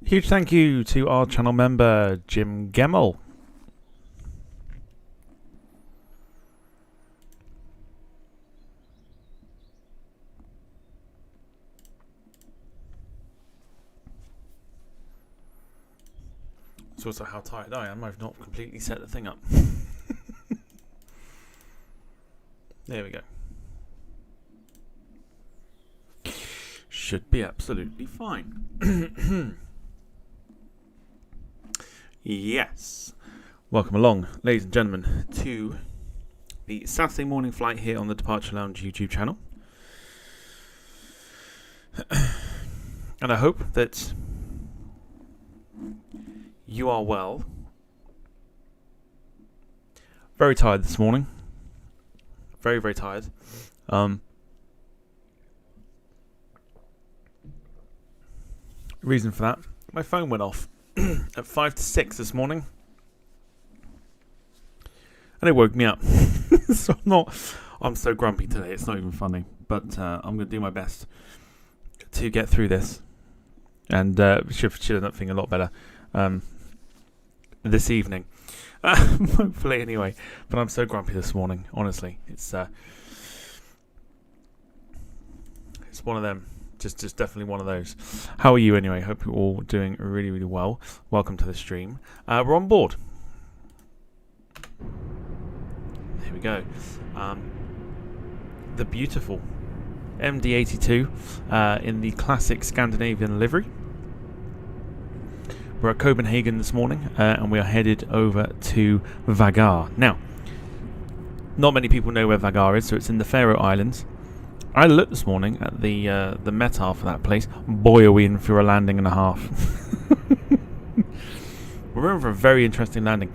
Huge thank you to our channel member, Jim Gemmell. It's also how tired I am. I've not completely set the thing up. There we go. Should be absolutely fine. Yes. Welcome along, ladies and gentlemen, to the Saturday morning flight here on the Departure Lounge YouTube channel. And I hope that you are well. Very tired this morning. Very, very tired. Reason for that, my phone went off at 5 to 6 this morning. And it woke me up. So I'm so grumpy today, it's not even funny. But I'm going to do my best to get through this. And should end up feeling a lot better this evening. Hopefully anyway. But I'm so grumpy this morning, honestly. It's one of them. Just definitely one of those. How are you anyway? Hope you're all doing really, really well. Welcome to the stream. We're on board. Here we go. The beautiful MD-82 in the classic Scandinavian livery. We're at Copenhagen this morning, and we are headed over to Vagar. Now, not many people know where Vagar is, so it's in the Faroe Islands. I looked this morning at the METAR for that place. Boy, are we in for a landing and a half. We're in for a very interesting landing.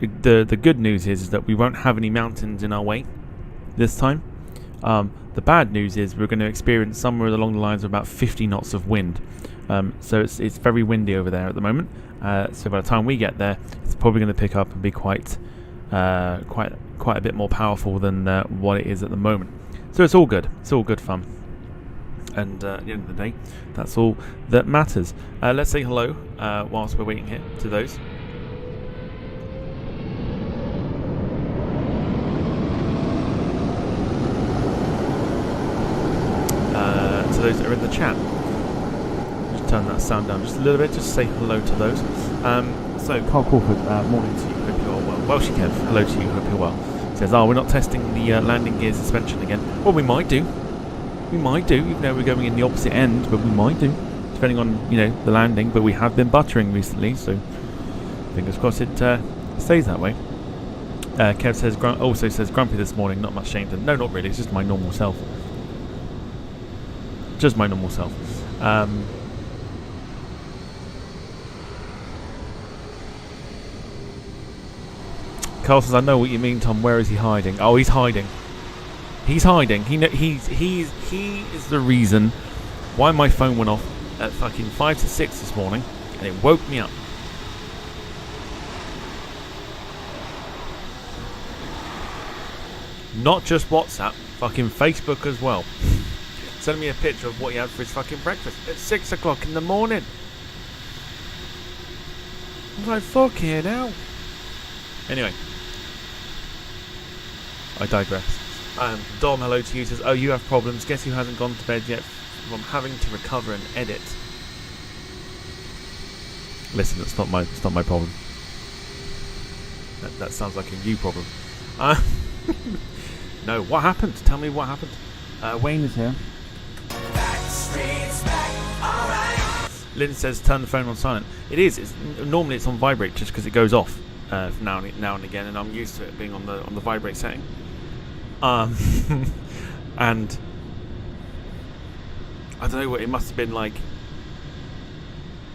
The good news is that we won't have any mountains in our way this time. The bad news is we're going to experience somewhere along the lines of about 50 knots of wind. So it's very windy over there at the moment. So by the time we get there, it's probably going to pick up and be quite a bit more powerful than what it is at the moment. So it's all good. It's all good fun. And at the end of the day, that's all that matters. Let's say hello whilst we're waiting here to those. To those that are in the chat. Just turn that sound down just a little bit. Just say hello to those. So Carl Crawford, morning to you. Hope you're well. Welsh Kev, hello to you. Hope you're well. Says, we're not testing the landing gear suspension again. Well, we might do. We might do, even though we're going in the opposite end, but we might do, depending on, the landing. But we have been buttering recently, so fingers crossed it stays that way. Kev says, also says, grumpy this morning, not much change. No, not really, it's just my normal self. Just my normal self. Carl says, I know what you mean, Tom. Where is he hiding? Oh, he's hiding. He's hiding. He is the reason why my phone went off at fucking 5 to 6 this morning, and it woke me up. Not just WhatsApp, fucking Facebook as well. Sending me a picture of what he had for his fucking breakfast at 6 o'clock in the morning. I was like, fucking hell. Anyway. I digress. Dom, hello to you, says, oh, you have problems. Guess who hasn't gone to bed yet from having to recover and edit? Listen, it's not my problem. That sounds like a you problem. No, what happened? Tell me what happened. Wayne is here. Lynn says, turn the phone on silent. It is. Normally it's on vibrate just because it goes off now and again, and I'm used to it being on the vibrate setting. And I don't know what it must have been like.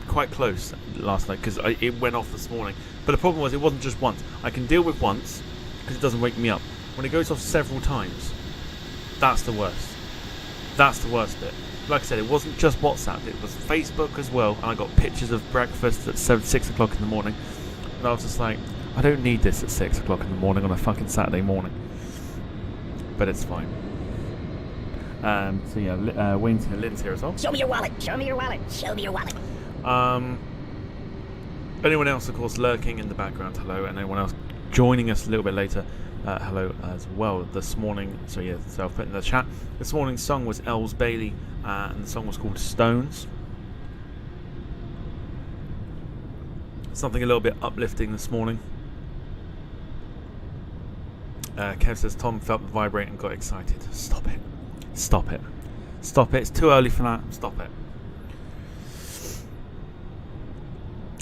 Quite close last night because it went off this morning. But the problem was it wasn't just once. I can deal with once because it doesn't wake me up. When it goes off several times, that's the worst. That's the worst bit. Like I said, it wasn't just WhatsApp, it was Facebook as well, and I got pictures of breakfast at 6 o'clock in the morning, and I was just like, I don't need this at 6 o'clock in the morning on a fucking Saturday morning. But it's fine. So yeah, Wayne's here, Lynn's here as well. Show me your wallet, show me your wallet, show me your wallet. Anyone else, of course, lurking in the background, hello, and anyone else joining us a little bit later, hello as well. This morning, so I've put in the chat, this morning's song was Els Bailey, and the song was called Stones. Something a little bit uplifting this morning. Kev says Tom felt the vibrate and got excited. Stop it. Stop it. Stop it. It's too early for that. Stop it.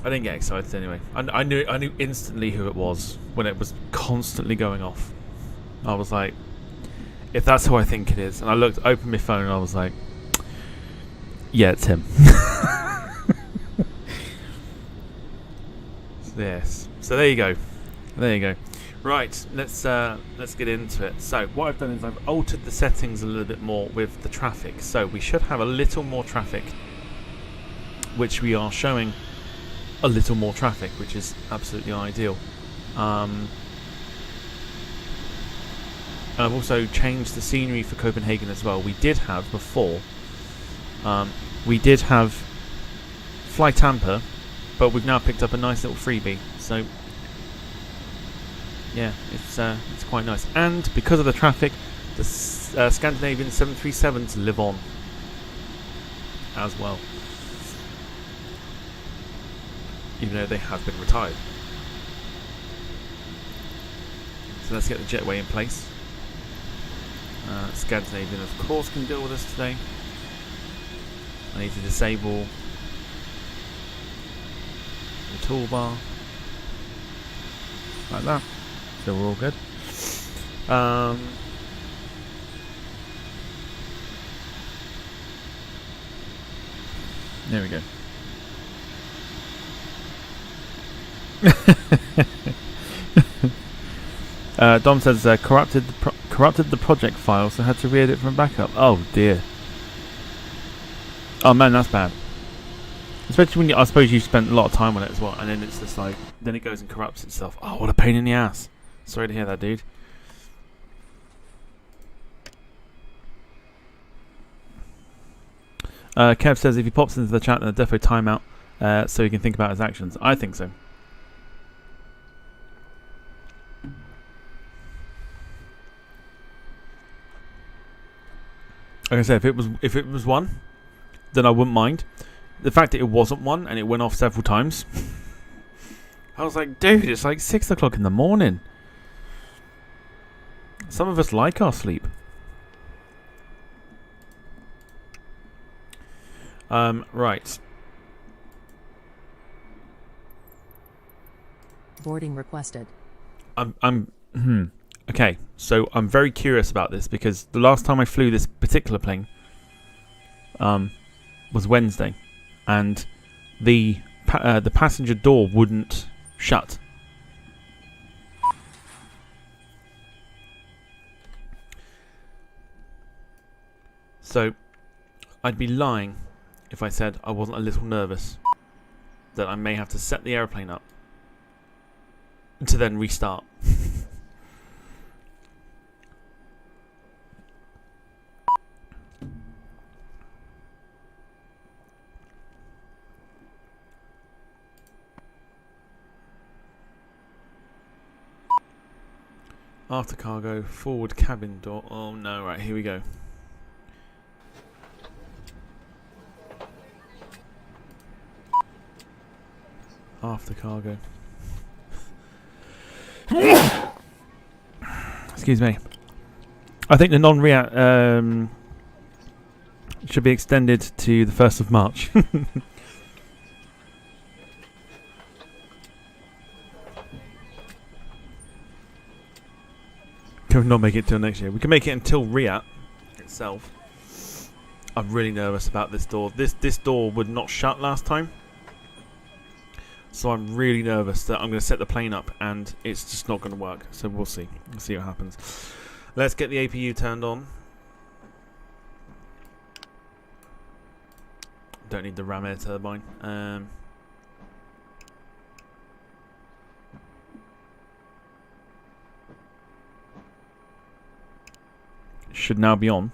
I didn't get excited anyway. I knew instantly who it was when it was constantly going off. I was like, if that's who I think it is. And I opened my phone and I was like, yeah, it's him. Yes. So there you go. There you go. Right, let's get into it. So what I've done is I've altered the settings a little bit more with the traffic. So we should have a little more traffic, which we are showing a little more traffic, which is absolutely ideal. And I've also changed the scenery for Copenhagen as well. We did have before, we did have Fly Tampa, but we've now picked up a nice little freebie. So yeah, it's quite nice. And because of the traffic, the Scandinavian 737s live on as well, even though they have been retired. So let's get the jetway in place. Scandinavian, of course, can deal with us today. I need to disable the toolbar like that, so we're all good. There we go. Dom says corrupted the project file, so had to re-edit from backup. Oh dear. Oh man, that's bad. Especially when I suppose you spent a lot of time on it as well, and then it's just like, then it goes and corrupts itself. Oh, what a pain in the ass. Sorry to hear that, dude. Kev says if he pops into the chat, then a defo timeout, so he can think about his actions. I think so. Like I said, if it was one, then I wouldn't mind. The fact that it wasn't one and it went off several times, I was like, dude, it's like 6 o'clock in the morning. Some of us like our sleep. Right. Boarding requested. Okay, so I'm very curious about this because the last time I flew this particular plane was Wednesday, and the passenger door wouldn't shut. So I'd be lying if I said I wasn't a little nervous that I may have to set the airplane up to then restart. After cargo, forward cabin door. Oh no, right, here we go. After cargo. Excuse me. I think the non-react should be extended to the 1st of March. Can not make it till next year. We can make it until RIAT itself. I'm really nervous about this door. This door would not shut last time, so I'm really nervous that I'm going to set the plane up and it's just not going to work. So we'll see. We'll see what happens. Let's get the APU turned on. Don't need the ram air turbine. Should now be on.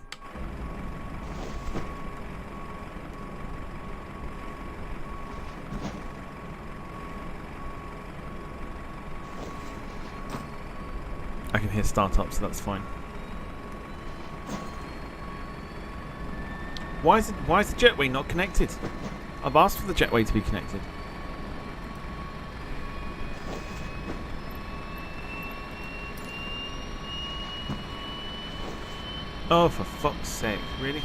I can hear startup, so that's fine. Why is the jetway not connected? I've asked for the jetway to be connected. Oh, for fuck's sake, really?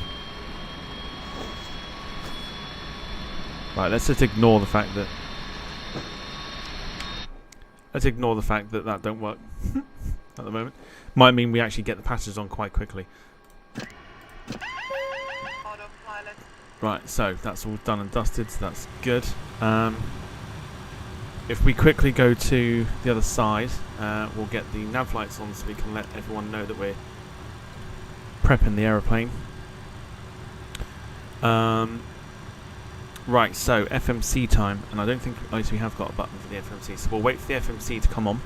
Right, let's just ignore the fact that... Let's ignore the fact that that don't work at the moment. Might mean we actually get the passengers on quite quickly. Right, so that's all done and dusted, so that's good. If we quickly go to the other side, we'll get the nav lights on so we can let everyone know that we're prepping the aeroplane. Right, so FMC time, and I don't think at least we have got a button for the FMC, so we'll wait for the FMC to come on.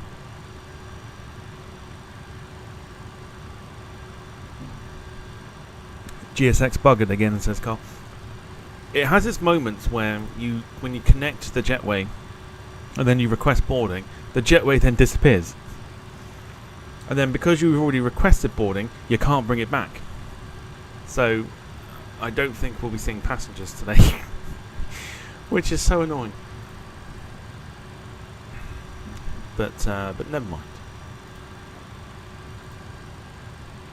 GSX buggered again, says Carl. It has its moments where when you connect the jetway and then you request boarding, the jetway then disappears. And then because you've already requested boarding, you can't bring it back. So I don't think we'll be seeing passengers today. Which is so annoying. But never mind.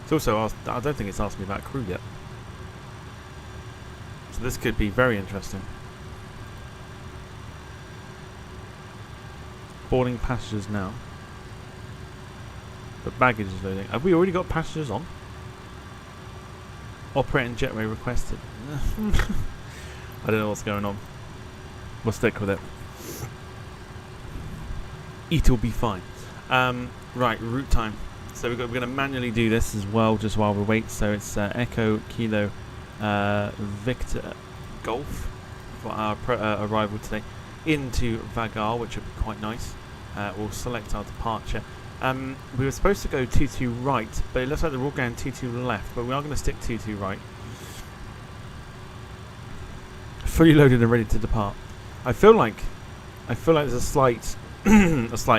It's also asked, I don't think it's asked me about crew yet. So this could be very interesting. Boarding passengers now. But baggage is loading. Have we already got passengers on? Operating jetway requested. I don't know what's going on. We'll stick with it. It'll be fine. Right, route time. So we're going to manually do this as well, just while we wait. So it's Echo Kilo Victor Golf for our arrival today into Vagar, which would be quite nice. We'll select our departure. We were supposed to go 22 right, but it looks like they're all going 22 left. But we are going to stick 22 right. Fully loaded and ready to depart. I feel like there's a slight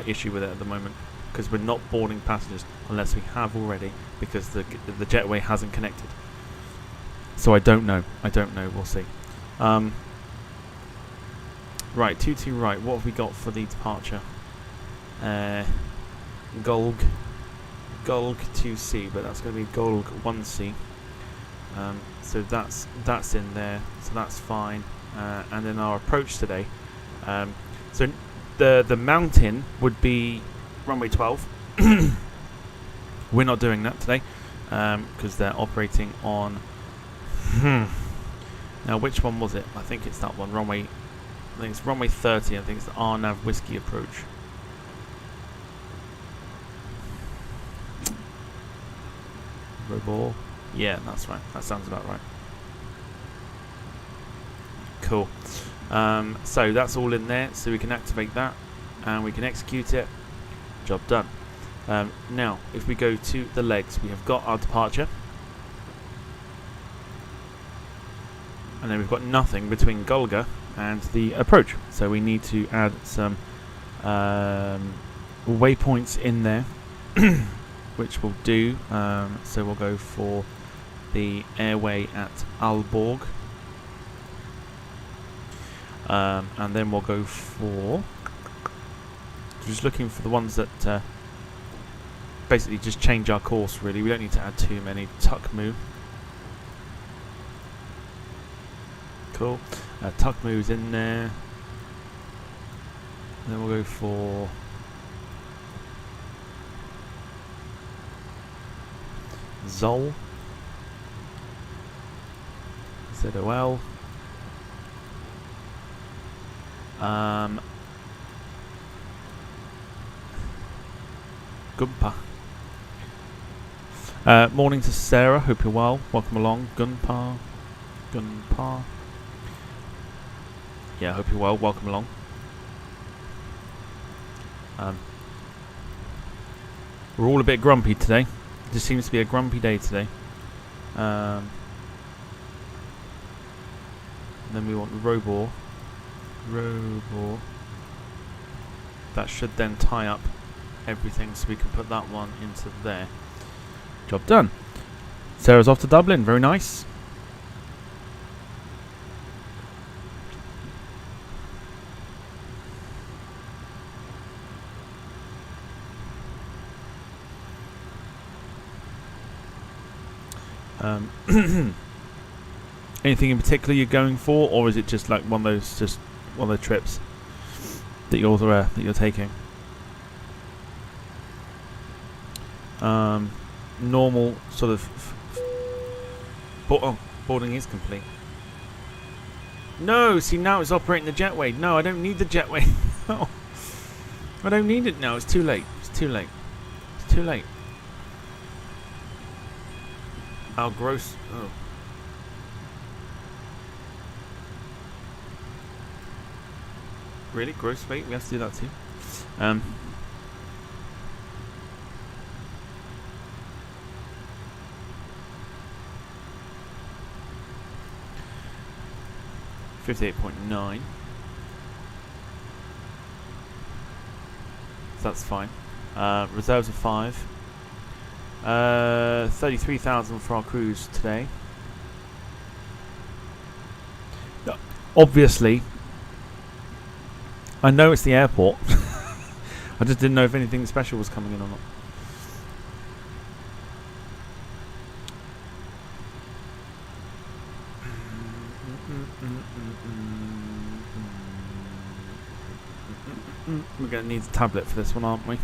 issue with it at the moment because we're not boarding passengers unless we have already, because the jetway hasn't connected. So I don't know. We'll see. Right, 22 right. What have we got for the departure? Golg 2C, but that's going to be Golg 1C. So that's in there. So that's fine. And then our approach today. So the mountain would be runway 12. We're not doing that today because they're operating on. Now, which one was it? I think it's that one. I think it's runway 30. I think it's the RNAV Whiskey approach. Robor. Yeah, that's right. That sounds about right. Cool. So that's all in there. So we can activate that and we can execute it. Job done. Now, if we go to the legs, we have got our departure. And then we've got nothing between Golga and the approach. So we need to add some waypoints in there, which we'll do. So we'll go for the airway at Aalborg. And then we'll go for... just looking for the ones that basically just change our course, really. We don't need to add too many. Tuckmoo. Cool. Tuckmoo's in there. And then we'll go for... Zol. ZOL. Gunpa. Morning to Sarah. Hope you're well. Welcome along. Gunpa. Yeah, hope you're well. Welcome along. We're all a bit grumpy today. It just seems to be a grumpy day today. Then we want Robor. That should then tie up everything so we can put that one into there. Job done. Sarah's off to Dublin. Very nice. Anything in particular you're going for, or is it just like one of those trips that you're taking? Normal sort of boarding is complete. No, see, now it's operating the jetway. No, I don't need the jetway. No, I don't need it now. It's too late. It's too late. It's too late. Our gross. Oh. Really? Gross weight? We have to do that too. 58.9. So that's fine. Reserves of 5. 33,000 for our cruise today. Obviously, I know it's the airport. I just didn't know if anything special was coming in or not. We're going to need a tablet for this one, aren't we?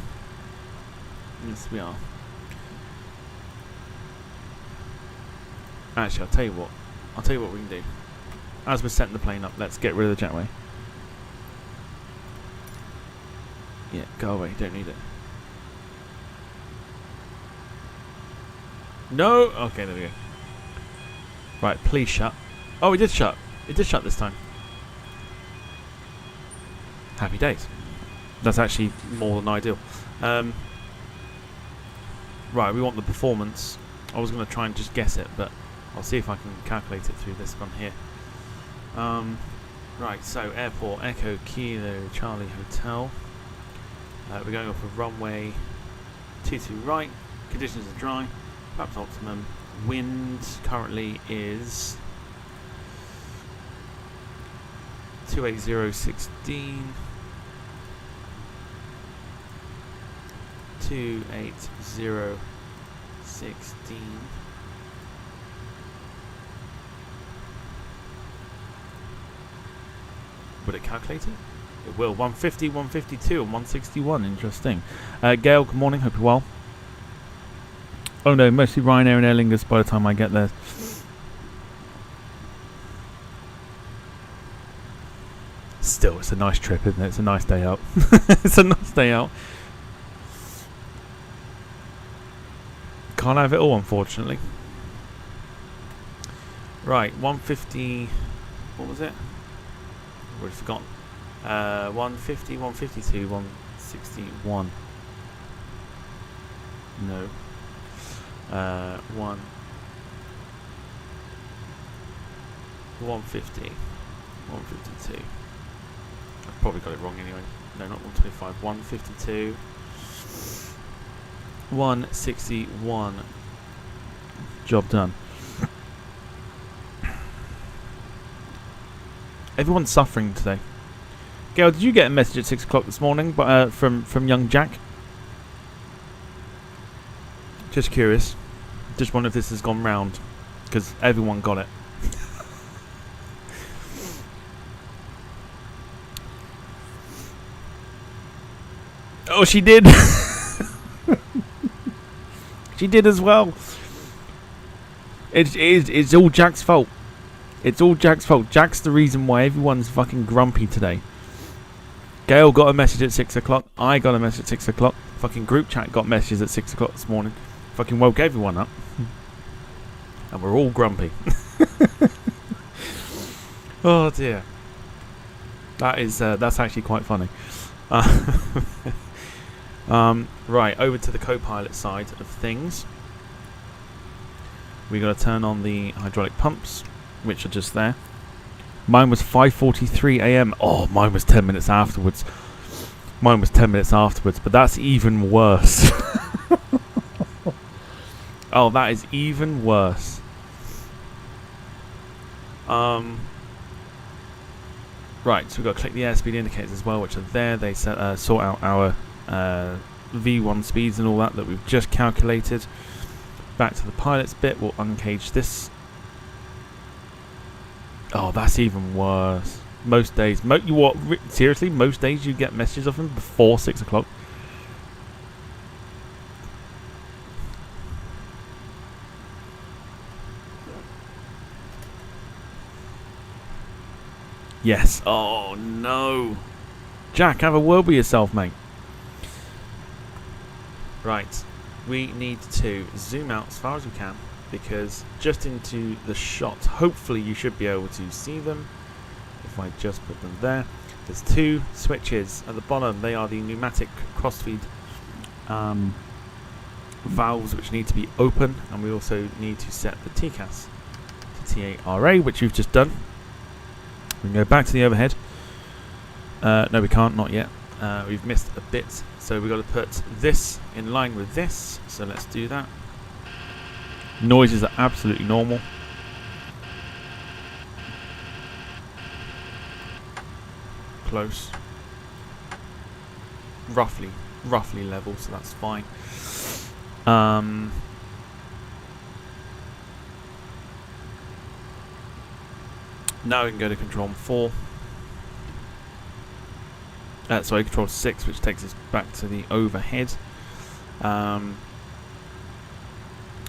Yes, we are. Actually, I'll tell you what we can do. As we're setting the plane up, let's get rid of the jetway. Yeah, go away. Don't need it. No. Okay, there we go. Right, please shut. Oh, it did shut. It did shut this time. Happy days. That's actually more than ideal. Right, we want the performance. I was going to try and just guess it, but I'll see if I can calculate it through this one here. Right, so airport, Echo, Kilo, Charlie, Hotel. We're going off of runway 22 right. Conditions are dry. Perhaps optimum. Wind currently is 28016. 28016. Would it calculate it? It will. 150, 152, and 161. Interesting. Gail, good morning. Hope you're well. Oh no, mostly Ryanair and Aer Lingus by the time I get there. Still, it's a nice trip, isn't it? It's a nice day out. It's a nice day out. Can't have it all, unfortunately. Right, 150. What was it? I've already forgotten. 150, 152, 161. No. 150, 152. I've probably got it wrong anyway. No, not 125. 152. 161. Job done. Everyone's suffering today. Gail, did you get a message at 6 o'clock this morning from young Jack? Just curious. Just wonder if this has gone round, because everyone got it. Oh, she did. She did as well. It's all Jack's fault. It's all Jack's fault. Jack's the reason why everyone's fucking grumpy today. Gail got a message at 6 o'clock. I got a message at 6 o'clock. Fucking group chat got messages at 6 o'clock this morning. Fucking woke everyone up. And we're all grumpy. Oh dear. That's actually quite funny. Right, over to the co-pilot side of things. We got to turn on the hydraulic pumps, which are just there. Mine was 5:43 a.m. Oh, mine was 10 minutes afterwards. Mine was 10 minutes afterwards, but that's even worse. Oh, that is even worse. Right, so we've got to click the airspeed indicators as well, which are there. They sort out our V1 speeds and all that we've just calculated. Back to the pilots bit, we'll uncage this. Oh, that's even worse. Most days, seriously, most days you get messages of them before 6 o'clock. Yes. Oh no. Jack, have a word with yourself, mate. Right. We need to zoom out as far as we can, because just into the shot, hopefully you should be able to see them. If I just put them there. There's two switches at the bottom. They are the pneumatic crossfeed valves, which need to be open, and we also need to set the TCAS to TARA, which we've just done. We can go back to the overhead. No, we can't, not yet. We've missed a bit, so we've got to put this in line with this. So let's do that. Noises are absolutely normal. Close. Roughly level, so that's fine. Now we can go to control 4. Sorry, control 6, which takes us back to the overhead.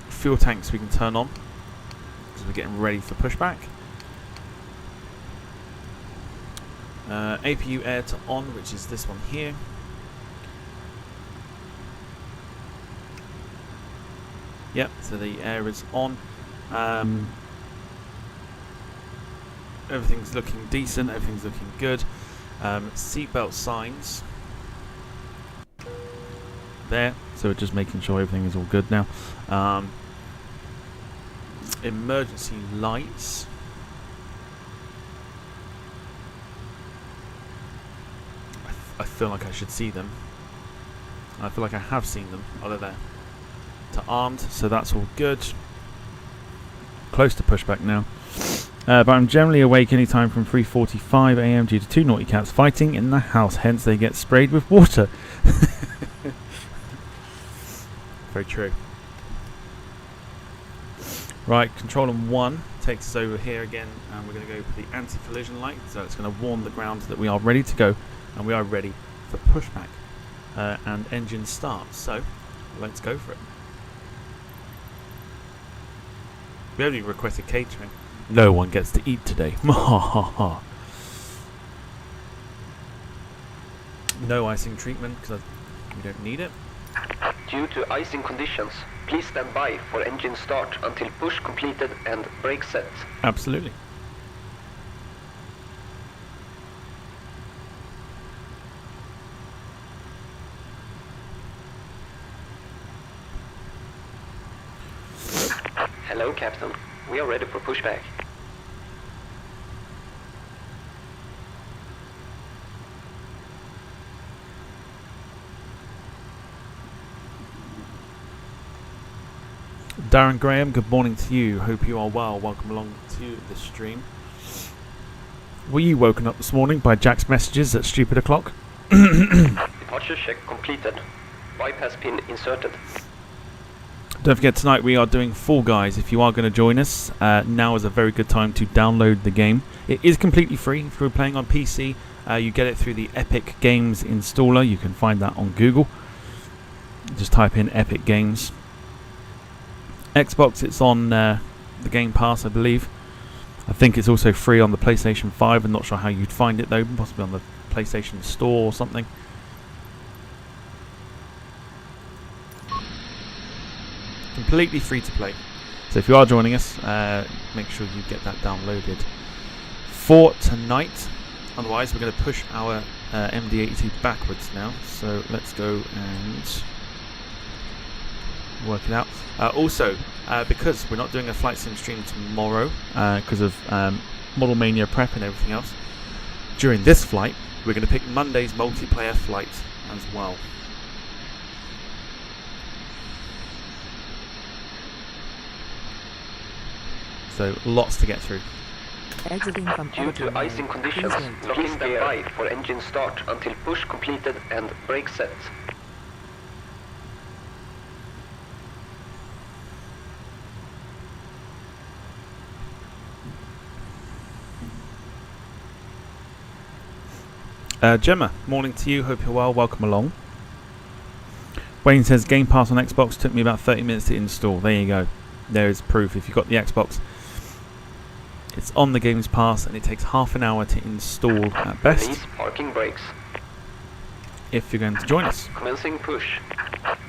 Fuel tanks we can turn on because we're getting ready for pushback. APU air to on, which is this one here. Yep, so the air is on. Everything's looking decent, everything's looking good. Seatbelt signs there, so we're just making sure everything is all good now. Emergency lights. I feel like I should see them. I feel like I have seen them. Oh, they're there. To armed, so that's all good. Close to pushback now. But I'm generally awake anytime from 3:45 AM due to 2 naughty cats fighting in the house, hence they get sprayed with water. Very true. Right, control on 1 takes us over here again, and we're going to go for the anti-collision light, so it's going to warn the ground that we are ready to go, and we are ready for pushback. And engine start, so let's go for it. We only requested catering. No one gets to eat today. No icing treatment because we don't need it. Due to icing conditions, please stand by for engine start until push completed and brake set. Absolutely. Hello, Captain. We are ready for pushback. Darren Graham, good morning to you. Hope you are well. Welcome along to the stream. Were you woken up this morning by Jack's messages at stupid o'clock? Departure check completed. Bypass pin inserted. Don't forget, tonight we are doing Fall Guys. If you are going to join us, now is a very good time to download the game. It is completely free. If you're playing on PC, you get it through the Epic Games installer. You can find that on Google. Just type in Epic Games. Xbox, it's on the Game Pass, I believe. I think it's also free on the PlayStation 5. I'm not sure how you'd find it though, possibly on the PlayStation Store or something. Completely free to play. So if you are joining us, make sure you get that downloaded for tonight. Otherwise, we're going to push our MD-82 backwards now. So let's go and work it out. Also, because we're not doing a flight sim stream tomorrow because of Model Mania prep and everything else, during this flight We're going to pick Monday's multiplayer flight as well. So lots to get through. Exiting from Due to icing conditions, please stand by for engine start until push completed and brake set. Gemma, morning to you. Hope you're well. Welcome along. Wayne says Game Pass on Xbox took me about 30 minutes to install. There you go. There is proof. If you've got the Xbox, it's on the Games Pass and it takes half an hour to install at best. Release parking brakes. If you're going to join us. Commencing push.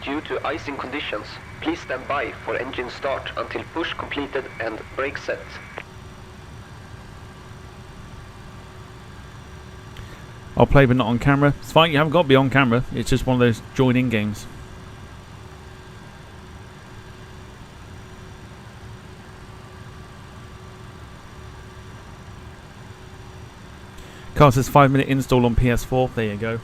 Due to icing conditions, please stand by for engine start until push completed and brake set. I'll play but not on camera. It's fine, you haven't got to be on camera. It's just one of those join-in games. Carl says 5-minute install on PS4. There you go.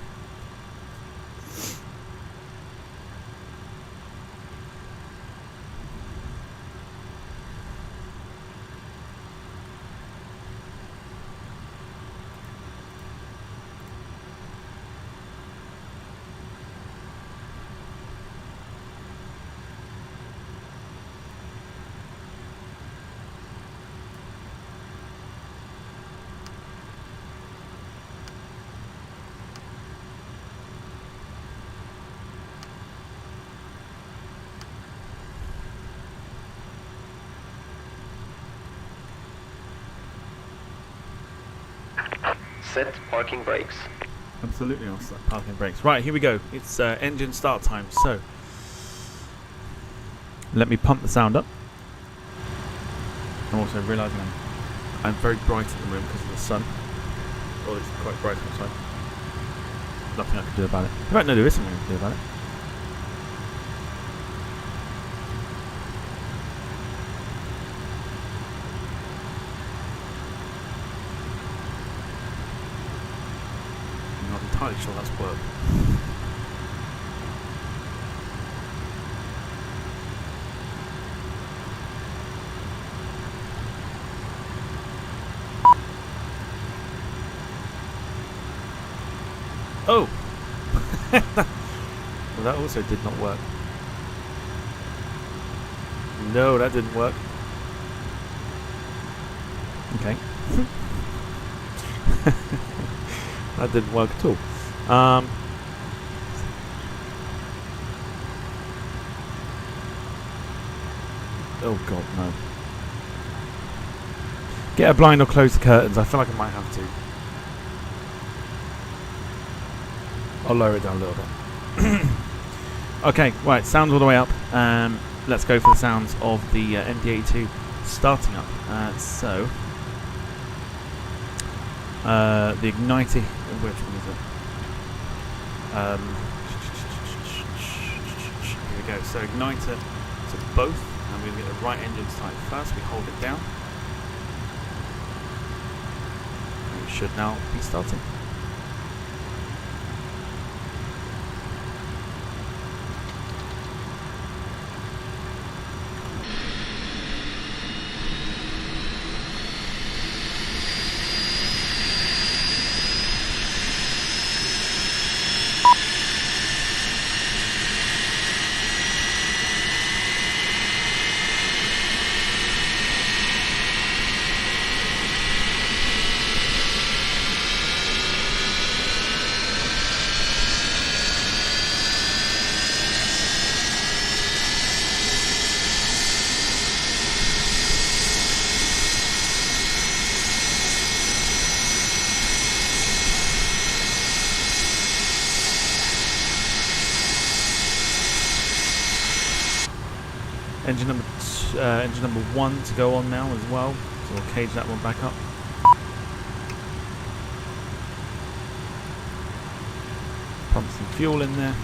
Set parking brakes. Absolutely, I'll start parking brakes. Right, here we go. It's engine start time. So, let me pump the sound up. I'm also realising I'm very bright in the room because of the sun. Oh, it's quite bright outside. Nothing I can do about it. In fact, no, there is something I can do about it. I'm not entirely sure that's worked. Oh! Well, that also did not work. No, that didn't work. Okay. That didn't work at all. Oh god, no. Get a blind or close the curtains. I feel like I might have to. I'll lower it down a little bit. Okay, right, sounds all the way up. Let's go for the sounds of the MD-82 starting up. The igniter, which one is it? Here we go. So igniter to both, and we're going to get the right engine started first. We hold it down. And we should now be starting. Engine number 1 to go on now as well, so we'll cage that one back up. Pump some fuel in there.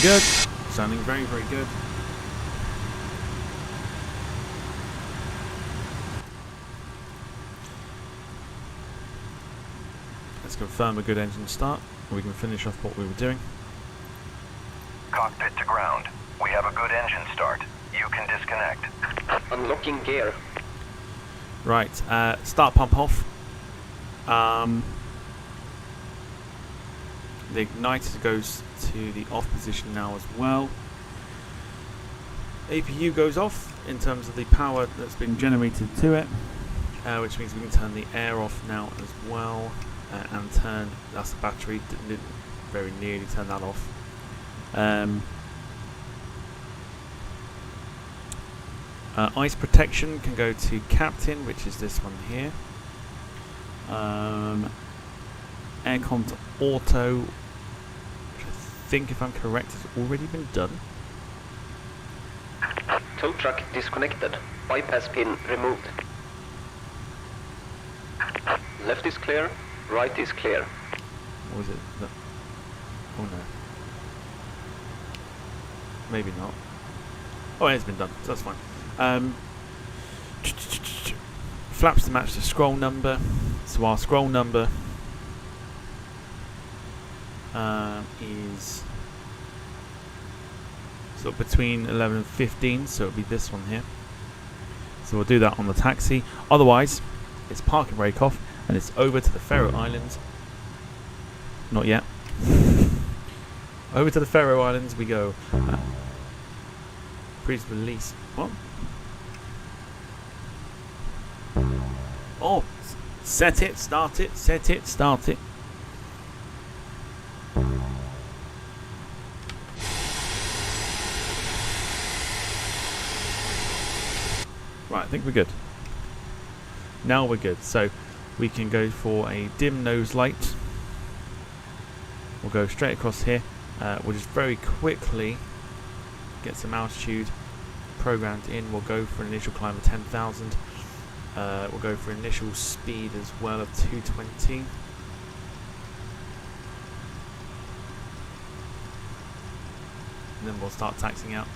Sounding good. Sounding very, very good. Let's confirm a good engine start, and we can finish off what we were doing. Cockpit to ground. We have a good engine start. You can disconnect. Unlocking gear. Right, start pump off. The igniter goes to the off position now as well. APU goes off in terms of the power that's been generated to it, which means we can turn the air off now as well, and turn, that's the battery, didn't very nearly turn that off. Ice protection can go to captain, which is this one here. Aircon to auto, which I think, if I'm correct, has already been done. Tow truck disconnected. Bypass pin removed. Left is clear. Right is clear. Or was it? No. Oh no. Maybe not. Oh, it's been done, so that's fine. Flaps to match the scroll number. So our scroll number is sort of between 11 and 15, so it'll be this one here. So we'll do that on the taxi. Otherwise, it's park and brake off, and it's over to the Faroe Islands. Not yet. Over to the Faroe Islands we go. Please release. What? Oh, set it, start it, set it, start it. Right, I think we're good. Now we're good. So we can go for a dim nose light. We'll go straight across here. We'll just very quickly get some altitude programmed in. We'll go for an initial climb of 10,000. We'll go for initial speed as well of 220. And then we'll start taxiing out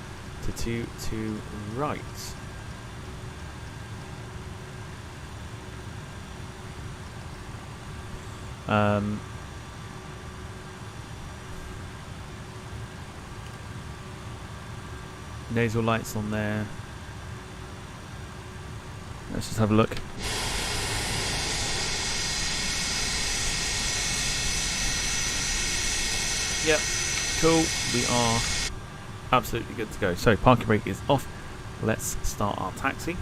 to 2 to right. Nasal lights on there. Let's just have a look. Yep, cool. We are absolutely good to go. So parking brake is off. Let's start our taxi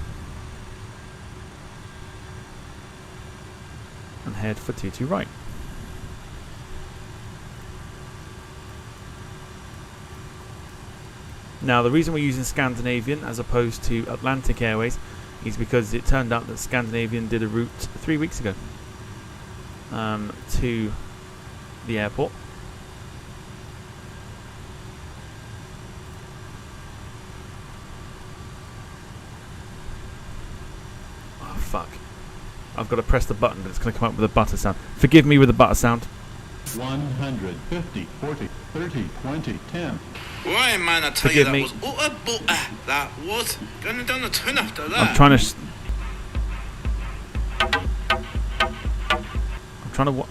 and head for 2 to right. Now, the reason we're using Scandinavian as opposed to Atlantic Airways is because it turned out that Scandinavian did a route 3 weeks ago to the airport. Oh, fuck. I've got to press the button, but it's going to come up with a butter sound. Forgive me with the butter sound. 100, 50, 40, 30, 20, 10. Why, man, I tell Forgive you, me. that was going down the turn after that. I'm trying to what?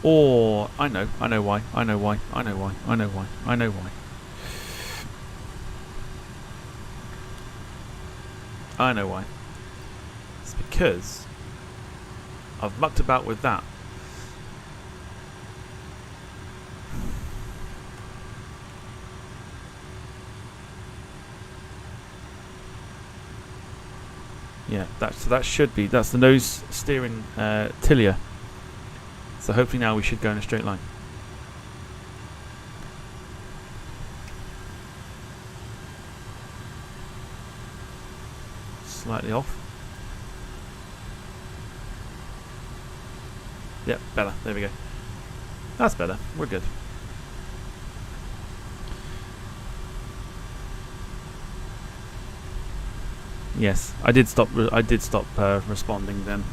Oh, I know why. I know why. It's because I've mucked about with that. Yeah, that should be. That's the nose steering tilia. So hopefully now we should go in a straight line. Slightly off. Yep, better. There we go. That's better. We're good. Yes, I did stop. Responding then.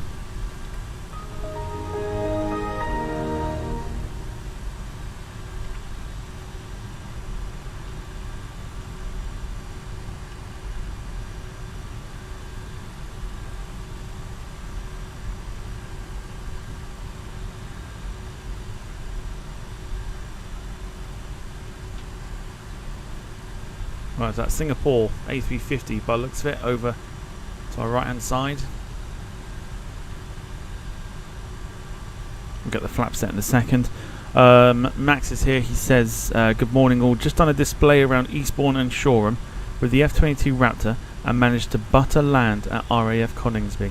Right, so that's Singapore A350 by the looks of it, over to our right hand side. We'll get the flap set in a second. Max is here. He says, good morning all. Just done a display around Eastbourne and Shoreham with the F-22 Raptor and managed to butter land at RAF Coningsby.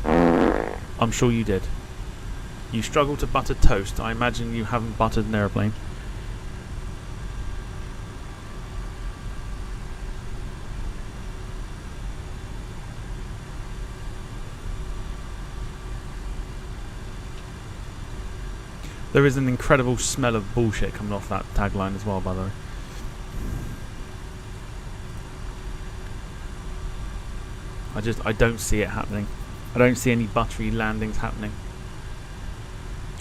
I'm sure you did. You struggle to butter toast. I imagine you haven't buttered an aeroplane. There is an incredible smell of bullshit coming off that tagline as well, by the way. I don't see it happening. I don't see any buttery landings happening.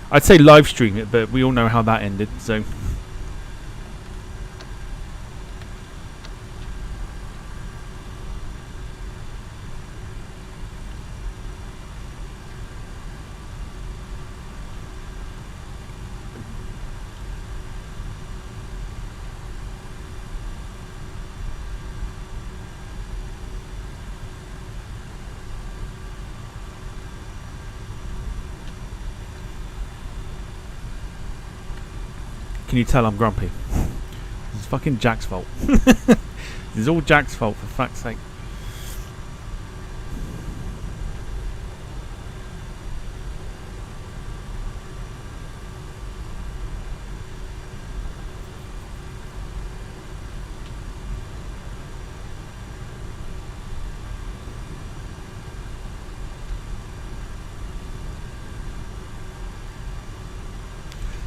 I'd say live stream it, but we all know how that ended, so... Can you tell I'm grumpy? This is fucking Jack's fault. This is all Jack's fault, for fuck's sake.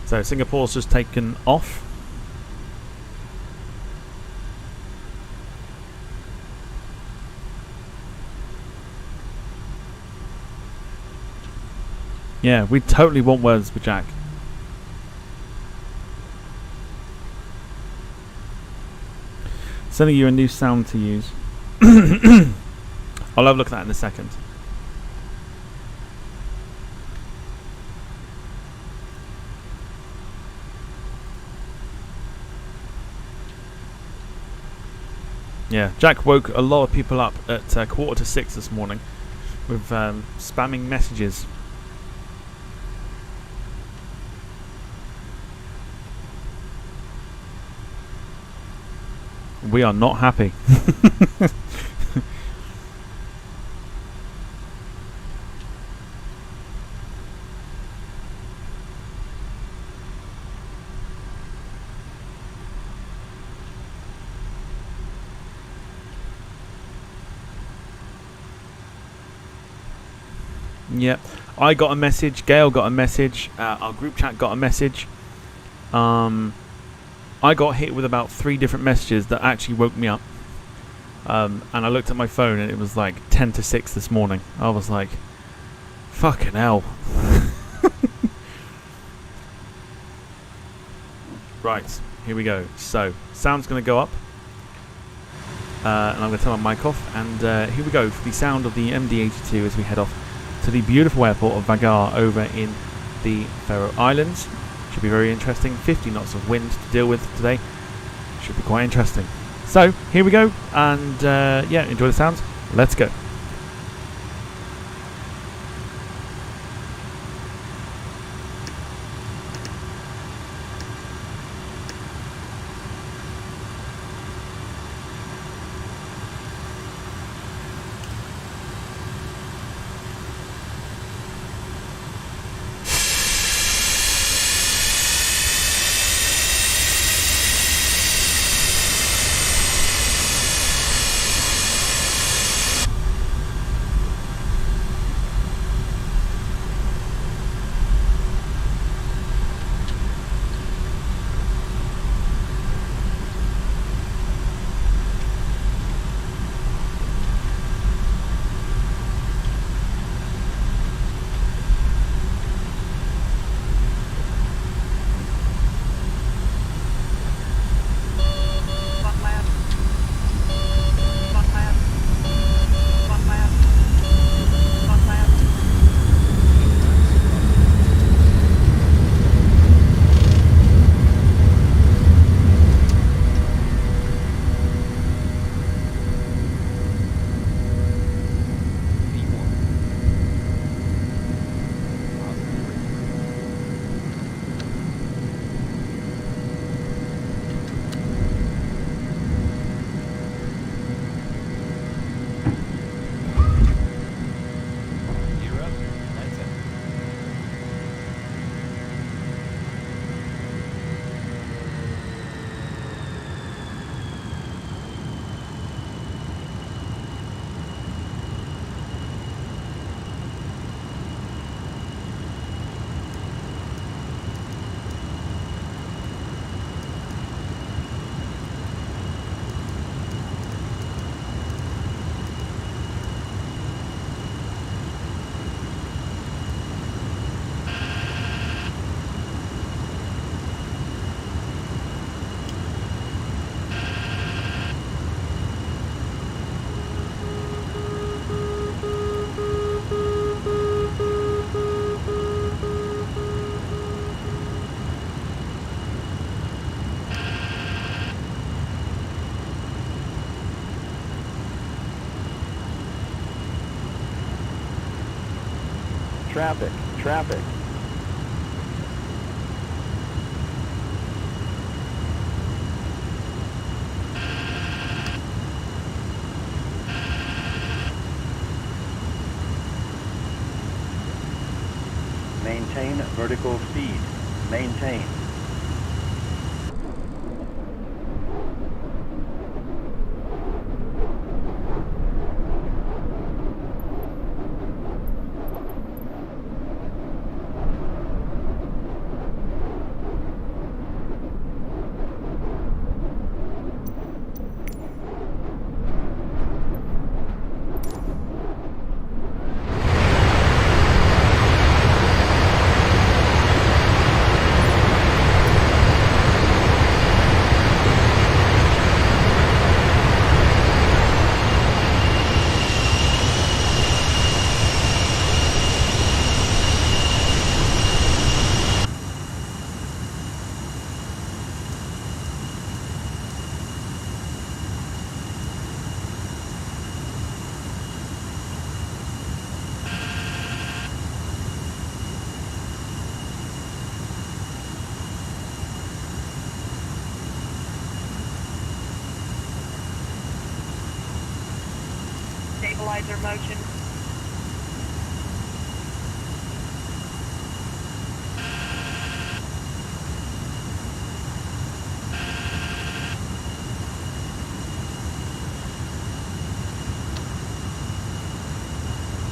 So Singapore's just taken off. Yeah, we totally want words with Jack. Sending you a new sound to use. I'll have a look at that in a second. Yeah, Jack woke a lot of people up at 5:45 this morning with spamming messages. We are not happy. Yep, I got a message, Gail got a message, our group chat got a message. I got hit with about 3 different messages that actually woke me up. And I looked at my phone and it was like 10 to 6 this morning. I was like, fucking hell. Right, here we go. So, sound's going to go up. And I'm going to turn my mic off. And here we go for the sound of the MD-82 as we head off to the beautiful airport of Vagar over in the Faroe Islands. Should be very interesting. 50 knots of wind to deal with today. Should be quite interesting. So, here we go. And yeah, enjoy the sounds. Let's go. traffic, traffic. Maintain vertical speed. Maintain. Stabilizer motion.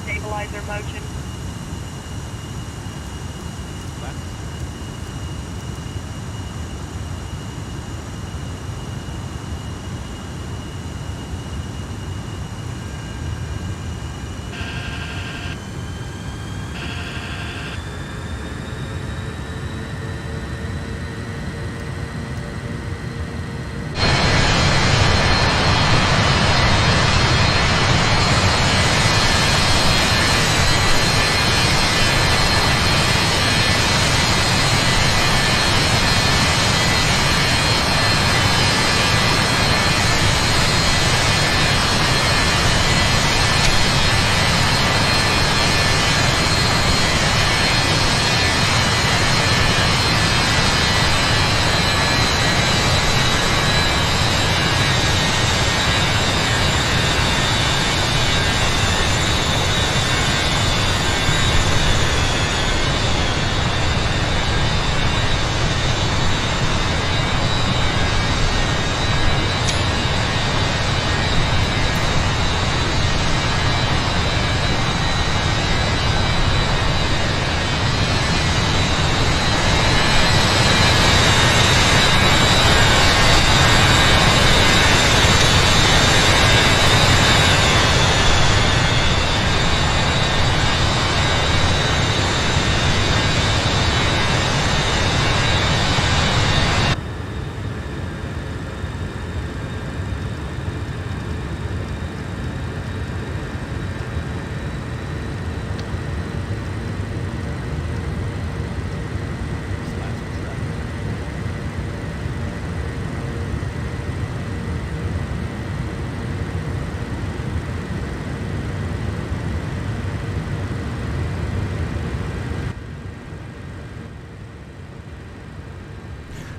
Stabilizer motion.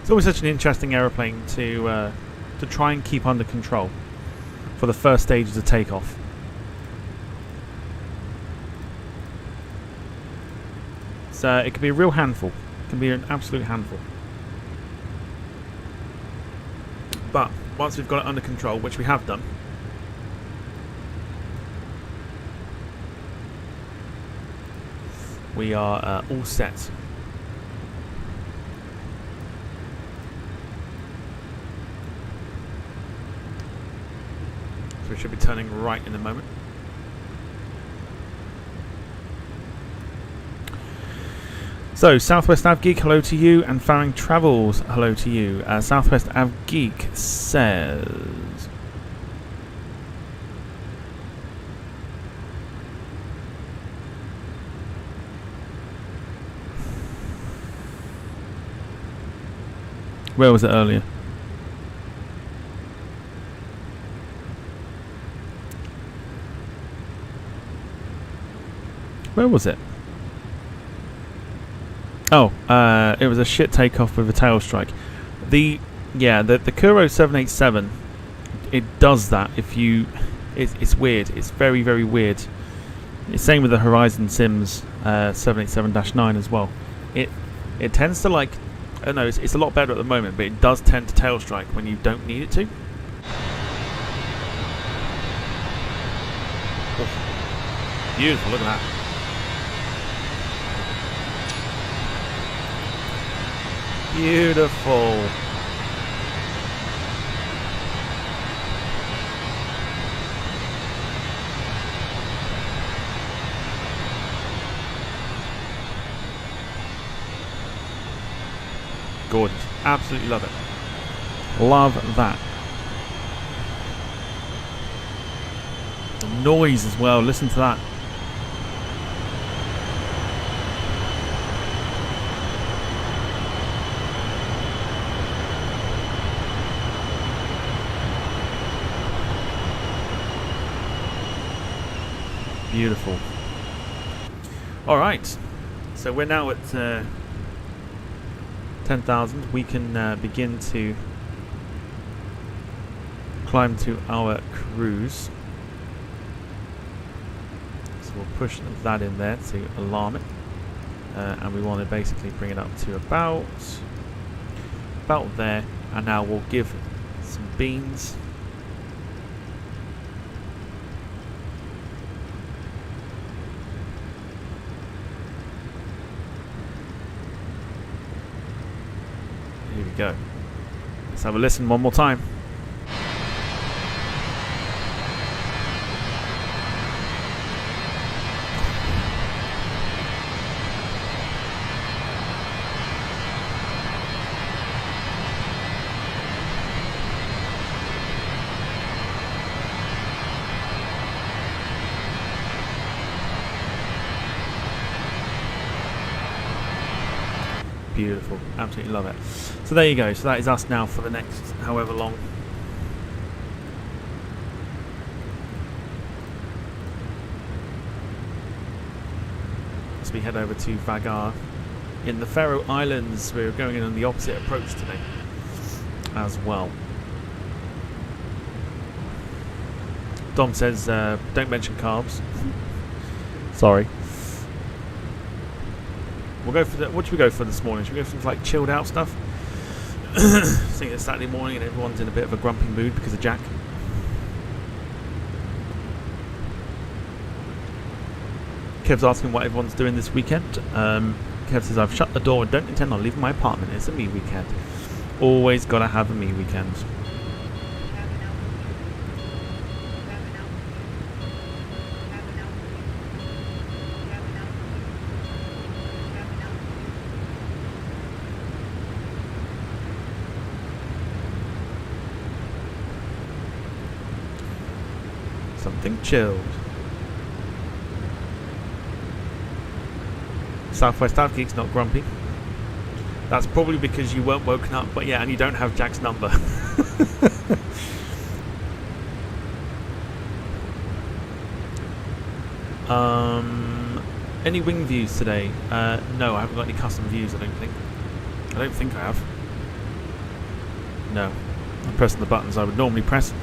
It's always such an interesting aeroplane to try and keep under control for the first stages of takeoff. So it can be a real handful. It can be an absolute handful. But once we've got it under control, which we have done, we are all set. So we should be turning right in a moment. So, Southwest AvGeek, hello to you, and Faring Travels, hello to you. Southwest AvGeek says... Where was it earlier? Where was it? Oh, it was a shit takeoff with a tail strike. The Kuro 787, it does that if you... It's weird. It's very, very weird. It's same with the Horizon Sims 787-9 as well. It tends to like... I don't know, it's a lot better at the moment, but it does tend to tail strike when you don't need it to. Oh, beautiful, look at that. Beautiful. Gorgeous. Absolutely love it. Love that. The noise as well. Listen to that. Beautiful. Alright. So we're now at 10,000. We can begin to climb to our cruise. So we'll push that in there to alarm it. And we want to basically bring it up to about there. And now we'll give some beans. Here we go. Let's have a listen one more time. Beautiful. Absolutely love it. So there you go. So that is us now for the next however long. As we head over to Vagar in the Faroe Islands. We're going in on the opposite approach today as well. Dom says don't mention carbs. Sorry. We'll go for what should we go for this morning? Should we go for some like chilled out stuff? Seeing it's Saturday morning and everyone's in a bit of a grumpy mood because of Jack. Kev's asking what everyone's doing this weekend. Kev says I've shut the door and don't intend on leaving my apartment. It's a me weekend. Always gotta have a me weekend. Something chilled. Southwest Outgeek's not grumpy. That's probably because you weren't woken up, but yeah, and you don't have Jack's number. Any wing views today? No, I haven't got any custom views, I don't think I have. No. I'm pressing the buttons I would normally press.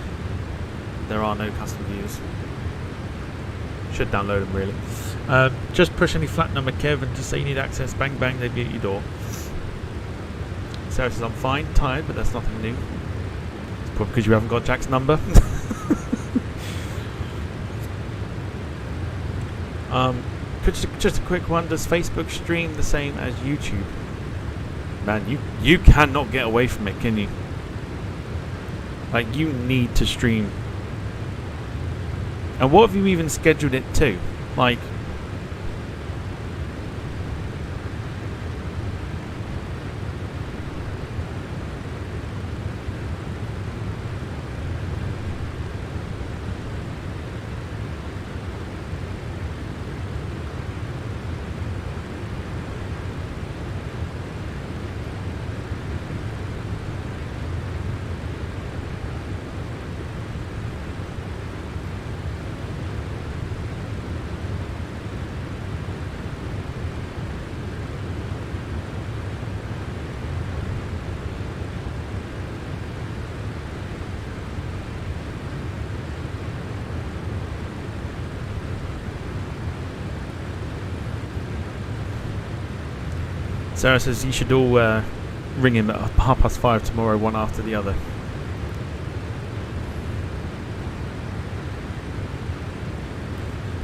There are no custom views. Should download them really. Just push any flat number, Kev, and just say you need access. Bang bang, they'd be at your door. Sarah says I'm fine, tired, but that's nothing new. It's probably because you haven't got Jack's number. Just a quick one. Does Facebook stream the same as YouTube? Man, you cannot get away from it, can you? Like, you need to stream. And what have you even scheduled it to? Like, Sarah says you should all ring him at 5:30 tomorrow, one after the other.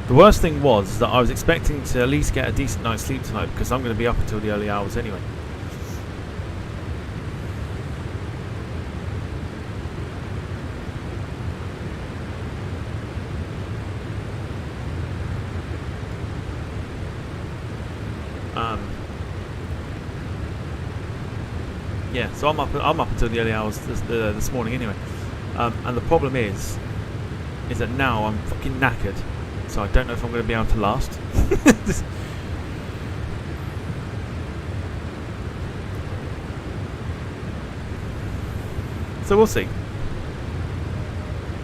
The worst thing was that I was expecting to at least get a decent night's sleep tonight because I'm going to be up until the early hours anyway. Yeah, so I'm up until the early hours this morning anyway, and the problem is that now I'm fucking knackered, so I don't know if I'm going to be able to last. So we'll see.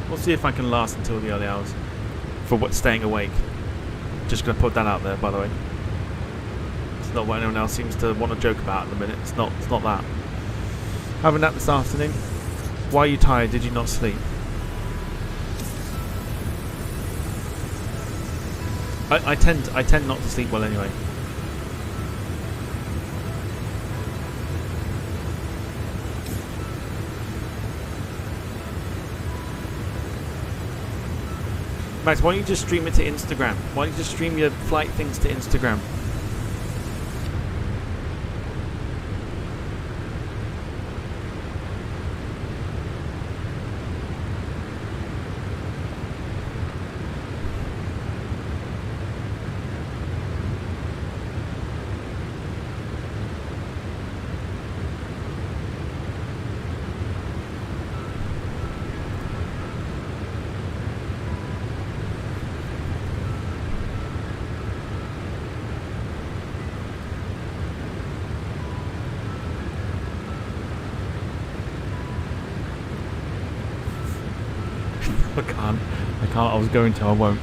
We'll see if I can last until the early hours for staying awake. Just going to put that out there, by the way. It's not what anyone else seems to want to joke about at the minute. It's not that. Having that this afternoon. Why are you tired? Did you not sleep? I tend not to sleep well anyway. Max, why don't you just stream it to Instagram? Why don't you just stream your flight things to Instagram? I can't. I was going to. I won't.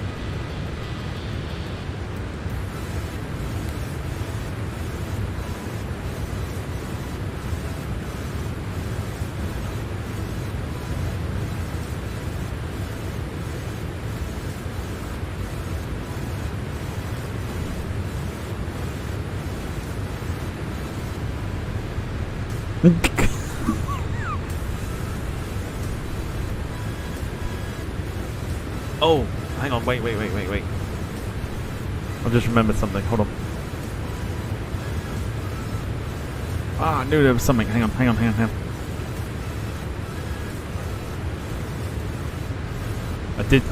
Oh, hang on, wait. I've just remembered something, hold on. Ah, I knew there was something, hang on.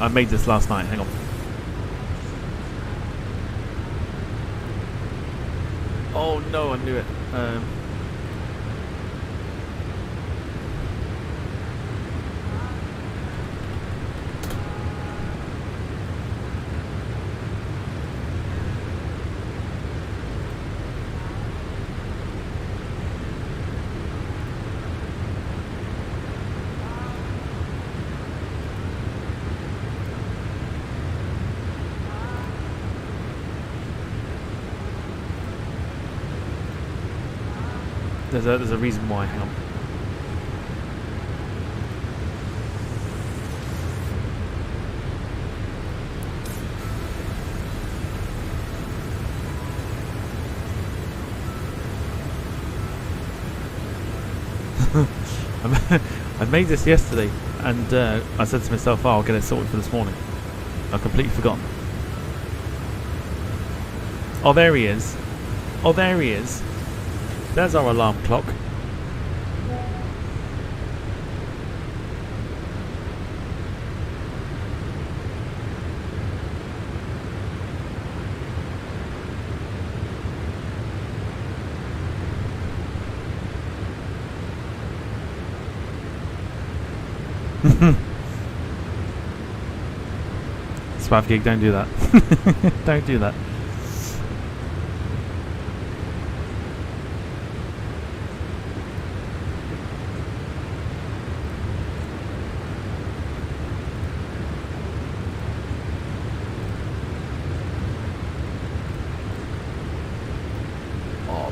I made this last night, hang on. Oh no, I knew it. There's a reason why, hang on. I made this yesterday and I said to myself, oh, I'll get it sorted for this morning. I've completely forgotten. Oh, there he is. There's our alarm clock. Spavgig, don't do that. Don't do that.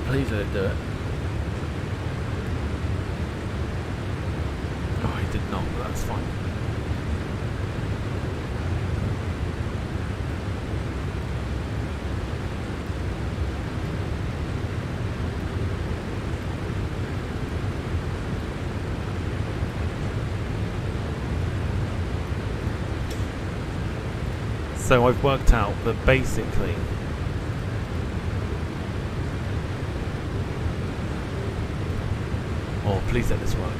Please don't do it. Oh, he did not, but that's fine. So I've worked out that basically oh, please let this work.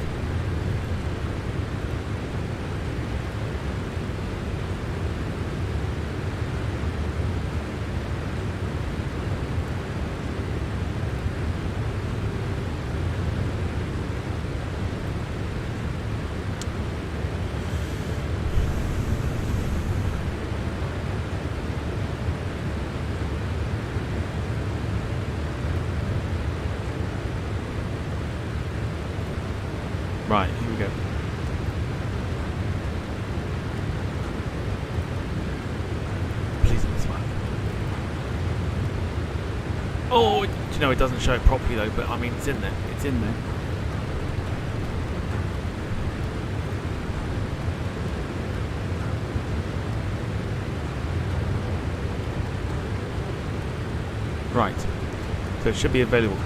Right, here we go. Please let this work. Oh, do you know, it doesn't show it properly though, but I mean, it's in there. It's in there. Right. So it should be available.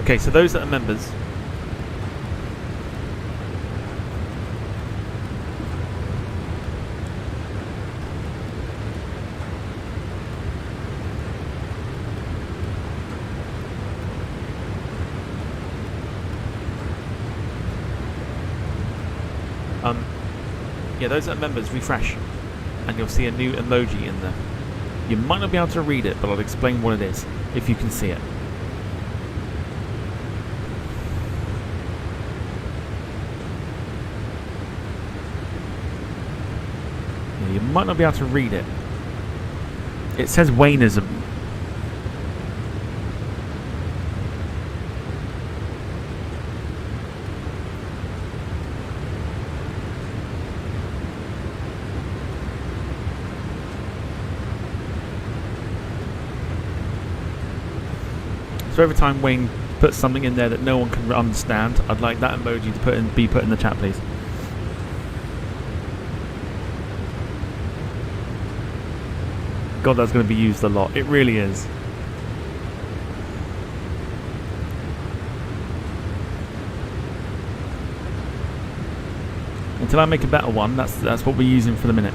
Okay, so those that are members, yeah, those that are members, refresh, and you'll see a new emoji in there. You might not be able to read it, but I'll explain what it is, if you can see it. Yeah, you might not be able to read it. It says Wayneism. So every time Wayne puts something in there that no one can understand, I'd like that emoji to be put in the chat, please. God, that's going to be used a lot. It really is. Until I make a better one, that's what we're using for the minute.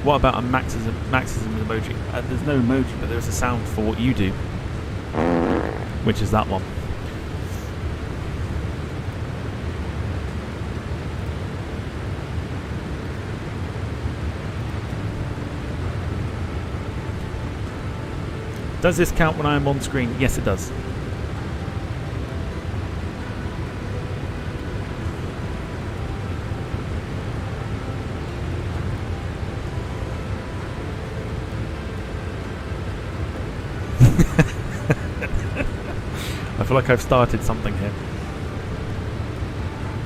What about a maxism emoji? There's no emoji, but there's a sound for what you do, which is that one. Does this count when I'm on screen? Yes, it does. I feel like I've started something here.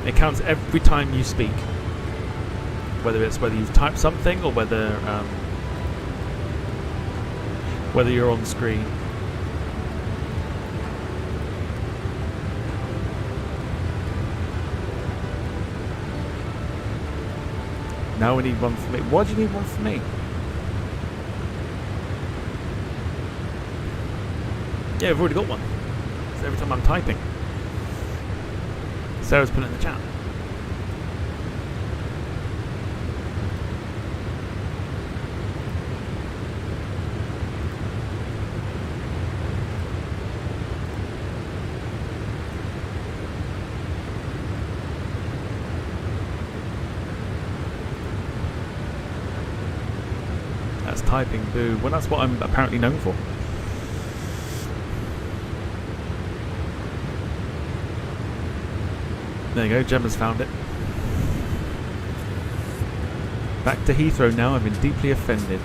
It counts every time you speak, whether you've typed something or whether you're on screen. Now we need one for me. Why do you need one for me? Yeah, we've already got one. So every time I'm typing, Sarah's put it in the chat. That's typing, boo. Well, that's what I'm apparently known for. There you go, Gemma's found it. Back to Heathrow now, I've been deeply offended.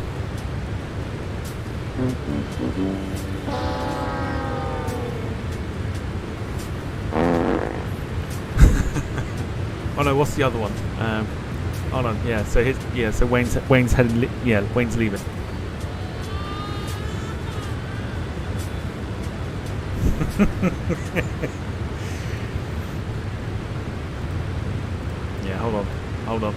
Oh no, what's the other one? Hold on, yeah, so Wayne's heading, Wayne's leaving. Yeah, hold on.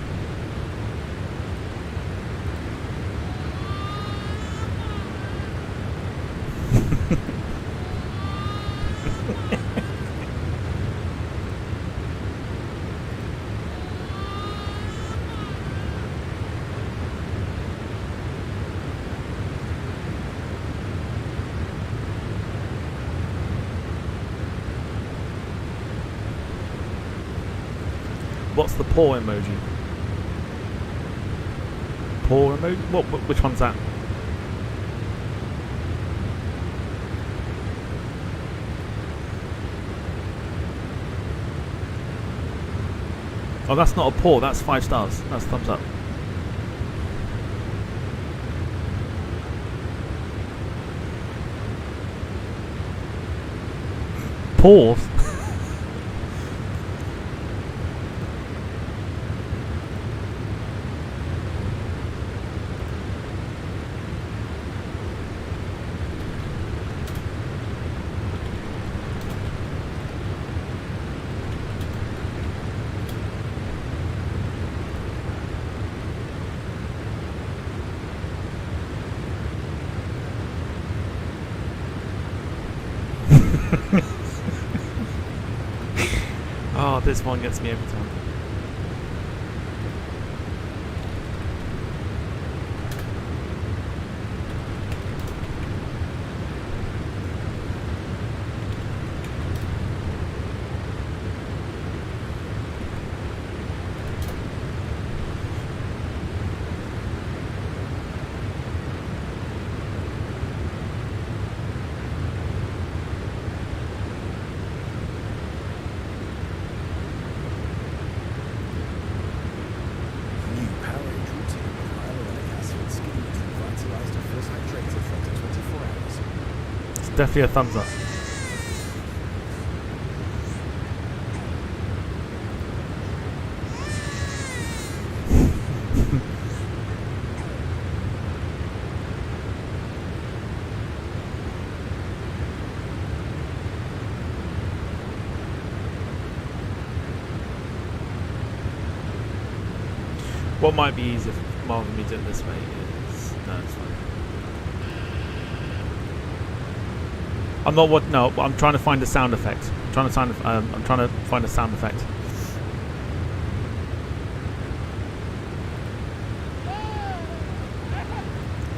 What's the paw emoji? Paw emoji? Which one's that? Oh, that's not a paw, that's 5 stars. That's thumbs up. Paws? Oh, this one gets me every time. Definitely a thumbs up. What might be easier rather than me do it this way is... No, it's fine. I'm not what? No, I'm trying to find a sound effect. I'm trying to find a sound effect.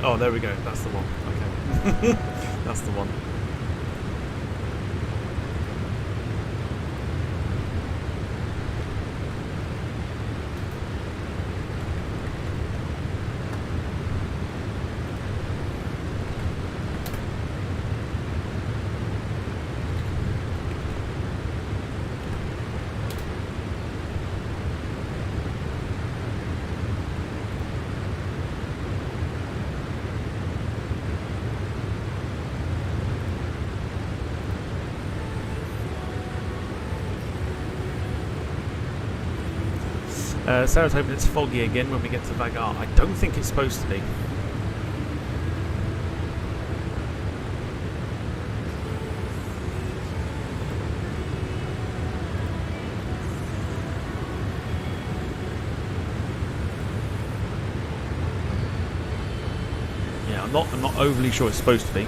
Oh, there we go. That's the one. Okay, that's the one. Sarah's hoping it's foggy again when we get to Vagar. I don't think it's supposed to be. Yeah, I'm not overly sure it's supposed to be.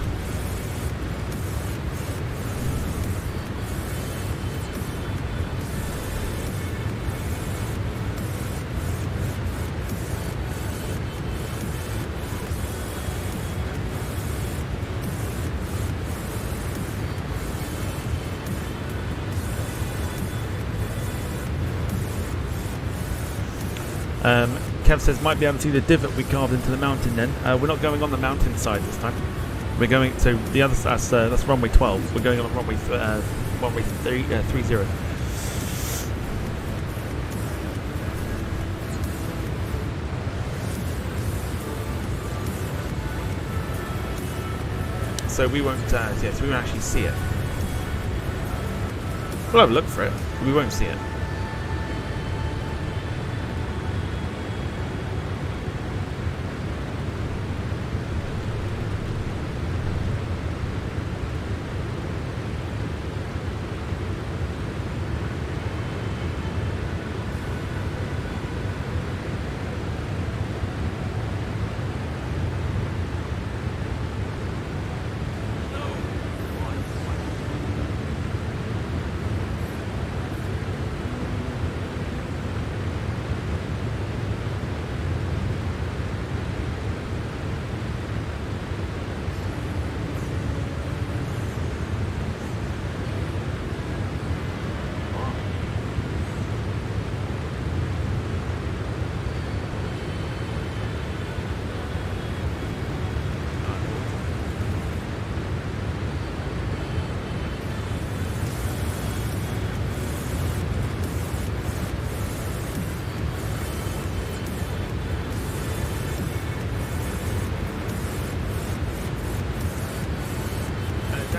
Kev says might be able to see the divot we carved into the mountain. Then we're not going on the mountain side this time. We're going to the other. That's runway 12. We're going on runway 30. So we won't. Yes, we won't actually see it. We'll have a look for it. But we won't see it.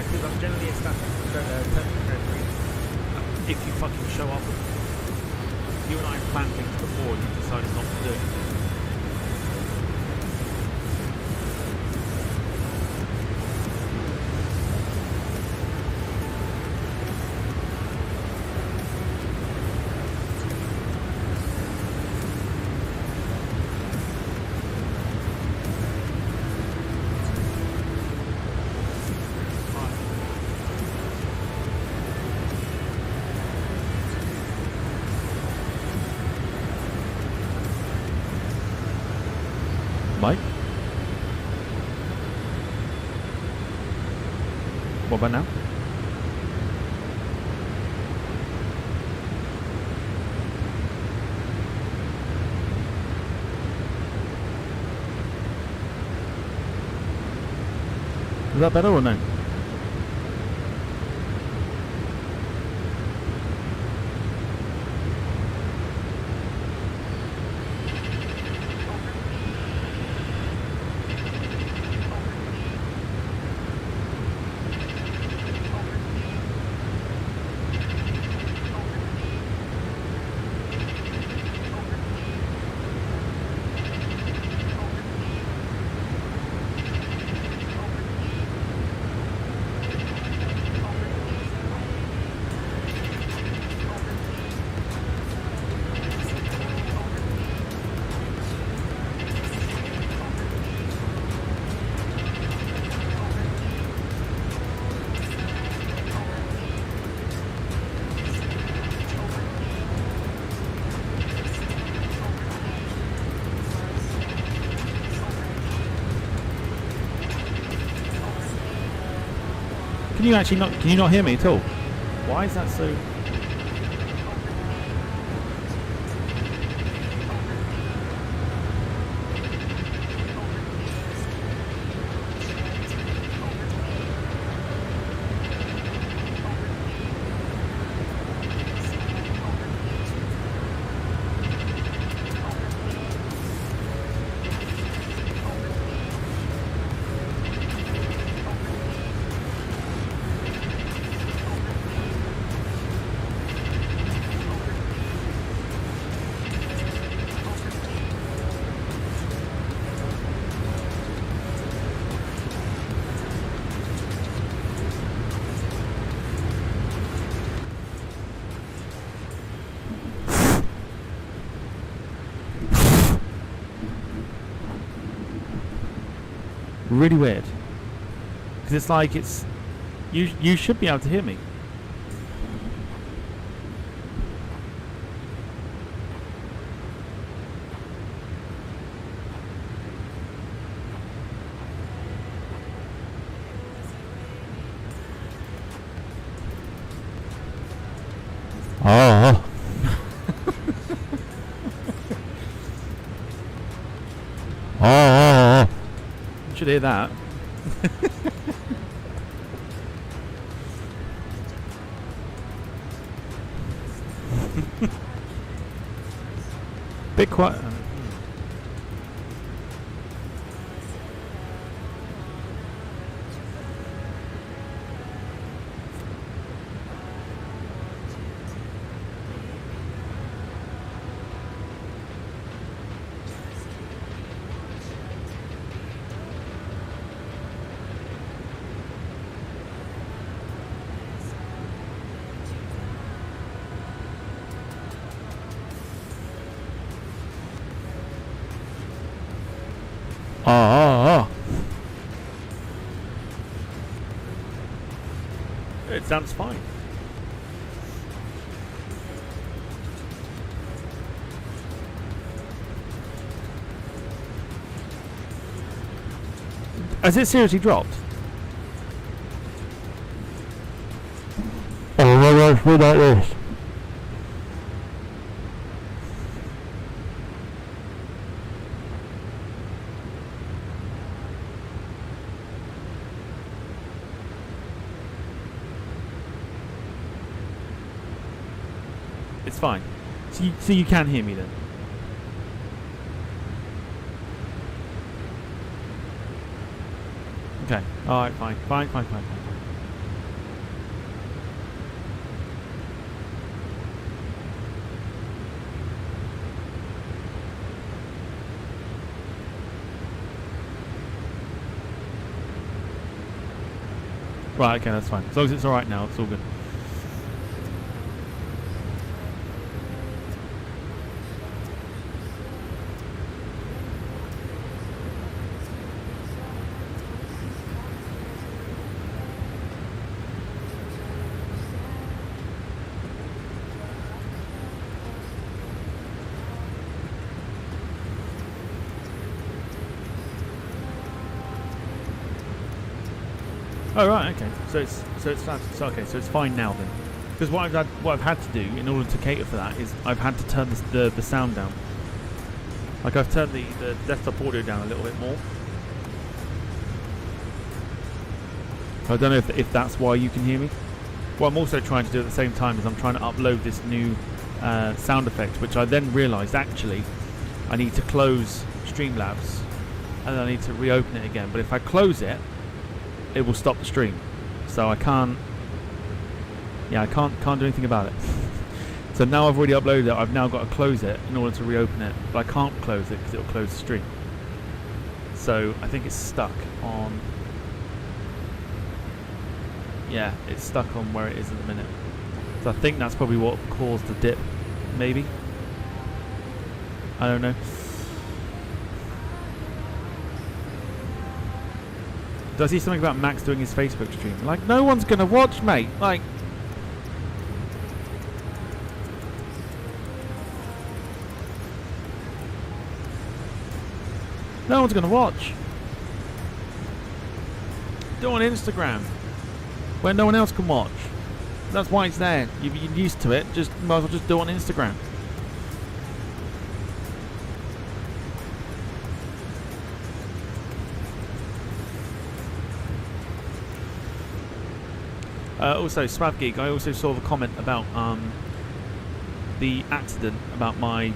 exactly. That's generally a static territory. If you fucking show up, you and I have planned things before, you decided not to do it. Mike? What about now? Is that better or no? Can you actually not? Can you not hear me at all? Why is that so? Really weird, because it's like it's you should be able to hear me. Oh. Oh. You should hear that. Bit quiet. Oh. It sounds fine. Has it seriously dropped? Oh my gosh, what about this? It's fine. So you can hear me then? Okay. Alright, fine. Fine. Right, okay, that's fine. As long as it's alright now, it's all good. Oh right, okay. So it's fine now then. Because what I've had to do in order to cater for that is I've had to turn the sound down. Like I've turned the desktop audio down a little bit more. I don't know if that's why you can hear me. What I'm also trying to do at the same time is I'm trying to upload this new sound effect, which I then realised actually I need to close Streamlabs and then I need to reopen it again. But if I close it, it will stop the stream. So I can't do anything about it. So now I've already uploaded it, I've now got to close it in order to reopen it, but I can't close it because it will close the stream. So I think it's stuck on, yeah, it's stuck on where it is at the minute. So I think that's probably what caused the dip, maybe. I don't know. Did I see something about Max doing his Facebook stream? Like, no one's gonna watch, mate. Like, no one's gonna watch. Do it on Instagram, where no one else can watch. That's why it's there. You're used to it. Just might as well just do it on Instagram. Also, Swavgeek, I also saw the comment about the accident, about my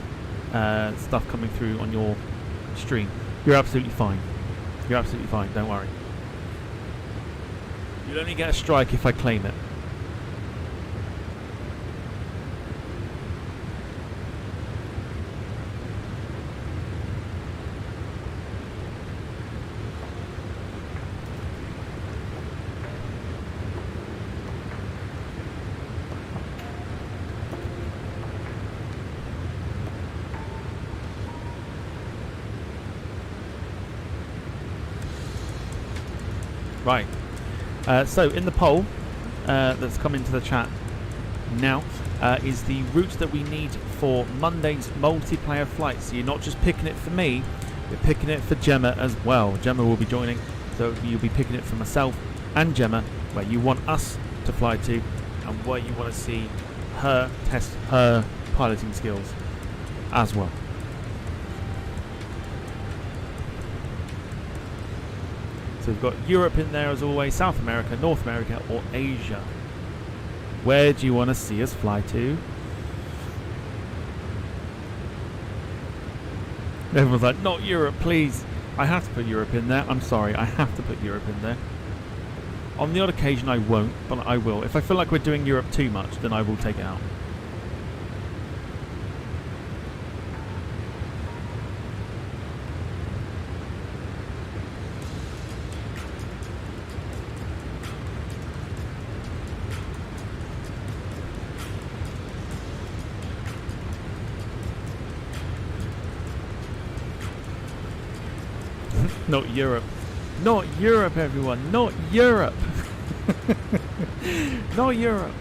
stuff coming through on your stream. You're absolutely fine. You're absolutely fine, don't worry. You'll only get a strike if I claim it. Right, so in the poll that's come into the chat now is the route that we need for Monday's multiplayer flight. So you're not just picking it for me, you're picking it for Gemma as well. Gemma will be joining, so you'll be picking it for myself and Gemma, where you want us to fly to and where you want to see her test her piloting skills as well. So we've got Europe in there as always, South America, North America or Asia. Where do you want to see us fly to? Everyone's like, not Europe, please. I have to put Europe in there. I'm sorry, I have to put Europe in there. On the odd occasion I won't, but I will. If I feel like we're doing Europe too much, then I will take it out. Not Europe. Not Europe, everyone. Not Europe. Not Europe.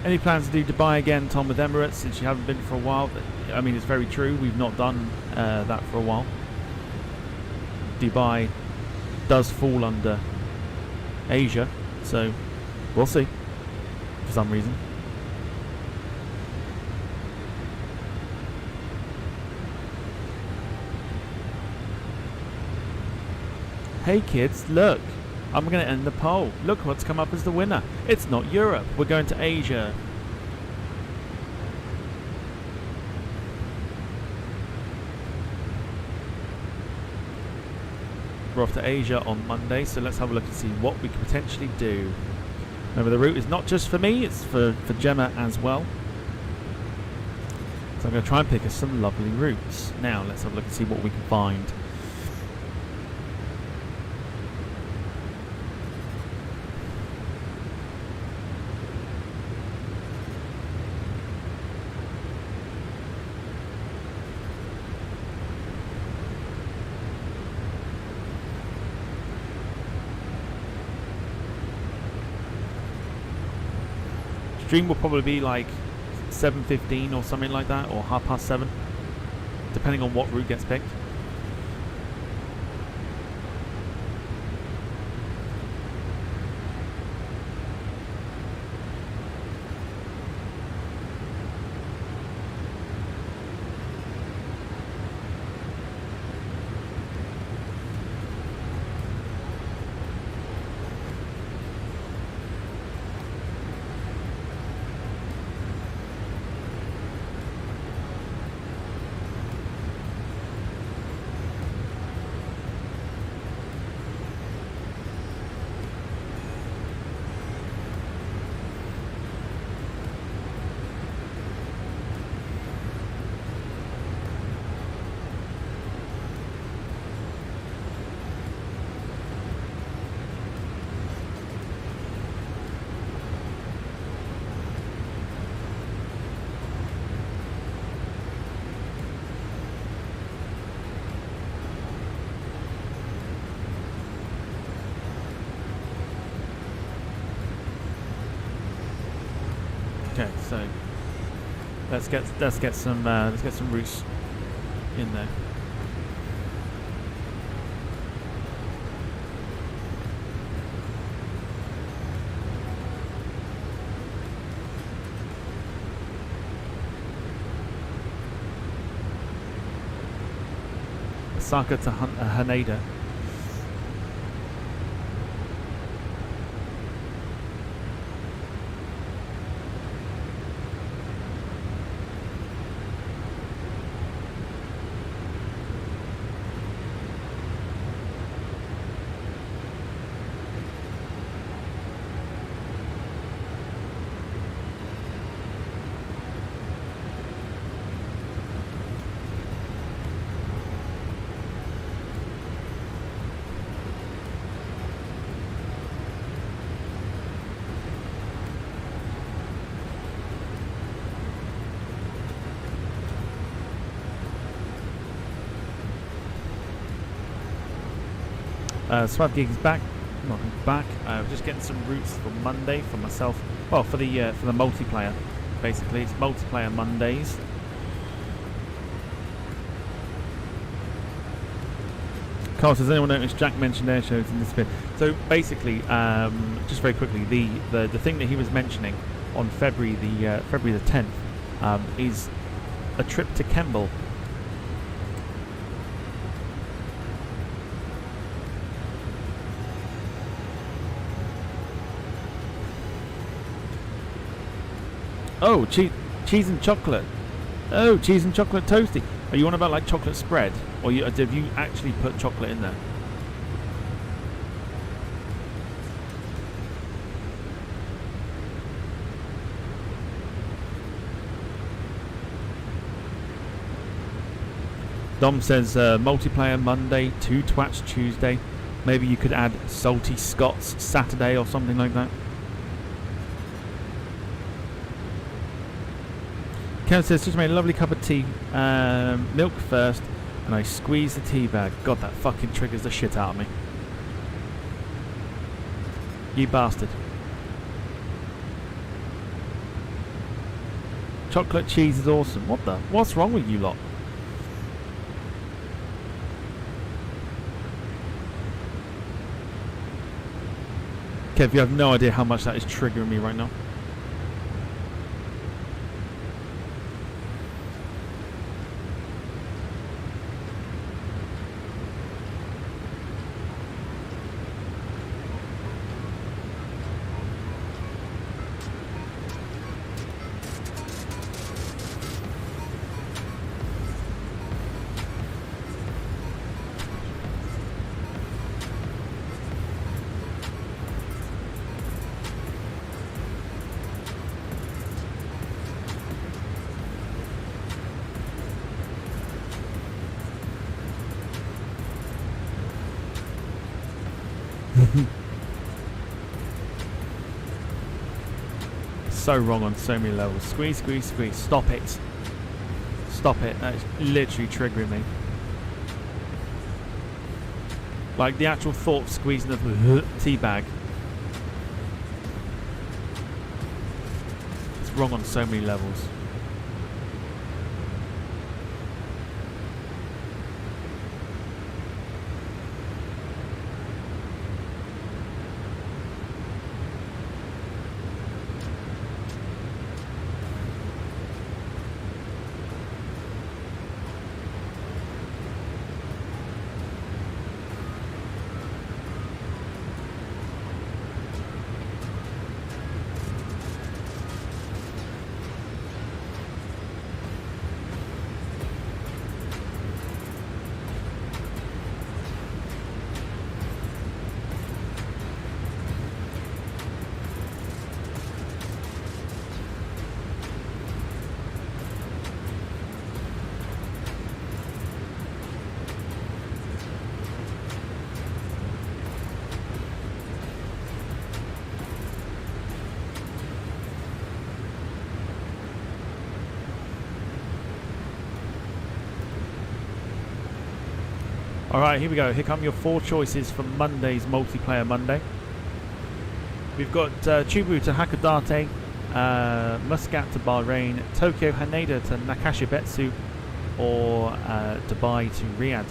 Any plans to do Dubai again, Tom, with Emirates, since you haven't been for a while? I mean, it's very true. We've not done that for a while. Dubai does fall under Asia, so we'll see for some reason. Hey kids, look. I'm going to end the poll. Look what's come up as the winner. It's not Europe. We're going to Asia. We're off to Asia on Monday, so let's have a look and see what we can potentially do. Remember, the route is not just for me, it's for Gemma as well. So I'm going to try and pick us some lovely routes. Now, let's have a look and see what we can find. Stream will probably be like 7:15 or something like that, or 7:30, depending on what route gets picked. Okay, so let's get some routes in there. Osaka to Haneda. Swab Gig is back. Not back. We're just getting some routes for Monday for myself. Well, for the multiplayer. Basically, it's multiplayer Mondays. Carl, does anyone notice Jack mentioned air shows in this bit? So basically, just very quickly, the thing that he was mentioning on February the 10th is a trip to Kemble. Oh, cheese and chocolate. Oh, cheese and chocolate toasty. Are you on about like chocolate spread, or have you actually put chocolate in there? Dom says multiplayer Monday, 2 twats Tuesday. Maybe you could add salty Scots Saturday or something like that. Ken says, just made a lovely cup of tea, milk first, and I squeeze the tea bag. God, that fucking triggers the shit out of me. You bastard. Chocolate cheese is awesome. What's wrong with you lot? Kev, you have no idea how much that is triggering me right now. so wrong on so many levels. Squeeze, squeeze, squeeze. Stop it. Stop it. That's literally triggering me. Like the actual thought of squeezing the tea bag. It's wrong on so many levels. Alright, here we go. Here come your 4 choices for Monday's Multiplayer Monday. We've got Chubu to Hakodate, Muscat to Bahrain, Tokyo Haneda to Nakashibetsu, or Dubai to Riyadh.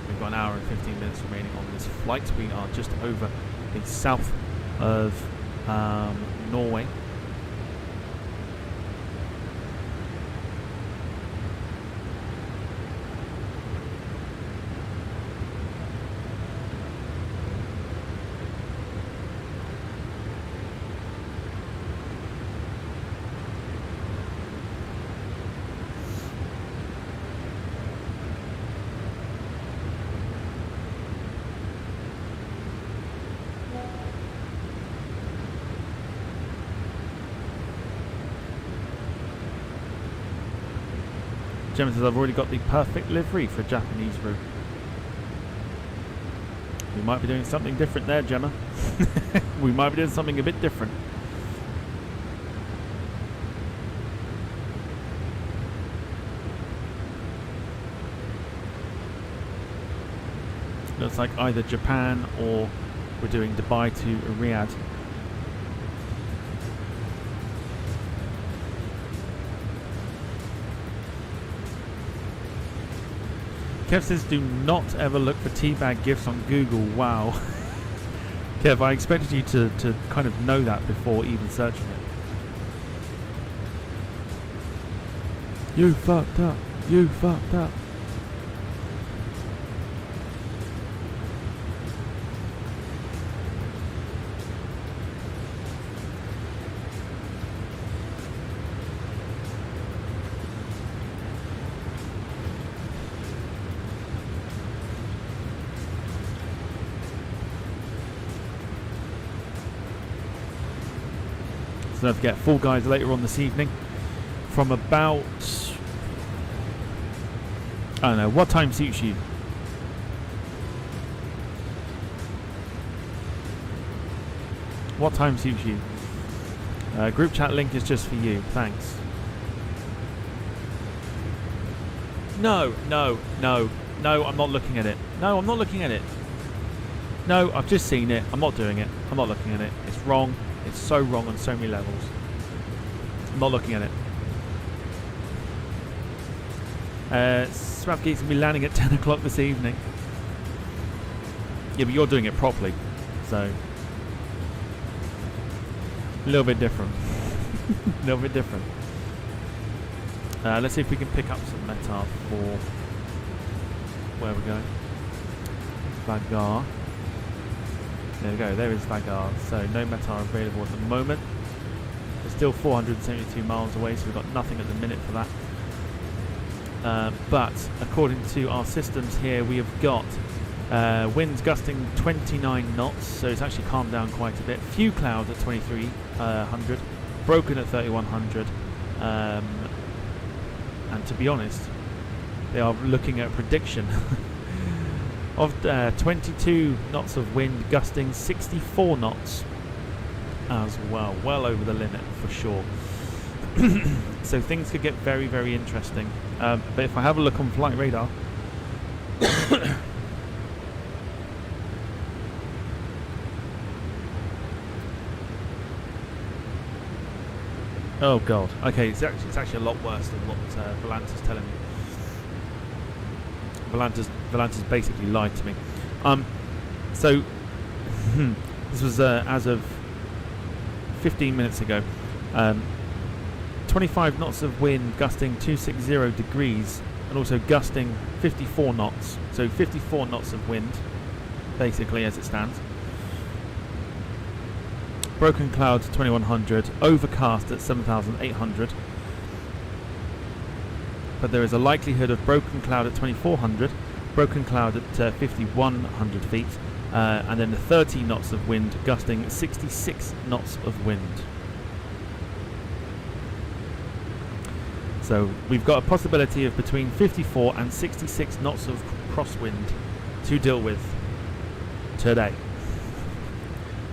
We've got an hour and 15 minutes remaining on this flight. We are just over the south of Norway. Gemma says, I've already got the perfect livery for a Japanese route. We might be doing something different there, Gemma. We might be doing something a bit different. Looks like either Japan or we're doing Dubai to Riyadh. Kev says, do not ever look for teabag gifts on Google. Wow. Kev, I expected you to kind of know that before even searching it. You fucked up. You fucked up. Don't forget, Fall Guys later on this evening from about, I don't know, what time suits you? What time suits you? Group chat link is just for you, thanks. No, I'm not looking at it. No, I'm not looking at it. No, I've just seen it. I'm not doing it. I'm not looking at it. It's wrong. It's so wrong on so many levels. I'm not looking at it. Swapgeek's going to be landing at 10 o'clock this evening. Yeah, but you're doing it properly. So, a little bit different. A little bit different. Let's see if we can pick up some metar for where we're going. Vagar. There we go, there is Vagar. So no metar available at the moment. We're still 472 miles away, so we've got nothing at the minute for that. But according to our systems here, we have got Winds gusting 29 knots, so it's actually calmed down quite a bit. Few clouds at 2300, broken at 3100, and to be honest, they are looking at a prediction of 22 knots of wind, gusting 64 knots as well, well over the limit for sure. So things could get very, very interesting. But if I have a look on flight radar, oh god, okay, it's actually a lot worse than what Volanta's telling me. Volanta's basically lied to me. So this was as of 15 minutes ago. 25 knots of wind, gusting 260 degrees, and also gusting 54 knots. So 54 knots of wind, basically, as it stands. Broken clouds 2100, overcast at 7800. But there is a likelihood of broken cloud at 2400, broken cloud at 5100 feet, and then the 30 knots of wind, gusting 66 knots of wind. So we've got a possibility of between 54 and 66 knots of crosswind to deal with today.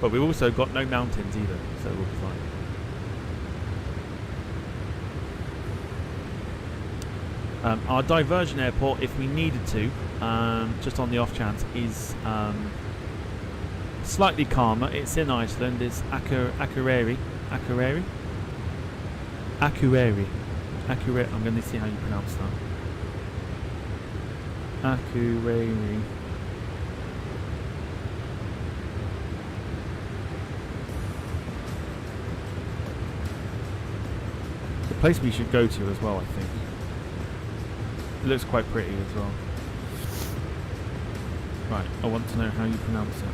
But we've also got no mountains either, so we'll be fine. Our diversion airport, if we needed to, just on the off chance, is slightly calmer. It's in Iceland. It's Akureyri. I'm going to see how you pronounce that. Akureyri. The place we should go to as well, I think. It looks quite pretty as well. Right, I want to know how you pronounce it.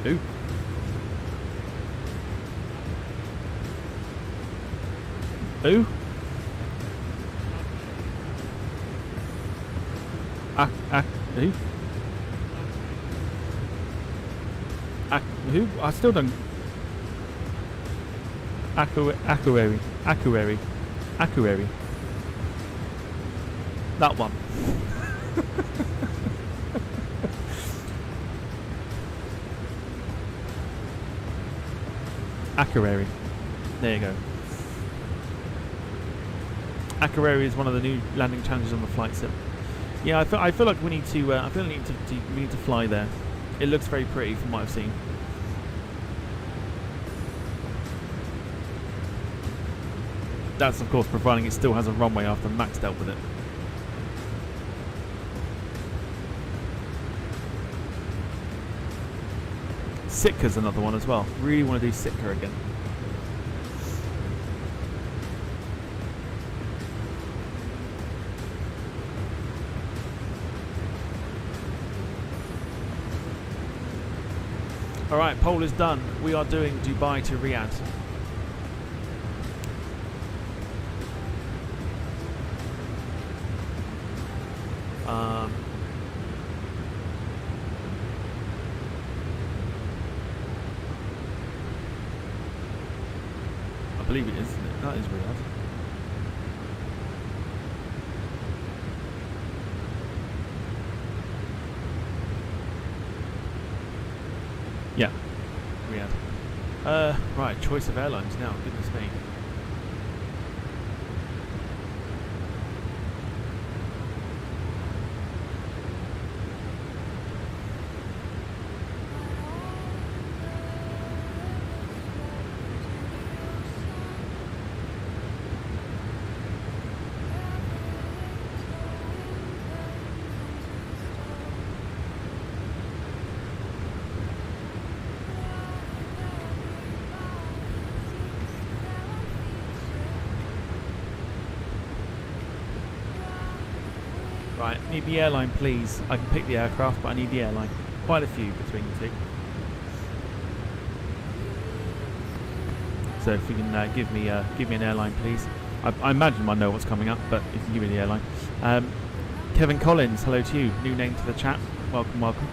Who? Who? Who? Who? I still don't. Akureyri. That one. Akureyri. There you go. Akureyri is one of the new landing challenges on the flight sim. Yeah, I feel like we need to. We need to fly there. It looks very pretty from what I've seen. That's of course providing it still has a runway after Max dealt with it. Sitka's another one as well. Really want to do Sitka again. Alright, poll is done. We are doing Dubai to Riyadh. I believe it is, isn't it? That is Riyadh. Yeah, Riyadh. Right, choice of airlines now, goodness me. Right, need the airline, please. I can pick the aircraft, but I need the airline. Quite a few between the two. So if you can give me an airline, please. I imagine I know what's coming up, but if you can give me the airline. Kevin Collins, hello to you. New name to the chat. Welcome, welcome.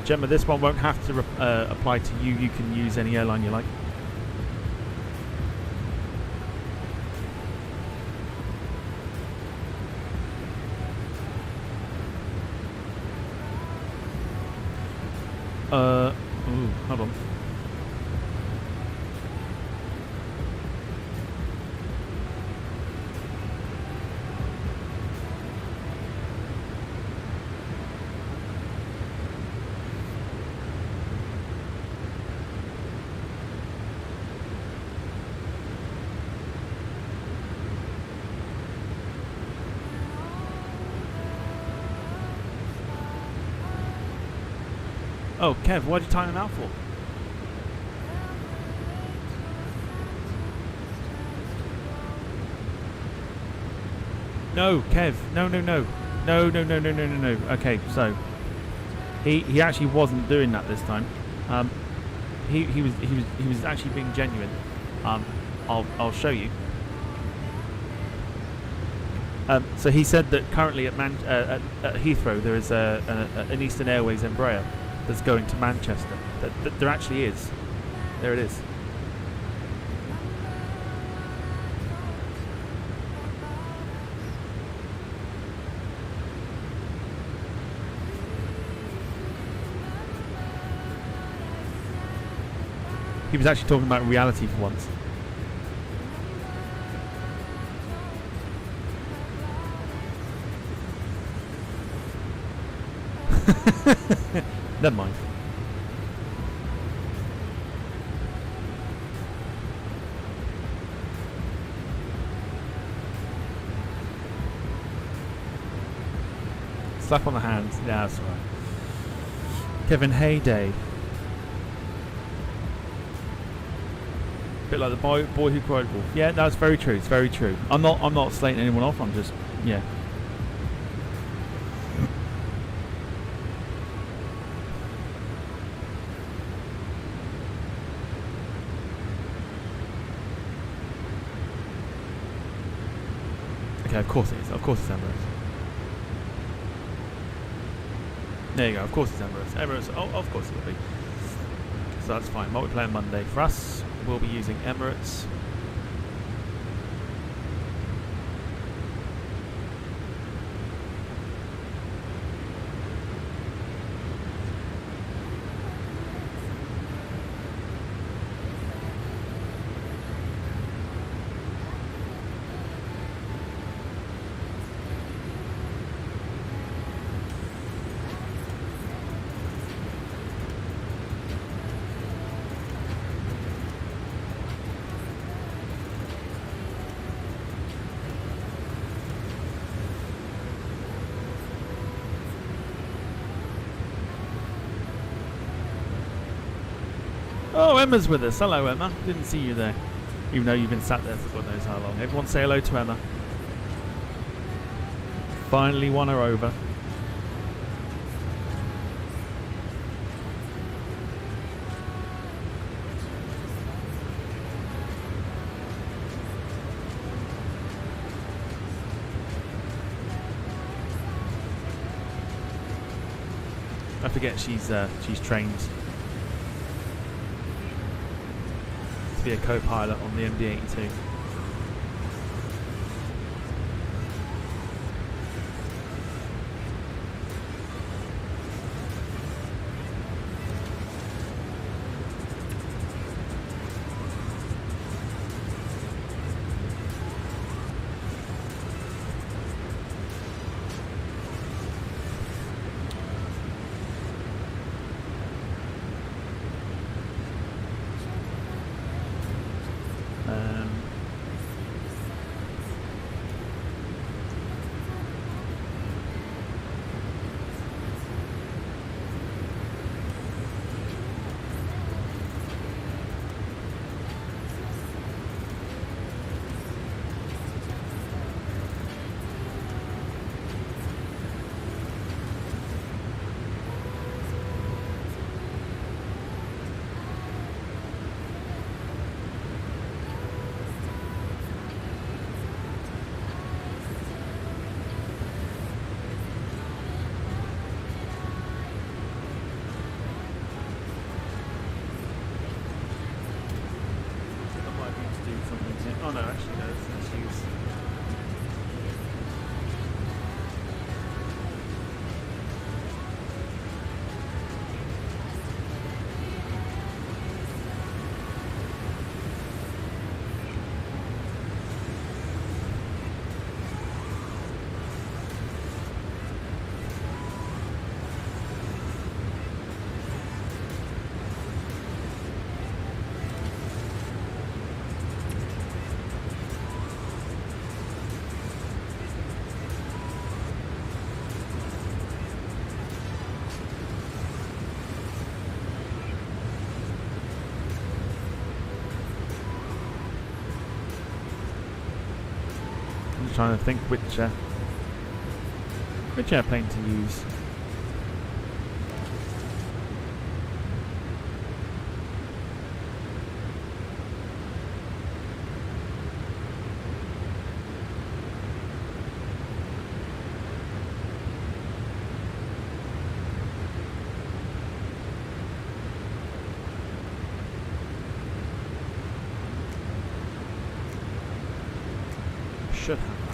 Gemma, this one won't have to apply to you. You can use any airline you like. Ooh, hold on. Oh, Kev, why did you time him out for? No, Kev, no. Okay, so he actually wasn't doing that this time. He was actually being genuine. I'll show you. So he said that currently at Heathrow there is an Eastern Airways Embraer that's going to Manchester. That there actually is. There it is. He was actually talking about reality for once. Never mind. Slap on the hands. Yeah, that's right. Kevin Hayday. Bit like the boy who cried wolf. Yeah, that's very true. It's very true. I'm not slating anyone off. I'm just yeah. Okay, of course it is. Of course it's Emirates. There you go. Of course it's Emirates. Emirates. Oh, of course it will be. So that's fine. Multiplayer Monday for us. We'll be using Emirates. Oh, Emma's with us. Hello, Emma. Didn't see you there. Even though you've been sat there for God knows how long. Everyone say hello to Emma. Finally won her over. I forget she's trained to be a co-pilot on the MD-82. trying to think which airplane to use. Should have that.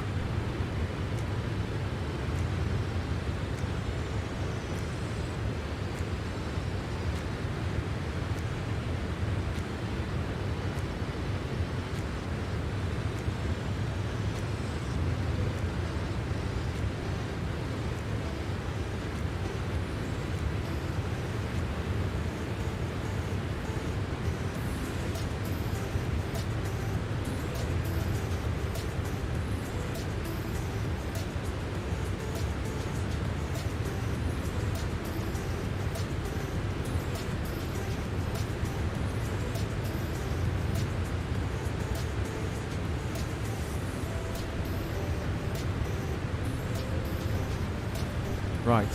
Right.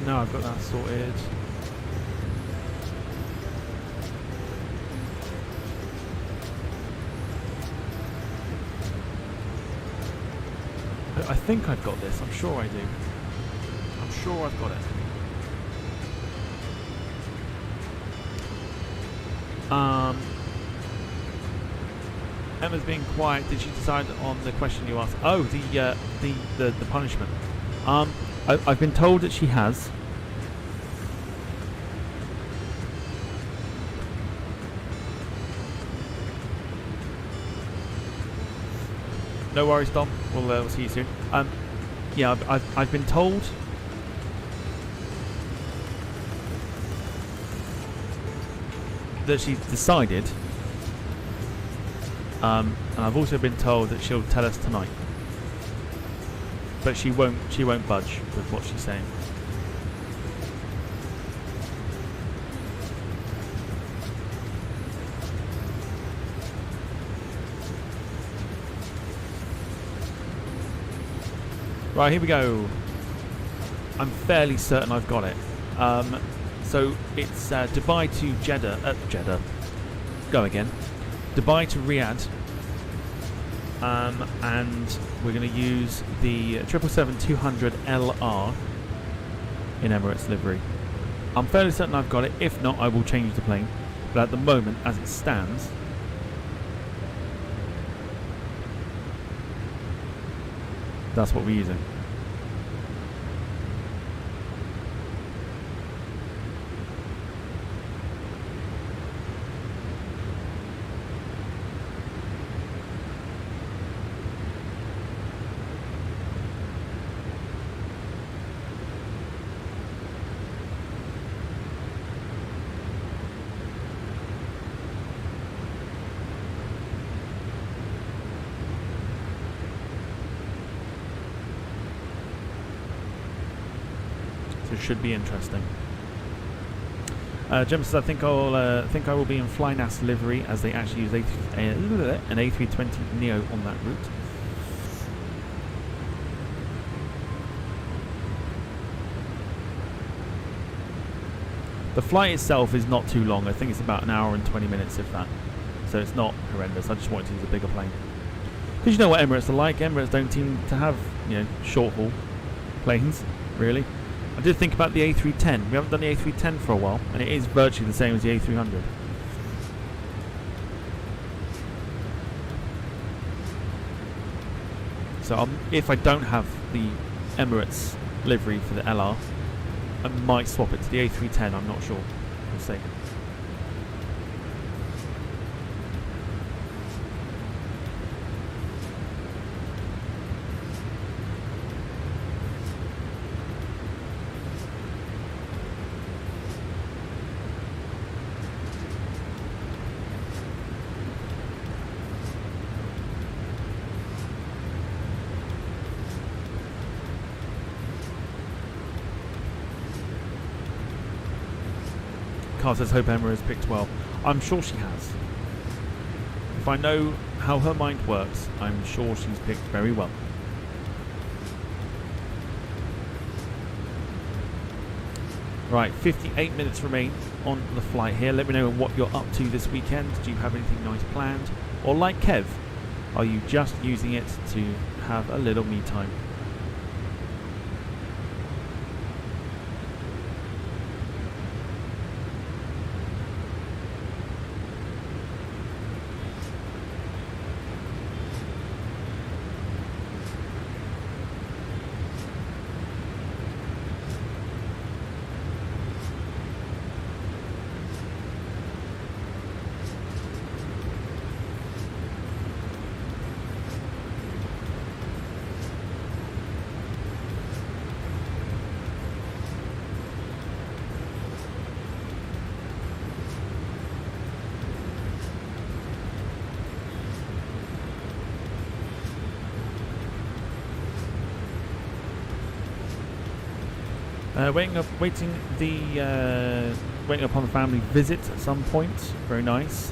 Now I've got that sorted. I think I've got this. I'm sure I do. I'm sure I've got it. Emma's being quiet. Did she decide on the question you asked? Oh, the punishment. I've been told that she has. No worries, Dom. We'll see you soon. Yeah, I've been told that she's decided. And I've also been told that she'll tell us tonight. But she won't budge with what she's saying. Right, here we go. I'm fairly certain I've got it. So it's Dubai to Jeddah. Go again. Dubai to Riyadh. And we're going to use the 777-200 LR in Emirates livery. I'm fairly certain I've got it. If not, I will change the plane. But at the moment, as it stands, that's what we're using. So it should be interesting. Jim says, I think I will be in Flynas livery, as they actually use an A320 Neo on that route. The flight itself is not too long. I think it's about an hour and 20 minutes, if that. So it's not horrendous. I just wanted to use a bigger plane. Because you know what Emirates are like. Emirates don't seem to have, short haul planes, really. I did think about the A310. We haven't done the A310 for a while, and it is virtually the same as the A300. So if I don't have the Emirates livery for the LR, I might swap it to the A310. I'm not sure. We'll see. Carl says, hope Emma has picked well. I'm sure she has. If I know how her mind works, I'm sure she's picked very well. Right, 58 minutes remain on the flight here. Let me know what you're up to this weekend. Do you have anything nice planned? Or like Kev, are you just using it to have a little me time? Waiting upon the family visit at some point. Very nice.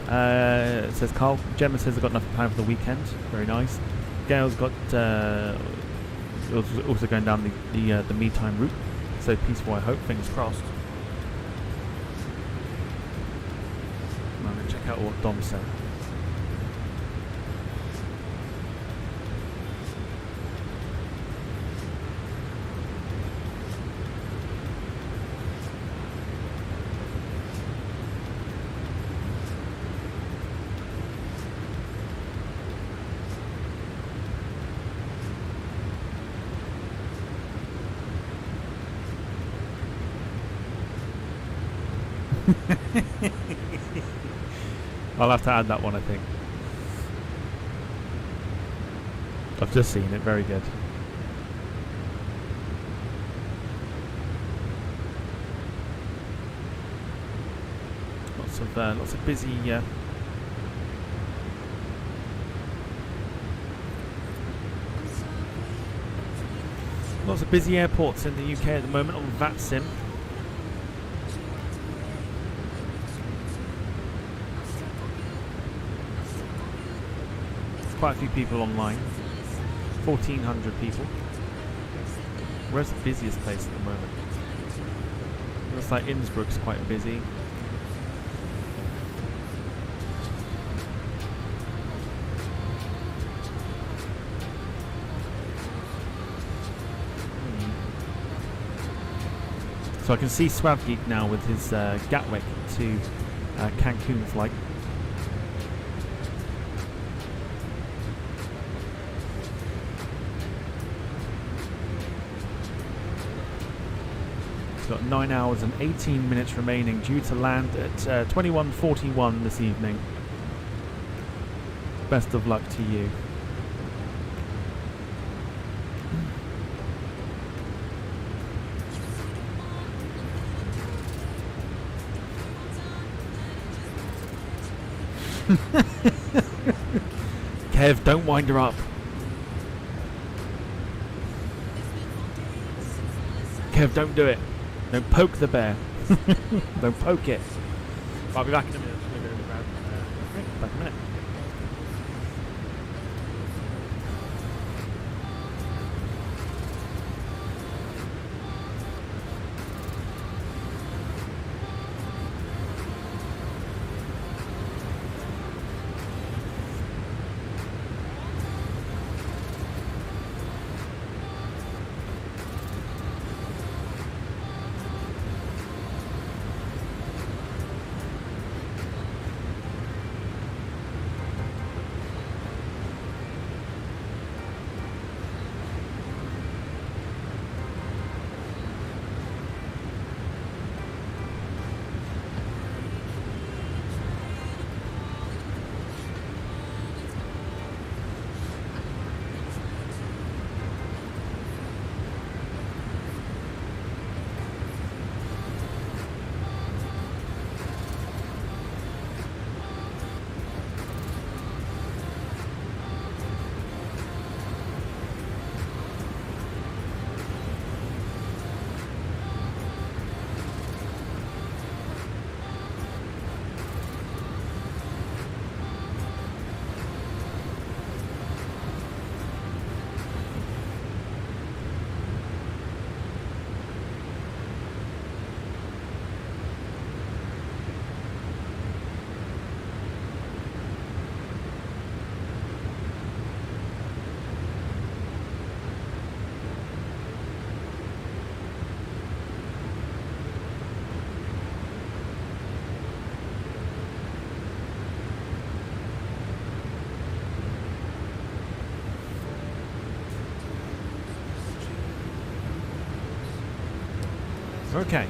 Says Carl. Gemma says they've got nothing planned for the weekend. Very nice. Gail's got also going down the me time route. So peaceful, I hope. Fingers crossed. I'm going to check out what Dom said. I'll have to add that one, I think. I've just seen it. Very good. Lots of busy. Lots of busy airports in the UK at the moment on VATSIM. Quite a few people online. 1,400 people. Where's the busiest place at the moment? Looks like Innsbruck's quite busy. So I can see Swavgeek now with his Gatwick to Cancun flight. Got 9 hours and 18 minutes remaining, due to land at 21:41 this evening. Best of luck to you. Kev, don't wind her up. Kev, don't do it. Don't poke the bear. Don't poke it. I'll be back in a minute. Back in a minute. Okay.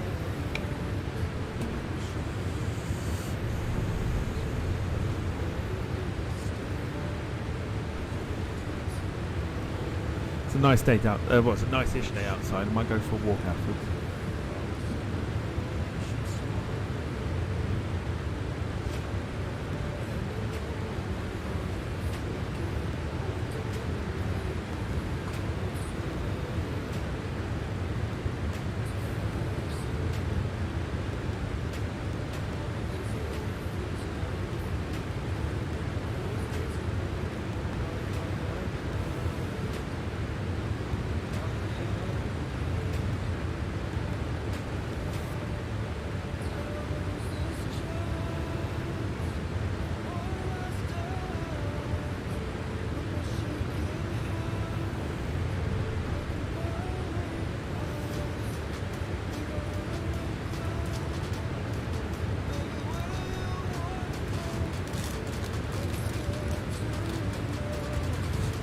It's a nice day out. Well, it's a nice-ish day outside. I might go for a walk afterwards.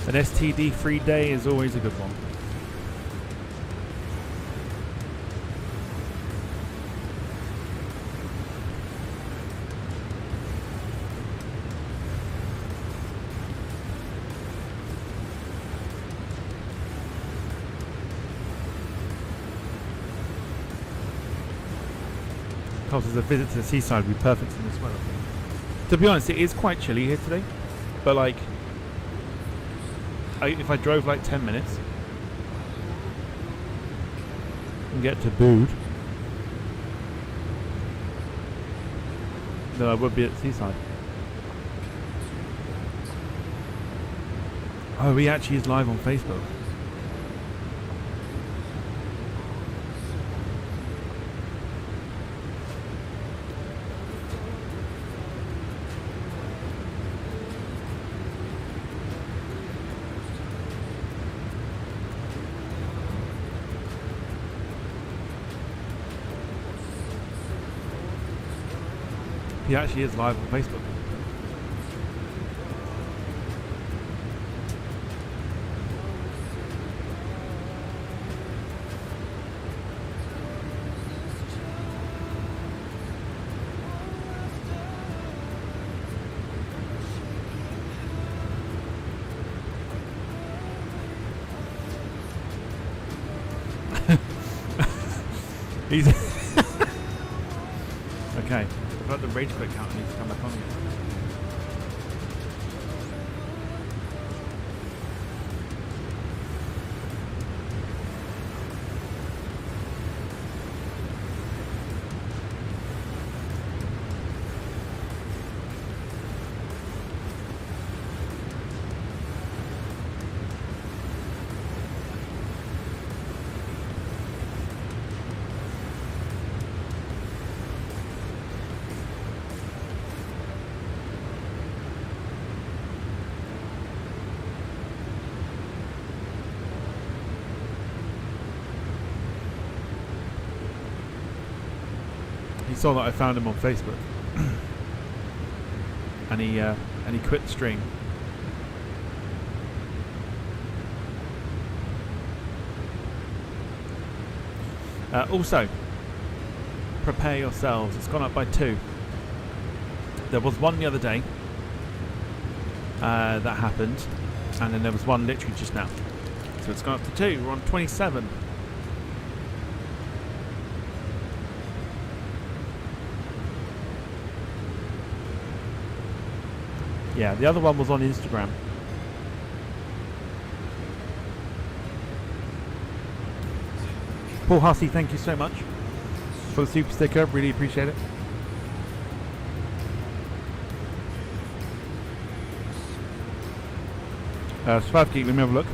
An STD-free day is always a good one. Because as a visit to the seaside would be perfect in this weather. To be honest, it is quite chilly here today, but like, if I drove like 10 minutes and get to Bude, then I would be at the seaside. Oh, he actually is live on Facebook. He actually is live on Facebook. He's okay. I've got the rage quit count needs to come back on again. He saw that I found him on Facebook, and he quit the stream. Also, prepare yourselves. It's gone up by 2. There was one the other day that happened, and then there was one literally just now. So it's gone up to 2. We're on 27. Yeah, the other one was on Instagram. Paul Hussey, thank you so much for the super sticker. Really appreciate it. Swavgeek, let me have a look.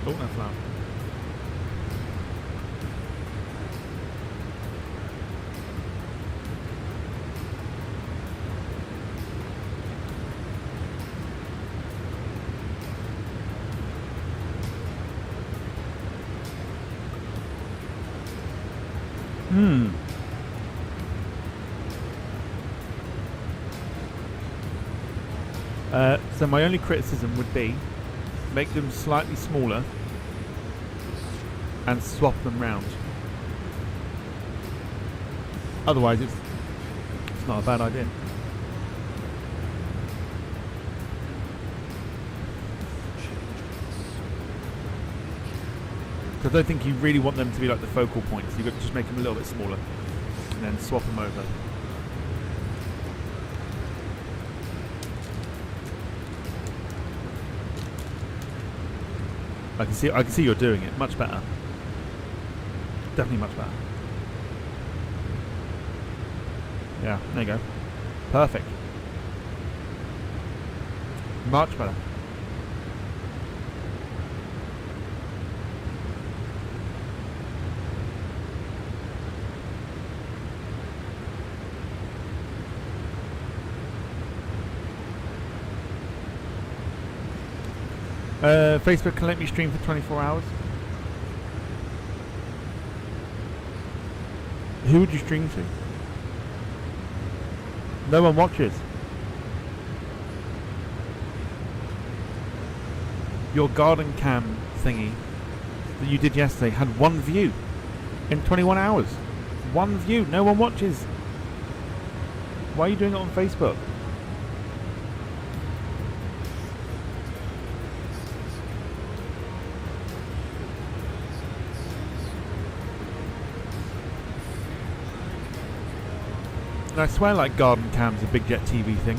Oh, that's loud. So my only criticism would be make them slightly smaller and swap them round. Otherwise it's not a bad idea. Because I don't think you really want them to be like the focal points. You've got to just make them a little bit smaller and then swap them over. I can see you're doing it much better. Definitely much better. Yeah, there you go. Perfect. Much better. Facebook can let me stream for 24 hours. Who would you stream to? No one watches. Your garden cam thingy that you did yesterday had 1 view in 21 hours. 1 view, no one watches. Why are you doing it on Facebook? I swear like garden cam's a big jet TV thing.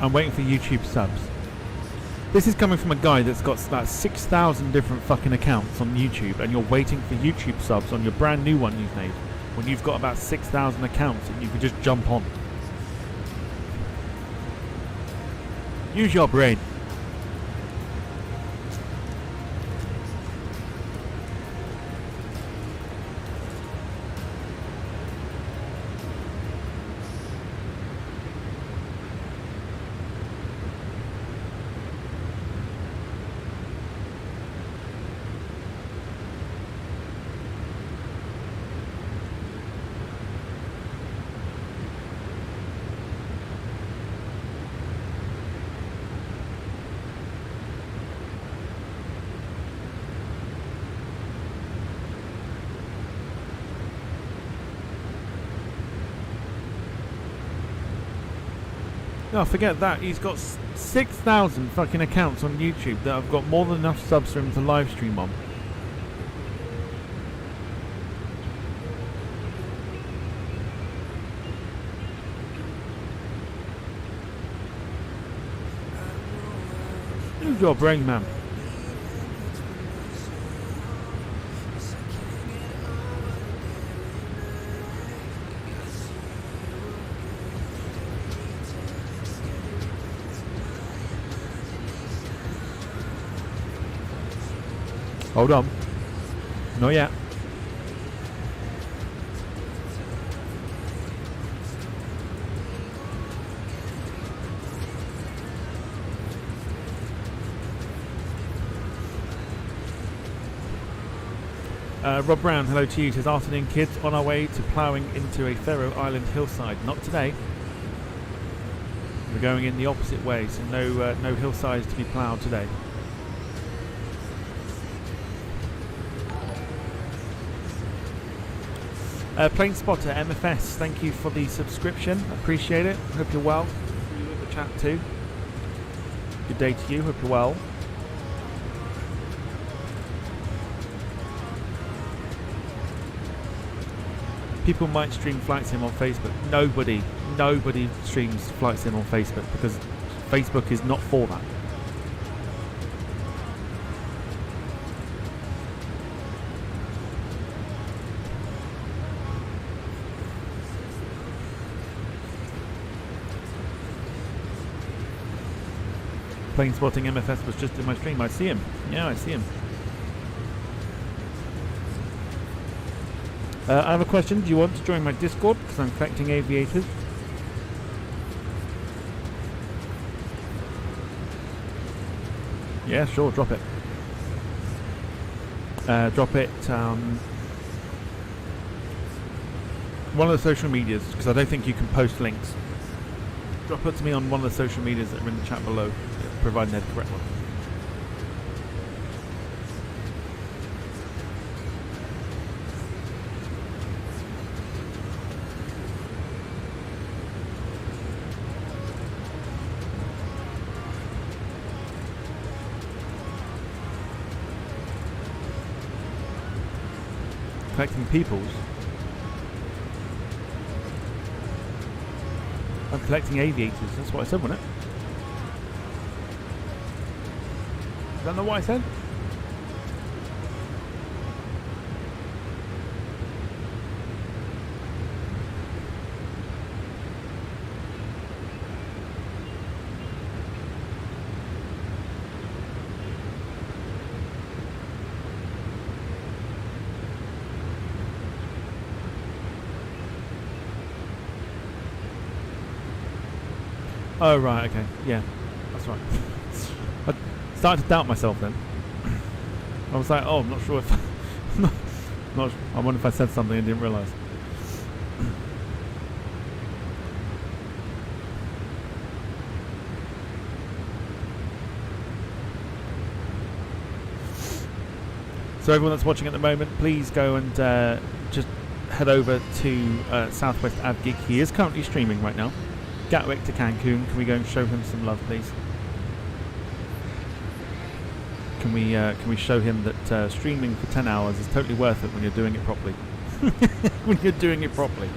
I'm waiting for YouTube subs. This is coming from a guy that's got about 6,000 different fucking accounts on YouTube, and you're waiting for YouTube subs on your brand new one you've made, when you've got about 6,000 accounts and you can just jump on. Use your brain. No, forget that. He's got 6,000 fucking accounts on YouTube that have got more than enough subs for him to live stream on. Use your brain, man. Hold on. Not yet. Rob Brown, hello to you. Says, afternoon kids, on our way to ploughing into a Faroe Island hillside. Not today. We're going in the opposite way, so no hillsides to be ploughed today. Plane Spotter MFS, thank you for the subscription. Appreciate it. Hope you're well. See you in the chat too. Good day to you. Hope you're well. People might stream Flight Sim on Facebook. Nobody streams Flight Sim on Facebook because Facebook is not for that. Plane Spotting MFS was just in my stream. I see him. Yeah, I see him. I have a question. Do you want to join my Discord? Because I'm collecting aviators. Yeah, sure, drop it. Drop it, one of the social medias, because I don't think you can post links. Drop it to me on one of the social medias that are in the chat below, providing they're the correct one. Collecting peoples. I'm collecting aviators, that's what I said, wasn't it? Is that not what I said? Oh right, okay, yeah, that's right. I started to doubt myself then. I was like, oh, I'm not sure if I wonder if I said something and didn't realise. So everyone that's watching at the moment, please go and just head over to Southwest AvGig. He is currently streaming right now. Gatwick to Cancun. Can we go and show him some love, please? Can we show him that streaming for 10 hours is totally worth it when you're doing it properly? When you're doing it properly.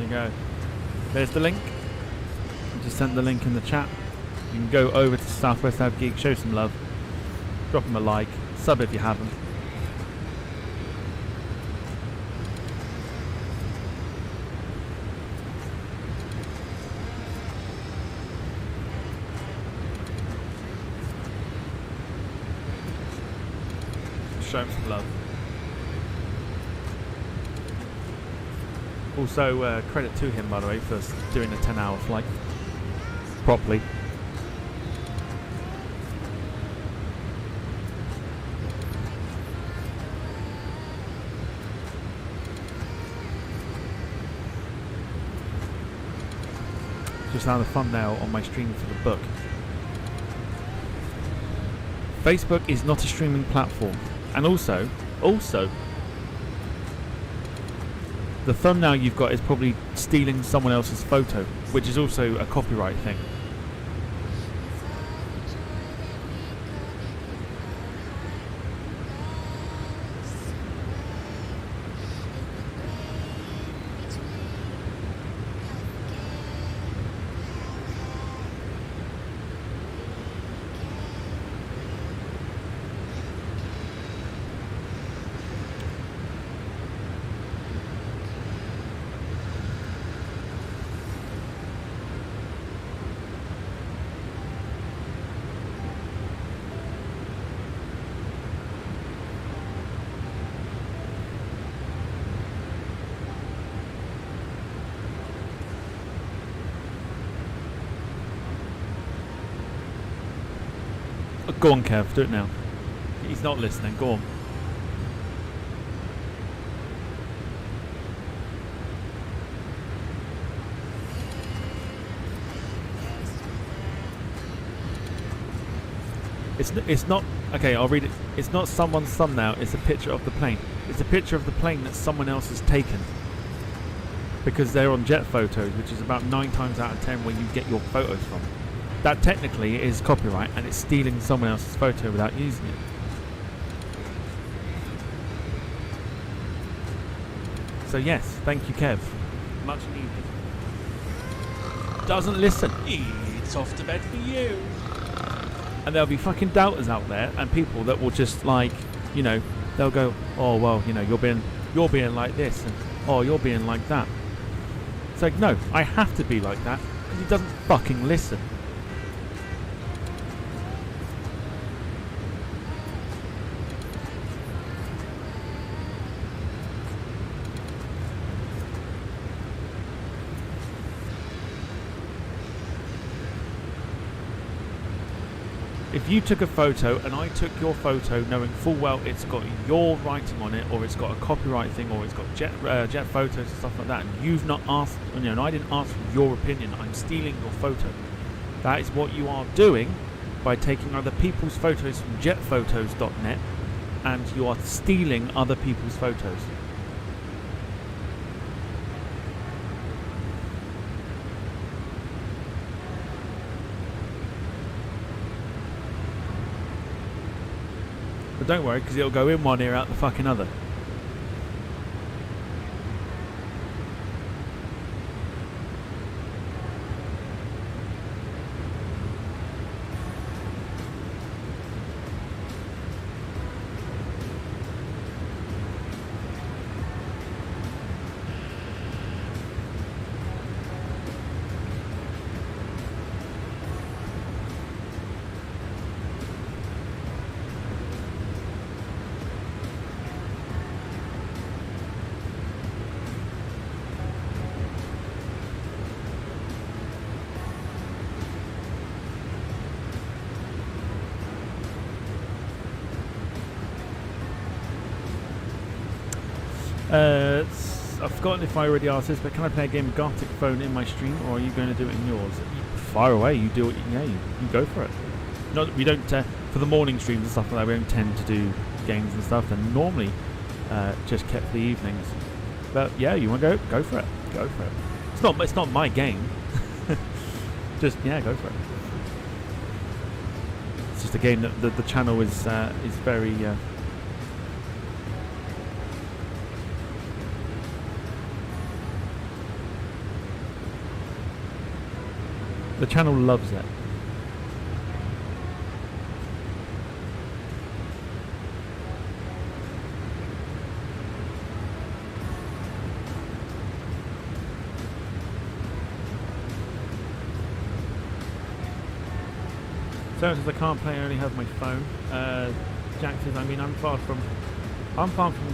Go. There's the link. I just sent the link in the chat. You can go over to Southwest AvGig, show some love, drop them a like, sub if you haven't. Show them some love. Also, credit to him, by the way, for doing a 10-hour flight properly. Just now the thumbnail on my stream for the book. Facebook is not a streaming platform, and also. The thumbnail you've got is probably stealing someone else's photo, which is also a copyright thing. Go on, Kev, do it now. He's not listening, go on. It's not, okay, I'll read it. It's not someone's thumbnail, it's a picture of the plane. It's a picture of the plane that someone else has taken. Because they're on jet photos, which is about 9 times out of 10 where you get your photos from. That technically is copyright, and it's stealing someone else's photo without using it. So yes, thank you, Kev. Much needed. doesn't listen. It's off to bed for you. And there'll be fucking doubters out there and people that will just like, you know, they'll go, oh well, you know, you're being like this, and oh, you're being like that. It's like, no, I have to be like that because he doesn't fucking listen. If you took a photo and I took your photo knowing full well it's got your writing on it, or it's got a copyright thing, or it's got jet photos and stuff like that, and you've not asked, you know, and I didn't ask for your opinion, I'm stealing your photo. That is what you are doing by taking other people's photos from jetphotos.net, and you are stealing other people's photos. But don't worry, because it'll go in one ear out the fucking other. I've forgotten if I already asked this, but can I play a game of Gartic Phone in my stream, or are you going to do it in yours? Fire away, you do it. Yeah, you go for it. Not, we don't for the morning streams and stuff like that. We don't tend to do games and stuff. They're normally just kept for the evenings. But yeah, you want to go for it. Go for it. It's not my game. Just yeah, go for it. It's just a game that the channel is very. The channel loves it. So says I can't play, I only have my phone. Jack says, I mean, I'm far from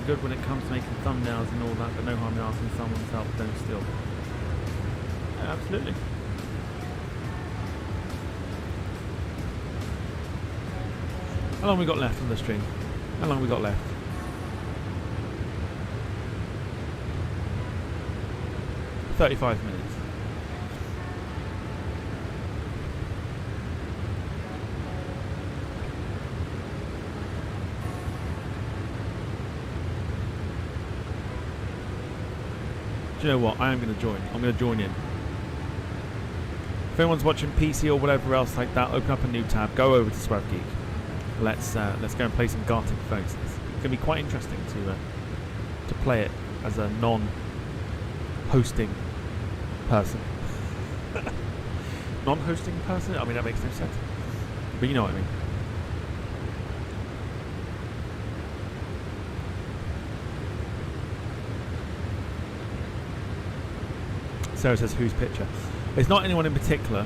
good when it comes to making thumbnails and all that, but no harm in asking someone's help, don't steal. Yeah, absolutely. How long we got left on the stream? How long we got left? "35 minutes. Do you know what? I am going to join. I'm going to join in. If anyone's watching PC or whatever else like that, open up a new tab, go over to Swab Geek. Let's go and play some Gartic Phones. It's going to be quite interesting to play it as a non-hosting person. Non-hosting person? I mean, that makes no sense. But you know what I mean. Sarah says, whose picture? It's not anyone in particular,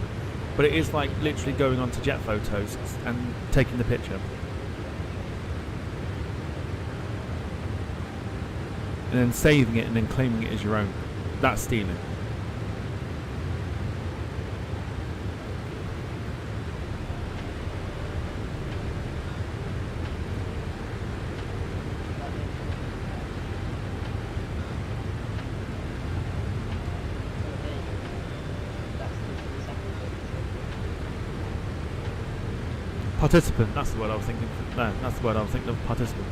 but it is like literally going on to Jet Photos and taking the picture. And then saving it and then claiming it as your own. That's stealing. Participant, that's the word I was thinking. No, that's the word I was thinking of, participant.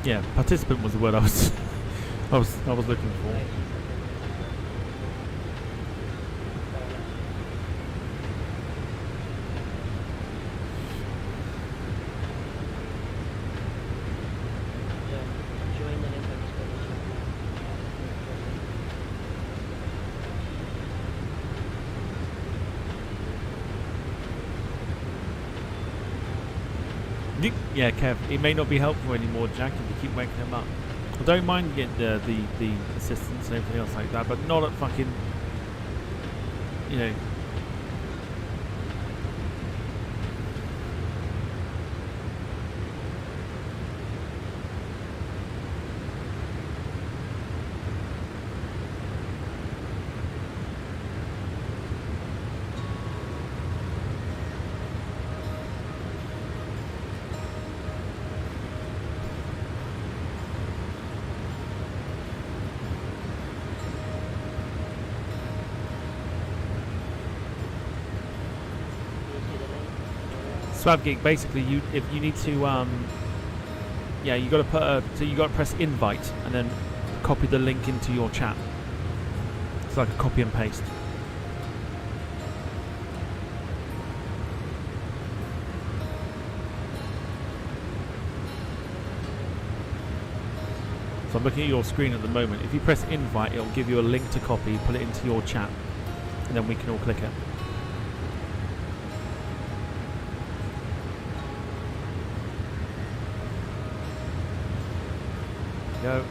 Yeah, participant was the word I was I was looking for. Yeah, Kev, it may not be helpful anymore, Jack, if you keep waking him up. I don't mind getting the assistance and everything else like that, but not at fucking, you know. Swabgeek, basically, if you need to, yeah, you got to put so you got to press invite and then copy the link into your chat. It's like a copy and paste. So I'm looking at your screen at the moment. If you press invite, it'll give you a link to copy, put it into your chat, and then we can all click it. Go.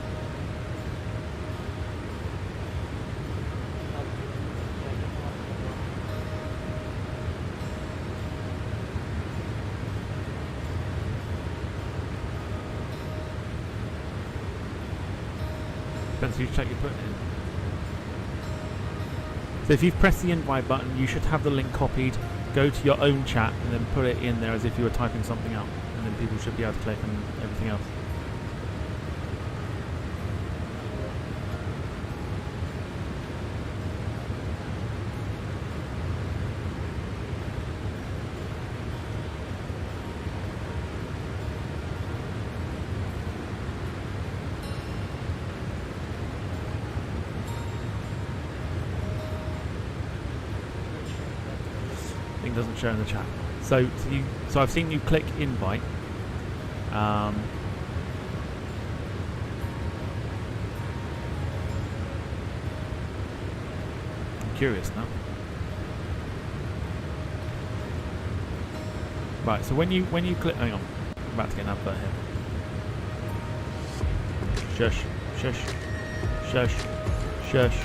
Depends who check you're putting in. So if you've pressed the invite button, you should have the link copied, go to your own chat and then put it in there as if you were typing something out, and then people should be able to click and everything else. Doesn't show in the chat. So I've seen you click invite. I'm curious now. Right. So when you click, hang on, I'm about to get an advert here. Shush, shush, shush, shush.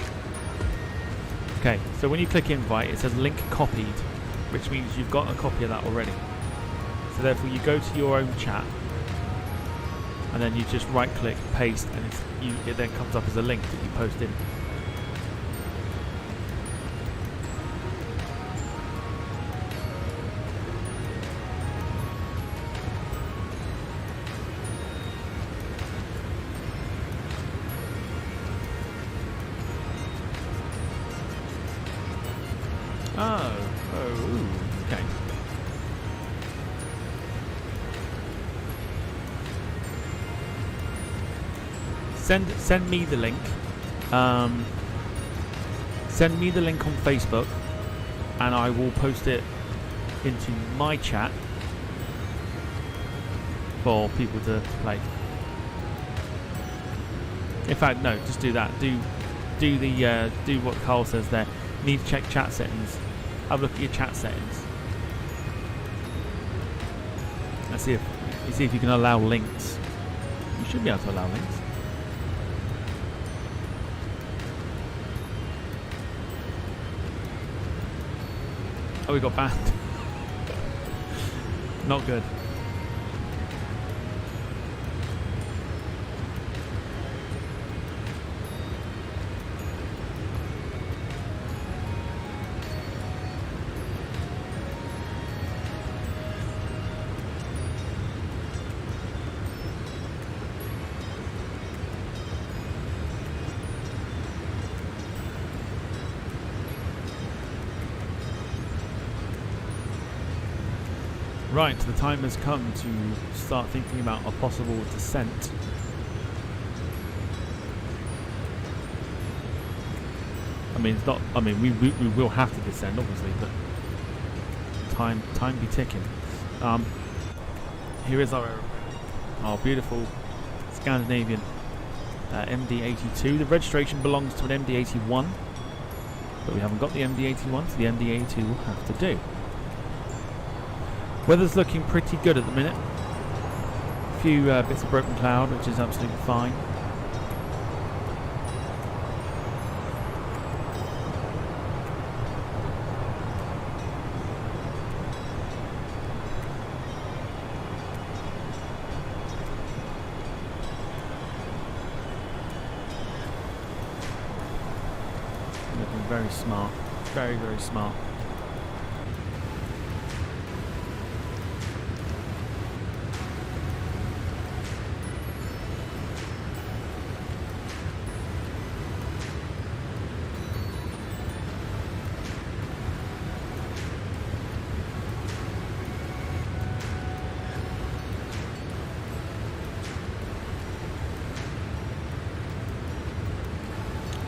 Okay. So when you click invite, it says link copied, which means you've got a copy of that already. So therefore you go to your own chat and then you just right click, paste, and it then comes up as a link that you post in. Okay. Send me the link. Send me the link on Facebook, and I will post it into my chat for people to play. In fact, no, just do that. Do what Carl says there. You need to check chat settings. Have a look at your chat settings. Let's see if you can allow links. You should be able to allow links. Oh, we got banned. Not good. Right, the time has come to start thinking about a possible descent. I mean, it's not. I mean, we will have to descend, obviously, but time be ticking. Here is our aeroplane, our beautiful Scandinavian MD-82. The registration belongs to an MD-81, but we haven't got the MD-81, so the MD-82 will have to do. Weather's looking pretty good at the minute. A few bits of broken cloud, which is absolutely fine. Looking very smart. Very, very smart.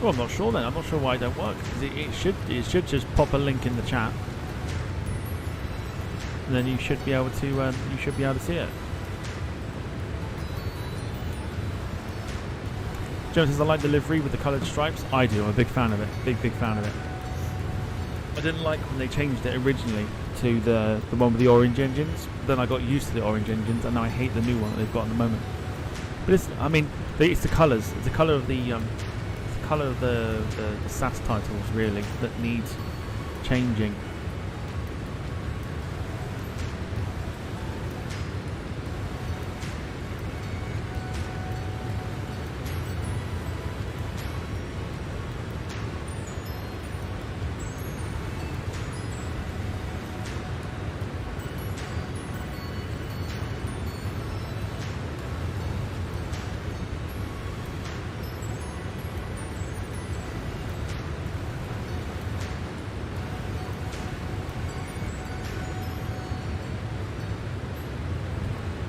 Well, I'm not sure then. I'm not sure why it don't work. It should just pop a link in the chat, and then you should be able to see it. Jones says, I like the livery with the coloured stripes. I do. I'm a big fan of it. Big fan of it. I didn't like when they changed it originally to the one with the orange engines. Then I got used to the orange engines, and now I hate the new one that they've got at the moment. But it's the colours. It's the colour of the SAS titles really that needs changing.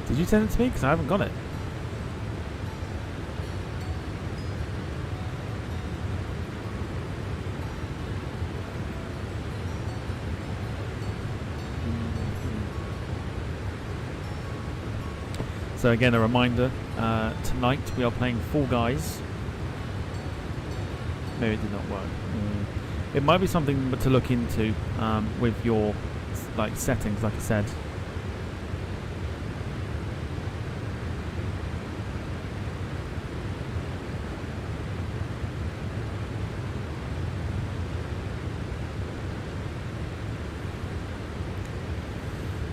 Did you send it to me? Because I haven't got it. So again, a reminder, tonight we are playing Fall Guys. Maybe it did not work. It might be something to look into with your settings, like I said.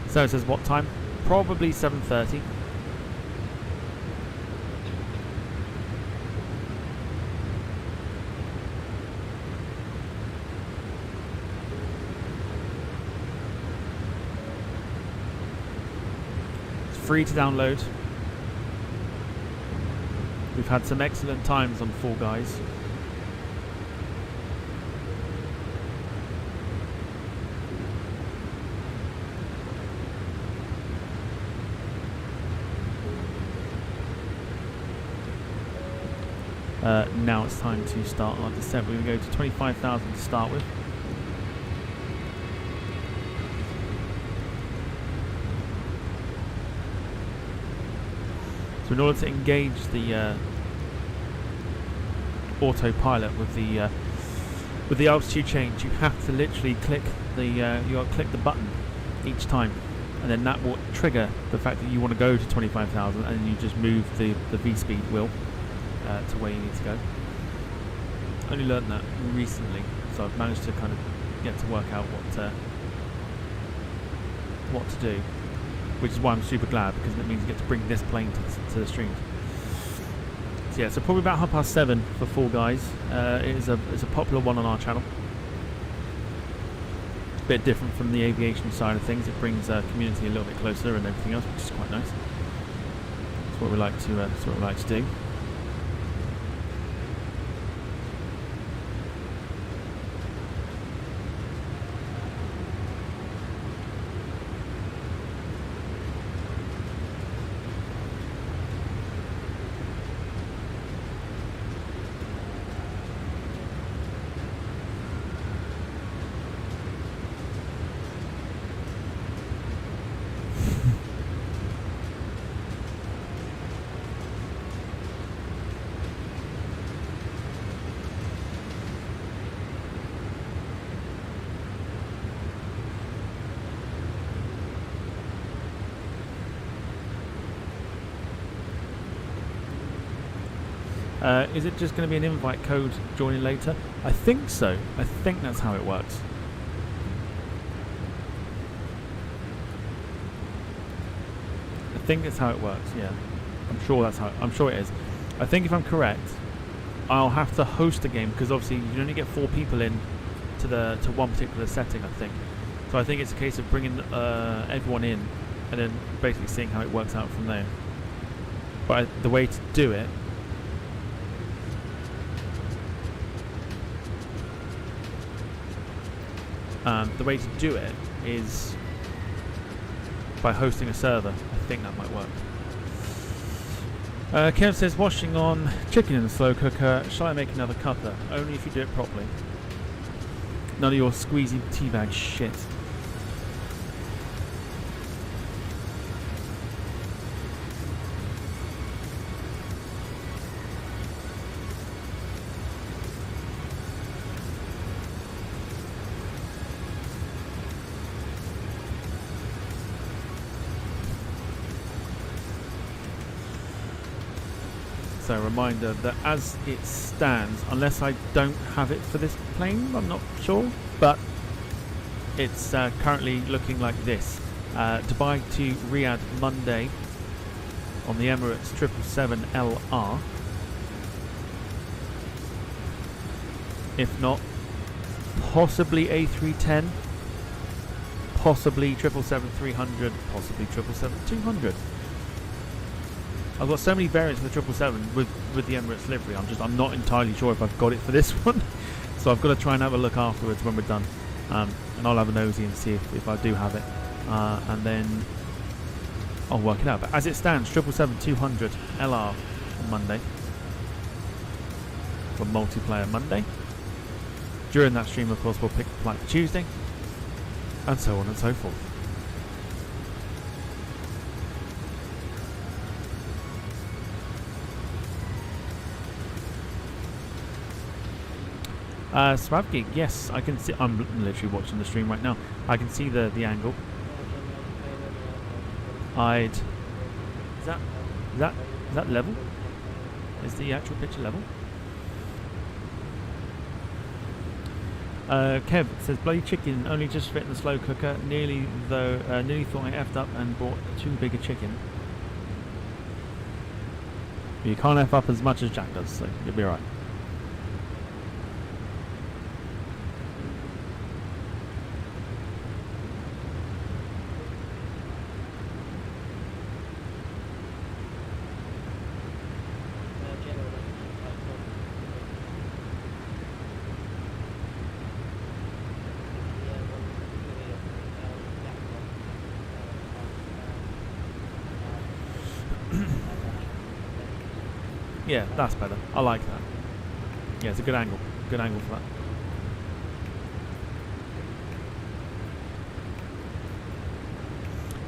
So it says what time? Probably 7:30. It's free to download. We've had some excellent times on Fall Guys. Now it's time to start our descent. We're going to go to 25,000 to start with. So in order to engage the autopilot with the altitude change, you have to literally click the button each time, and then that will trigger the fact that you want to go to 25,000, and you just move the V-speed wheel to where you need to go. I only learned that recently, so I've managed to kind of get to work out what to do, which is why I'm super glad, because it means you get to bring this plane to the stream. So yeah, so probably about 7:30 for Fall Guys. It's a popular one on our channel. A bit different from the aviation side of things. It brings community a little bit closer and everything else, which is quite nice. That's what we like to do. Is it just going to be an invite code joining later? I think so. I think that's how it works. I think that's how it works. Yeah, I'm sure that's how. I'm sure it is. I think if I'm correct, I'll have to host a game because obviously you only get 4 people in to one particular setting. I think. So I think it's a case of bringing everyone in and then basically seeing how it works out from there. But the way to do it. The way to do it is by hosting a server. I think that might work. Kev says, washing on chicken in the slow cooker. Shall I make another cuppa? Only if you do it properly. None of your squeezy teabag shit. So a reminder that as it stands, unless I don't have it for this plane, I'm not sure, but it's currently looking like this. Dubai to Riyadh Monday on the Emirates 777LR. If not, possibly A310, possibly 777-300, possibly 777-200. I've got so many variants of the 777 with the Emirates livery. I'm not entirely sure if I've got it for this one, so I've got to try and have a look afterwards when we're done, and I'll have a nosy and see if I do have it, and then I'll work it out. But as it stands, 777-200 LR on Monday for multiplayer Monday. During that stream, of course, we'll pick the flight for Tuesday, and so on and so forth. Swabgig, yes, I can see. I'm literally watching the stream right now. I can see the angle. Is that level? Is the actual picture level? Kev says bloody chicken only just fit in the slow cooker. Nearly thought I effed up and bought too big a chicken. But you can't F up as much as Jack does, so you'll be alright. Yeah, that's better. I like that. Yeah, it's a good angle. Good angle for that.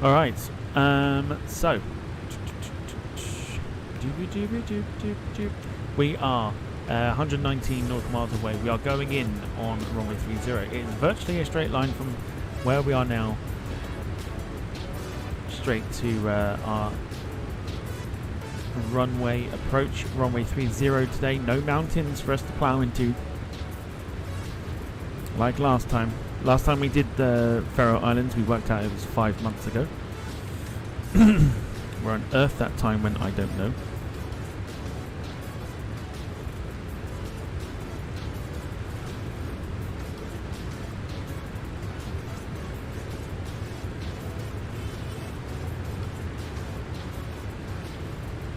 Alright, so we are 119 nautical miles away. We are going in on runway 30. It is virtually a straight line from where we are now straight to our runway approach. Runway 30 today. No mountains for us to plow into like last time. Last time we did the Faroe Islands, we worked out it was 5 months ago. Where on earth that time went, I don't know.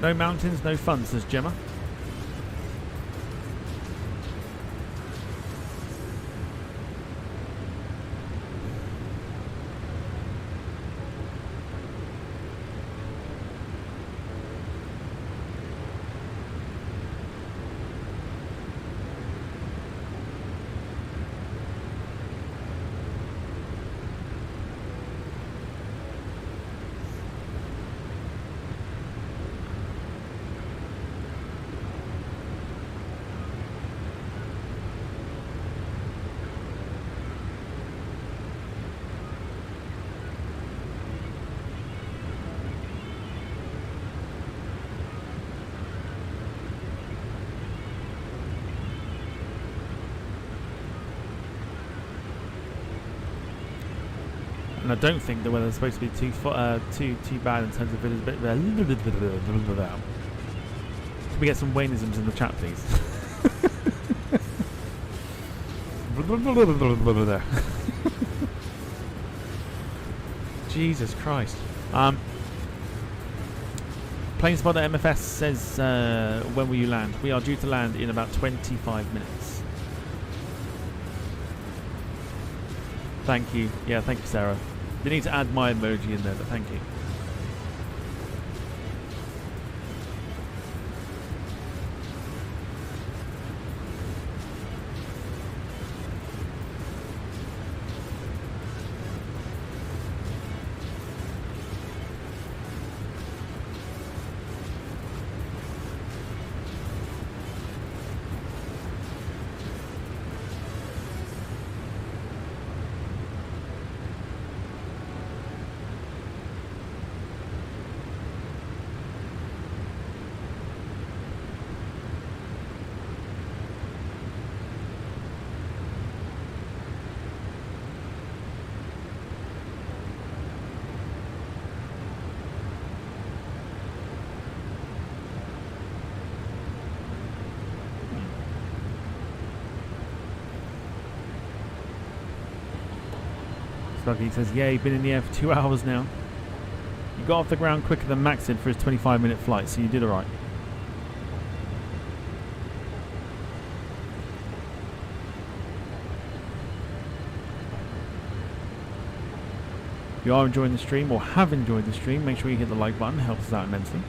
No mountains, no fun, says Gemma. And I don't think the weather's supposed to be too bad in terms of visibility. Can we get some Wayneisms in the chat, please? Jesus Christ. Plane spotter MFS says, when will you land? We are due to land in about 25 minutes. Thank you. Yeah, thank you, Sarah. They need to add my emoji in there, but thank you. He says, yeah, you've been in the air for 2 hours now. You got off the ground quicker than Max did for his 25-minute flight, so you did alright. If you are enjoying the stream or have enjoyed the stream, make sure you hit the like button, it helps us out immensely.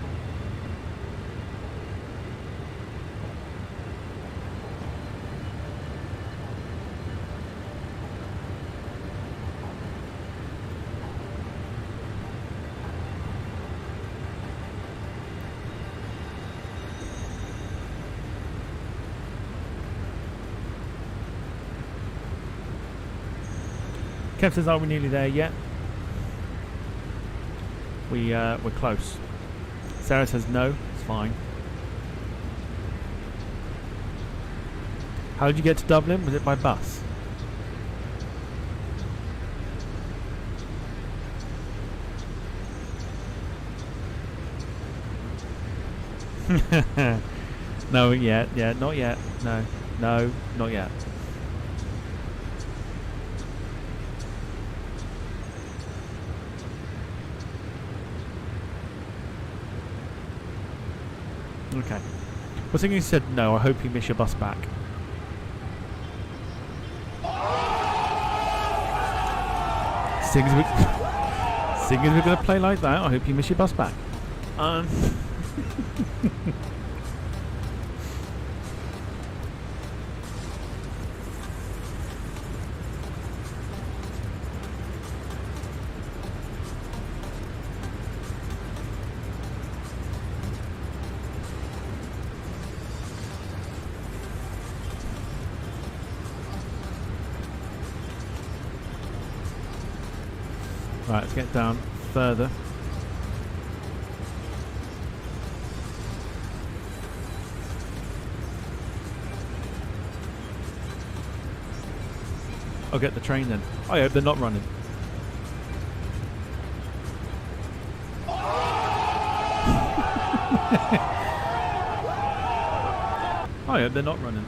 Kev says, are we nearly there yet? We're close. Sarah says no, it's fine. How did you get to Dublin? Was it by bus? No, yet, yeah, not yet. No, not yet. Okay. Well, thinking you said no, I hope you miss your bus back. Seeing as we're going to play like that, I hope you miss your bus back. Right, let's get down further. I'll get the train then. I hope they're not running. I hope they're not running.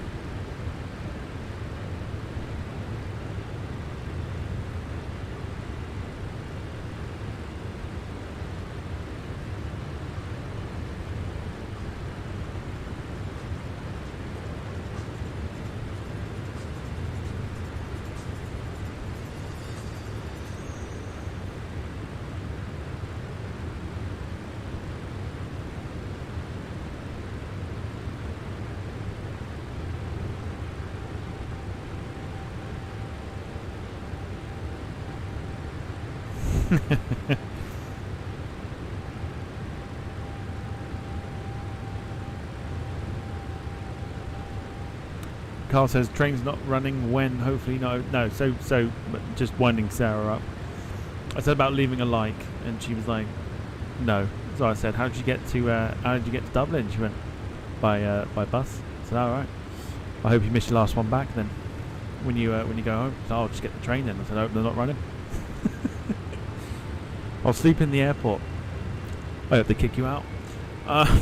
Carl says train's not running when, hopefully no, so just winding Sarah up. I said about leaving a like and she was like no. So I said, how did you get to Dublin? She went by bus. I said, all right, I hope you missed your last one back then when you go home. So I'll just get the train then. I said, I hope they're not running. I'll sleep in the airport. I hope they kick you out. I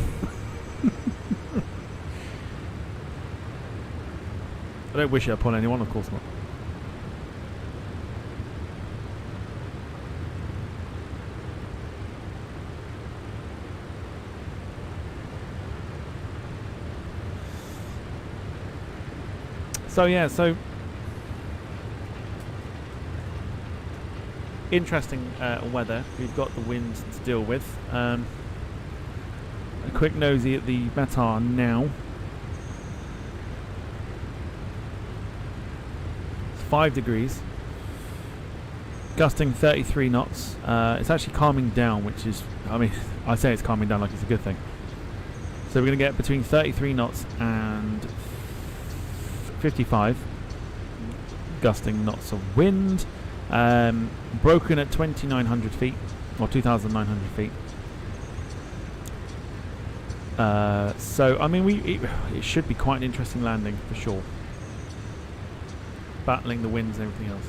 don't wish it upon anyone, of course not. So yeah, so interesting weather. We've got the winds to deal with. A quick nosy at the METAR now. It's 5 degrees. Gusting 33 knots. It's actually calming down, which is, I mean, I say it's calming down like it's a good thing. So we're going to get between 33 knots and 55 gusting knots of wind. Broken at 2,900 feet or 2,900 feet. So I mean, it should be quite an interesting landing for sure. Battling the winds and everything else.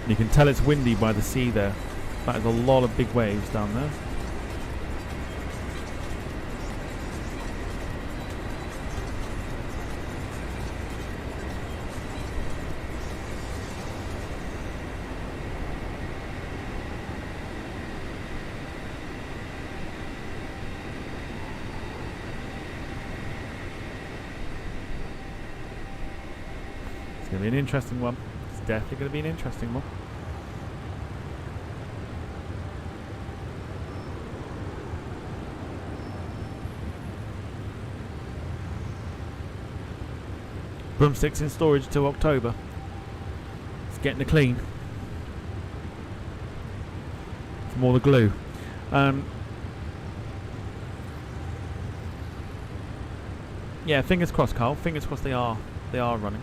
You can tell it's windy by the sea there. That is a lot of big waves down there. It's going to be an interesting one. It's definitely going to be an interesting one. Broomsticks in storage till October. It's getting the clean. Some more the glue. Yeah, fingers crossed, Carl. Fingers crossed they are running.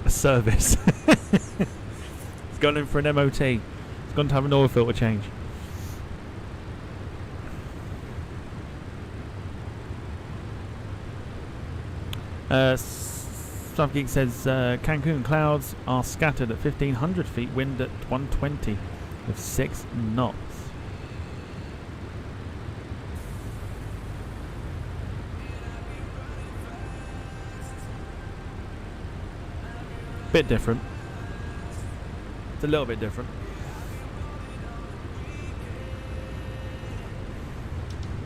A service. It's gone in for an MOT. It's gone to have an oil filter change. Stuff Geek says Cancun clouds are scattered at 1,500 feet, wind at 120 with 6 knots. Bit different. It's a little bit different.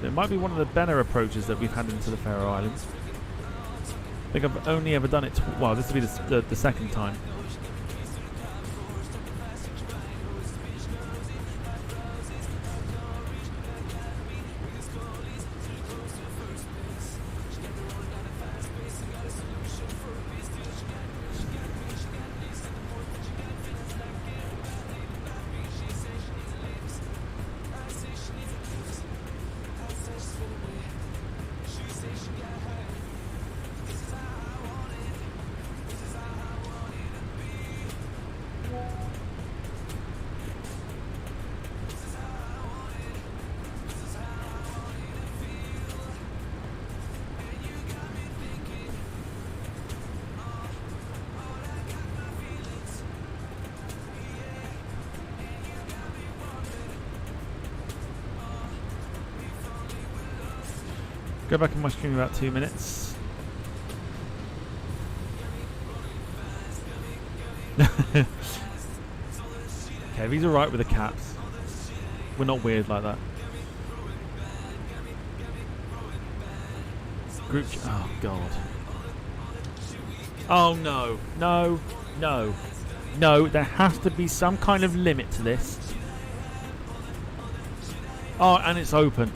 It might be one of the better approaches that we've had into the Faroe Islands. I think I've only ever done it well, this will be the second time. Go back in my stream in about 2 minutes. Okay, he's alright with the caps. We're not weird like that. group. Oh God. Oh no, no, no, no! There has to be some kind of limit to this. Oh, and it's open.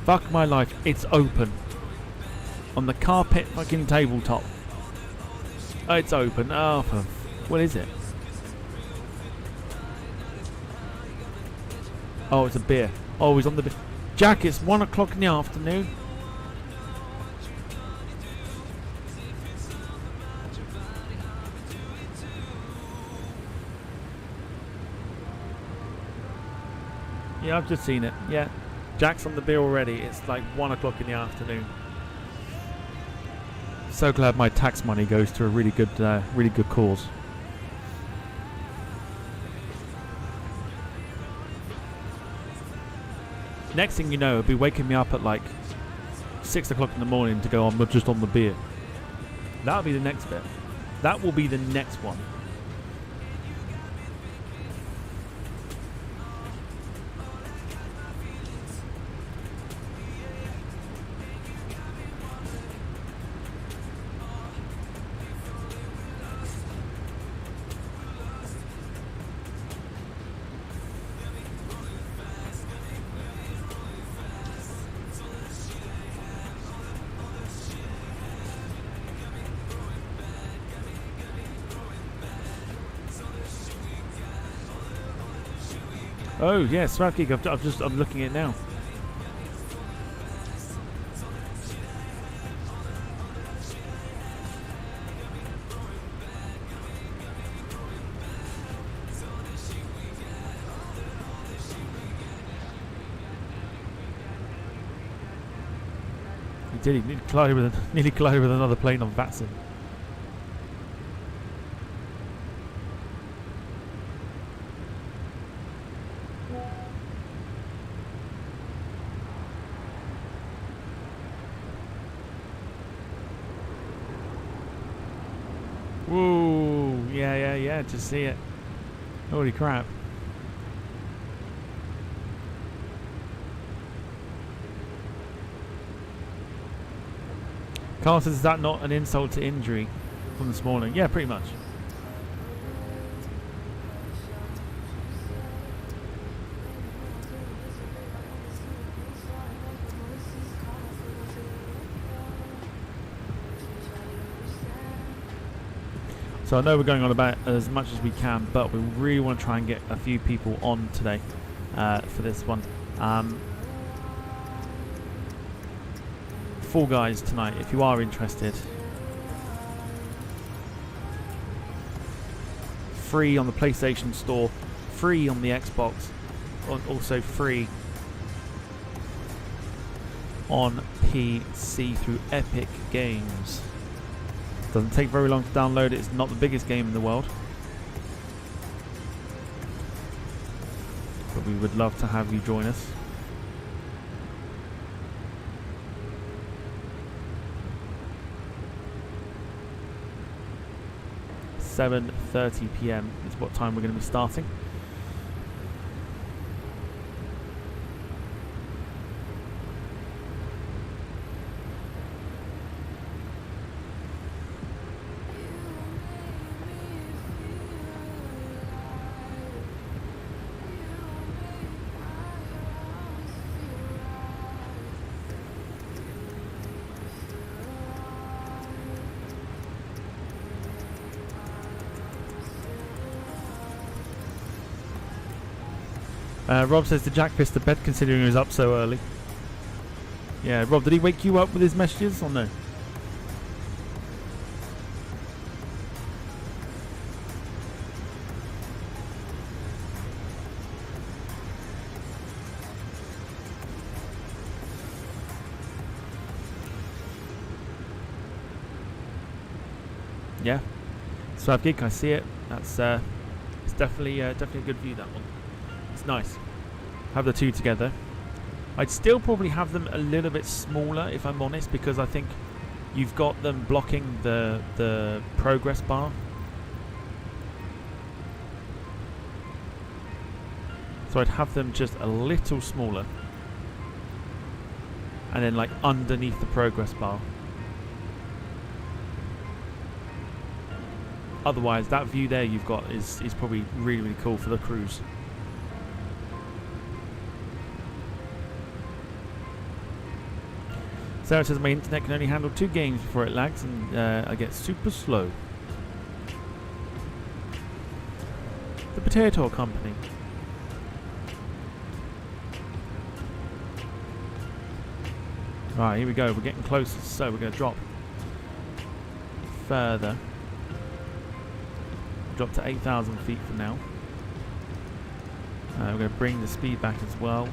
Fuck my life, it's open. On the carpet fucking tabletop. Oh, it's open. Oh, what is it? Oh, it's a beer. Oh, he's on the beer. Jack, it's 1 o'clock in the afternoon. Yeah, I've just seen it. Yeah. Jack's on the beer already. It's like 1 o'clock in the afternoon. So glad my tax money goes to a really good cause. Next thing you know, it'll be waking me up at like 6 o'clock in the morning to go, I'm just on the beer. That'll be the next bit. That will be the next one. Oh yeah, Smart Geek. I'm looking at it now. He did. He nearly collided with another plane on Vatson. Whoa, yeah, just see it. Holy crap. Carl says, is that not an insult to injury from this morning? Yeah, pretty much. So I know we're going on about as much as we can, but we really want to try and get a few people on today for this one. Fall Guys tonight, if you are interested. Free on the PlayStation Store, free on the Xbox, also free on PC through Epic Games. Doesn't take very long to download it. It's not the biggest game in the world, but we would love to have you join us. $7:30 PM is what time we're going to be starting. Rob says, did Jack piss the bed considering he was up so early? Yeah, Rob, did he wake you up with his messages or no? Yeah, Swab Geek, I see it. That's it's definitely a good view, that one. It's nice. Have the two together. I'd still probably have them a little bit smaller, if I'm honest, because I think you've got them blocking the progress bar. So I'd have them just a little smaller, and then like underneath the progress bar. Otherwise, that view there you've got is probably really, really cool for the cruise. Sarah says my internet can only handle 2 games before it lags and I get super slow. The Potato Company. Right, here we go. We're getting closer, so we're going to drop further. Drop to 8,000 feet for now. We're going to bring the speed back as well.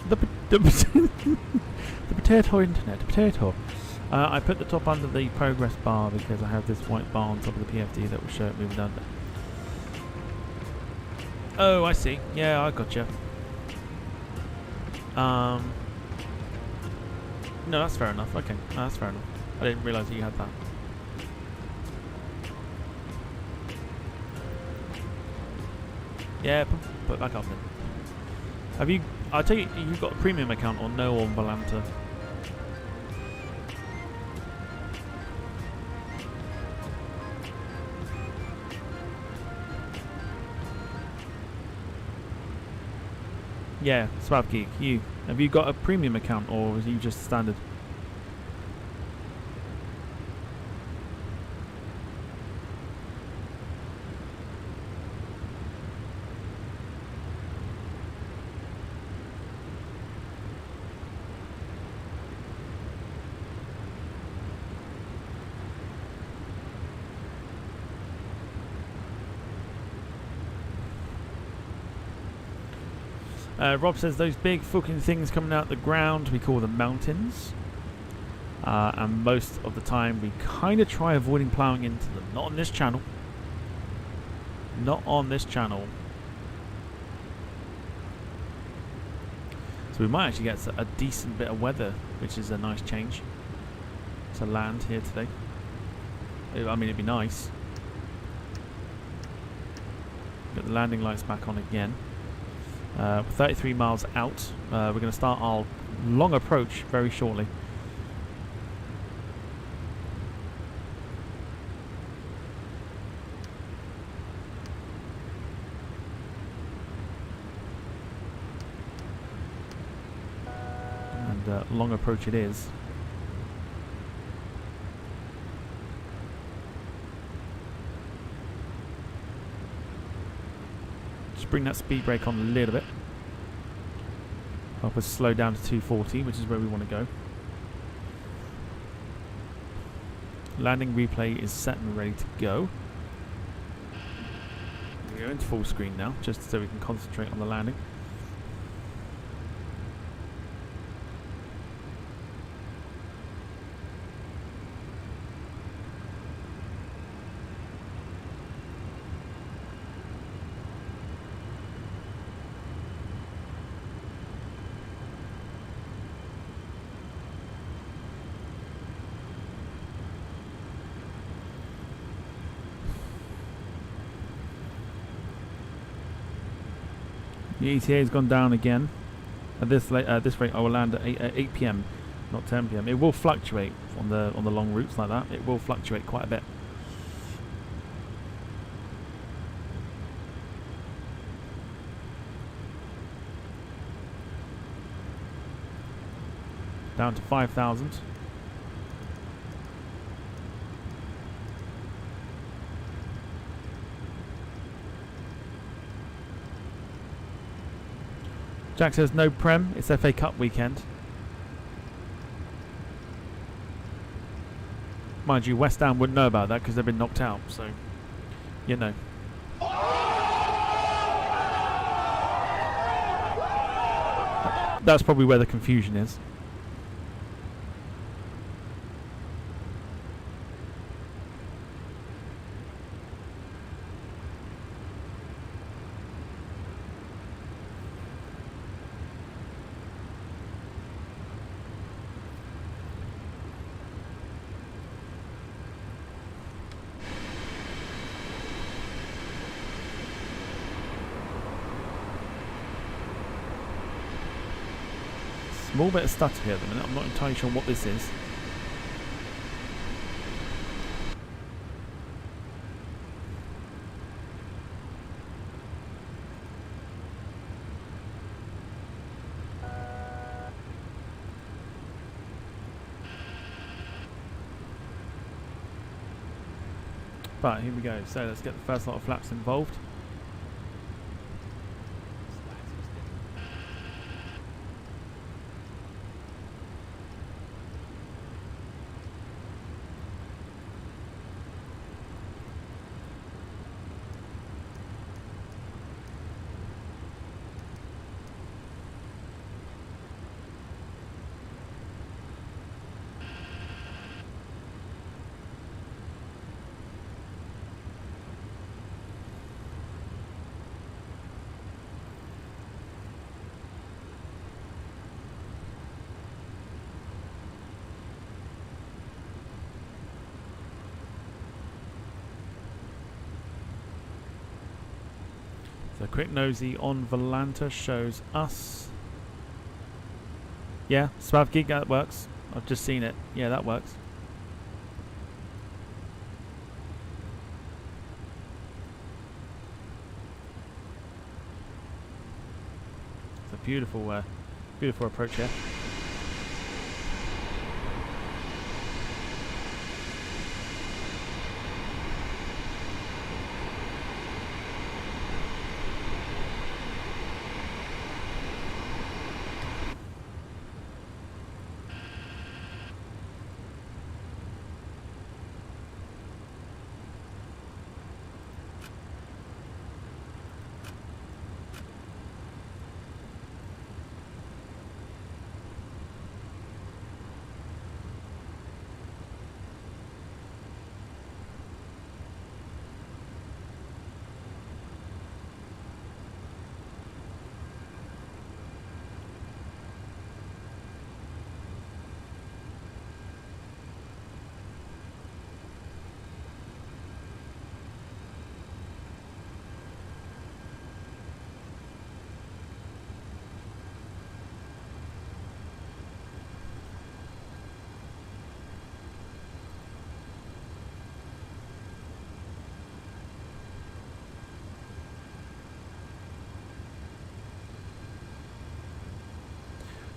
The potato internet, potato. I put the top under the progress bar because I have this white bar on top of the PFD that will show it moving under. Oh, I see. Yeah, I gotcha. No, that's fair enough. Okay, no, that's fair enough. I didn't realise that you had that. Yeah, put it back up then. Have you? I tell you, you've got a premium account or no on Volanta? Yeah, Swab Geek, you. Have you got a premium account or is you just standard? Rob says those big fucking things coming out the ground, we call them mountains. And most of the time we kind of try avoiding ploughing into them. Not on this channel. Not on this channel. So we might actually get a decent bit of weather, which is a nice change to land here today. I mean, it'd be nice. Get the landing lights back on again. 33 miles out. We're going to start our long approach very shortly. And long approach it is. Bring that speed brake on a little bit. Help us slow down to 240, which is where we want to go. Landing replay is set and ready to go. We're going to full screen now, just so we can concentrate on the landing. The ETA has gone down again. At this rate, I will land at 8 p.m, not 10 p.m. It will fluctuate on the long routes like that. It will fluctuate quite a bit. Down to 5,000. Jack says no Prem, it's FA Cup weekend. Mind you, West Ham wouldn't know about that because they've been knocked out, so you know. That's probably where the confusion is. Small bit of stutter here at the minute. I'm not entirely sure what this is. But here we go. So let's get the first lot of flaps involved. So quick nosy on Volanta shows us. Yeah, Swav Gig, that works. I've just seen it. Yeah, that works. It's a beautiful, beautiful approach here.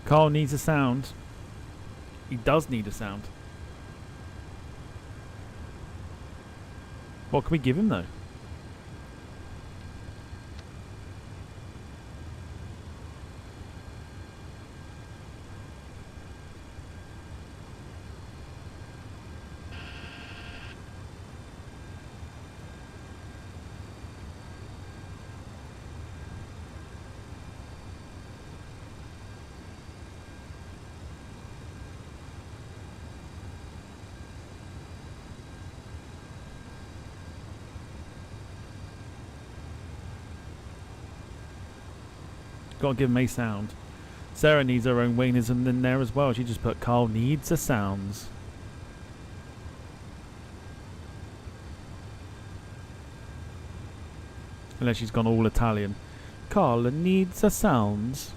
Carl needs a sound. He does need a sound. What can we give him though? Gotta give him a sound. Sarah needs her own Wayneism in there as well. She just put Carl needs a sounds. Unless she's gone all Italian. Carl needs a sounds.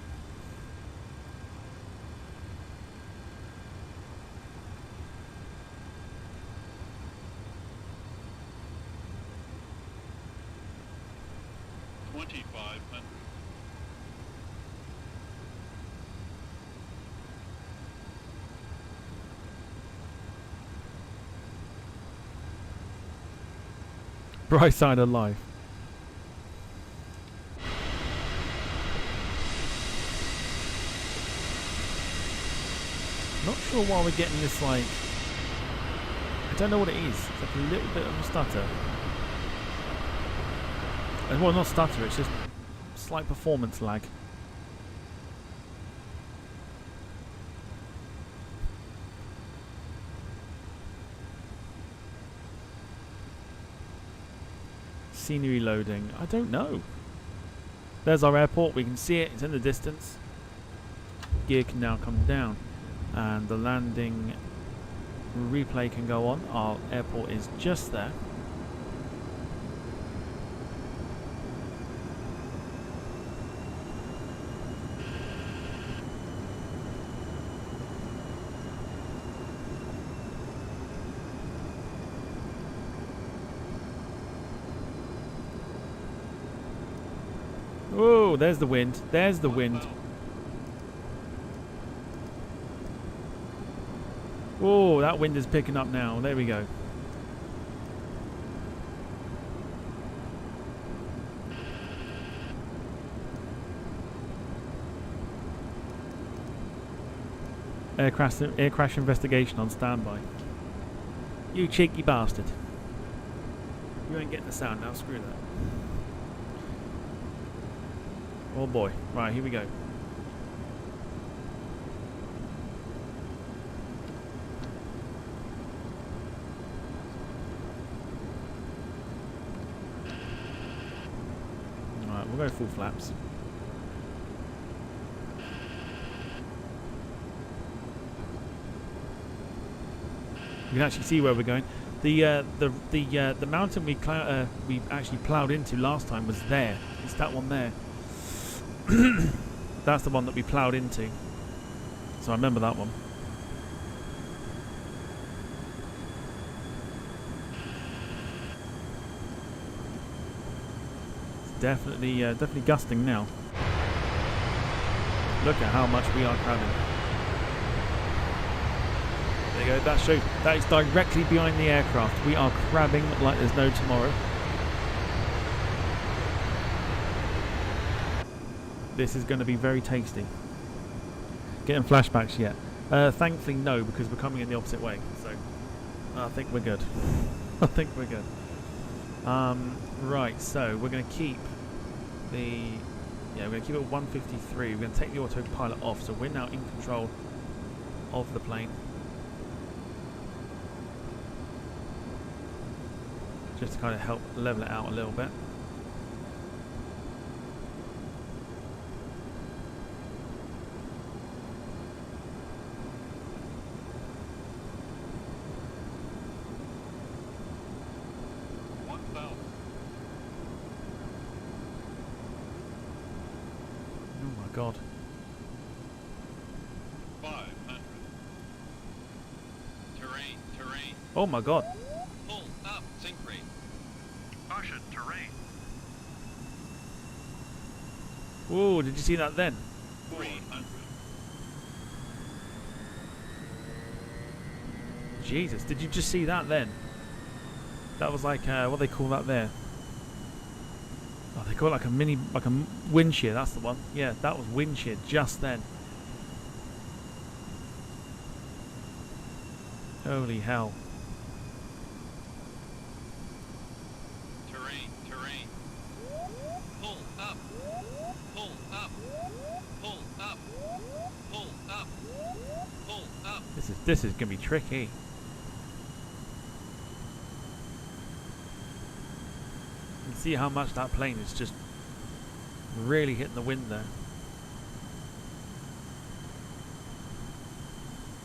Bright side of life. Not sure why we're getting this, like, I don't know what it is. It's like a little bit of a stutter. Well, not stutter, it's just slight performance lag. Scenery loading. I don't know. There's our airport. We can see it. It's in the distance. Gear can now come down. And the landing replay can go on. Our airport is just there. Oh, there's the wind. There's the wind. Oh, that wind is picking up now. There we go. Air crash investigation on standby. You cheeky bastard. You ain't getting the sound now. Screw that. Oh boy. Right, here we go. Alright, we'll go full flaps. You can actually see where we're going. The mountain we actually ploughed into last time was there. It's that one there. That's the one that we ploughed into. So I remember that one. It's definitely gusting now. Look at how much we are crabbing. There you go, that shows that is directly behind the aircraft. We are crabbing like there's no tomorrow. This is going to be very tasty. Getting flashbacks yet? Thankfully no, because we're coming in the opposite way. So I think we're good. I think we're good. Right, so we're going to keep the we're going to keep it at 153. We're going to take the autopilot off, so we're now in control of the plane. Just to kind of help level it out a little bit. Oh my god. 500. Terrain. Oh my god. Pull up, sink rate. Caution, terrain. Whoa, did you see that then? 400. Jesus, did you just see that then? That was like, what do they call that there? Oh, they call it like a wind shear, that's the one. Yeah, that was wind shear just then. Holy hell. Terrain. Pull up. Pull up. Pull up. Pull up. Pull up. This is gonna be tricky. You can see how much that plane is just really hitting the wind there.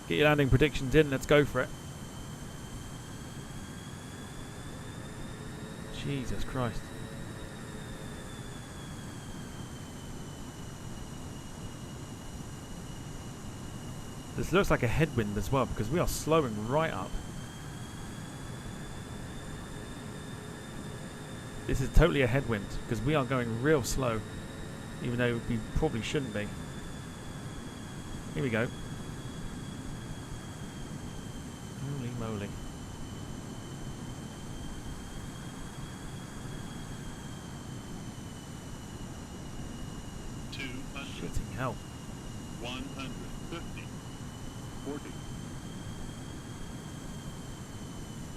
Get your landing predictions in, let's go for it. Jesus Christ. This looks like a headwind as well, because we are slowing right up. This is totally a headwind, because we are going real slow, even though we probably shouldn't be. Here we go. Holy moly. Shitting hell. 150. 40.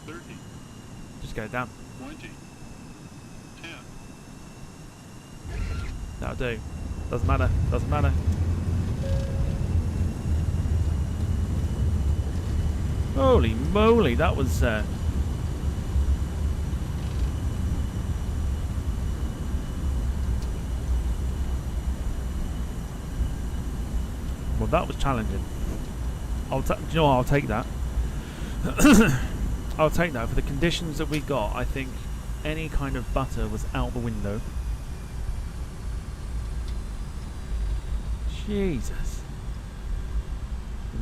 30. Just go down. 20. 10. That'll do. Doesn't matter. Doesn't matter. Holy moly, that was well, that was challenging. Do you know what? I'll take that. I'll take that. For the conditions that we got, I think any kind of butter was out the window. Jesus.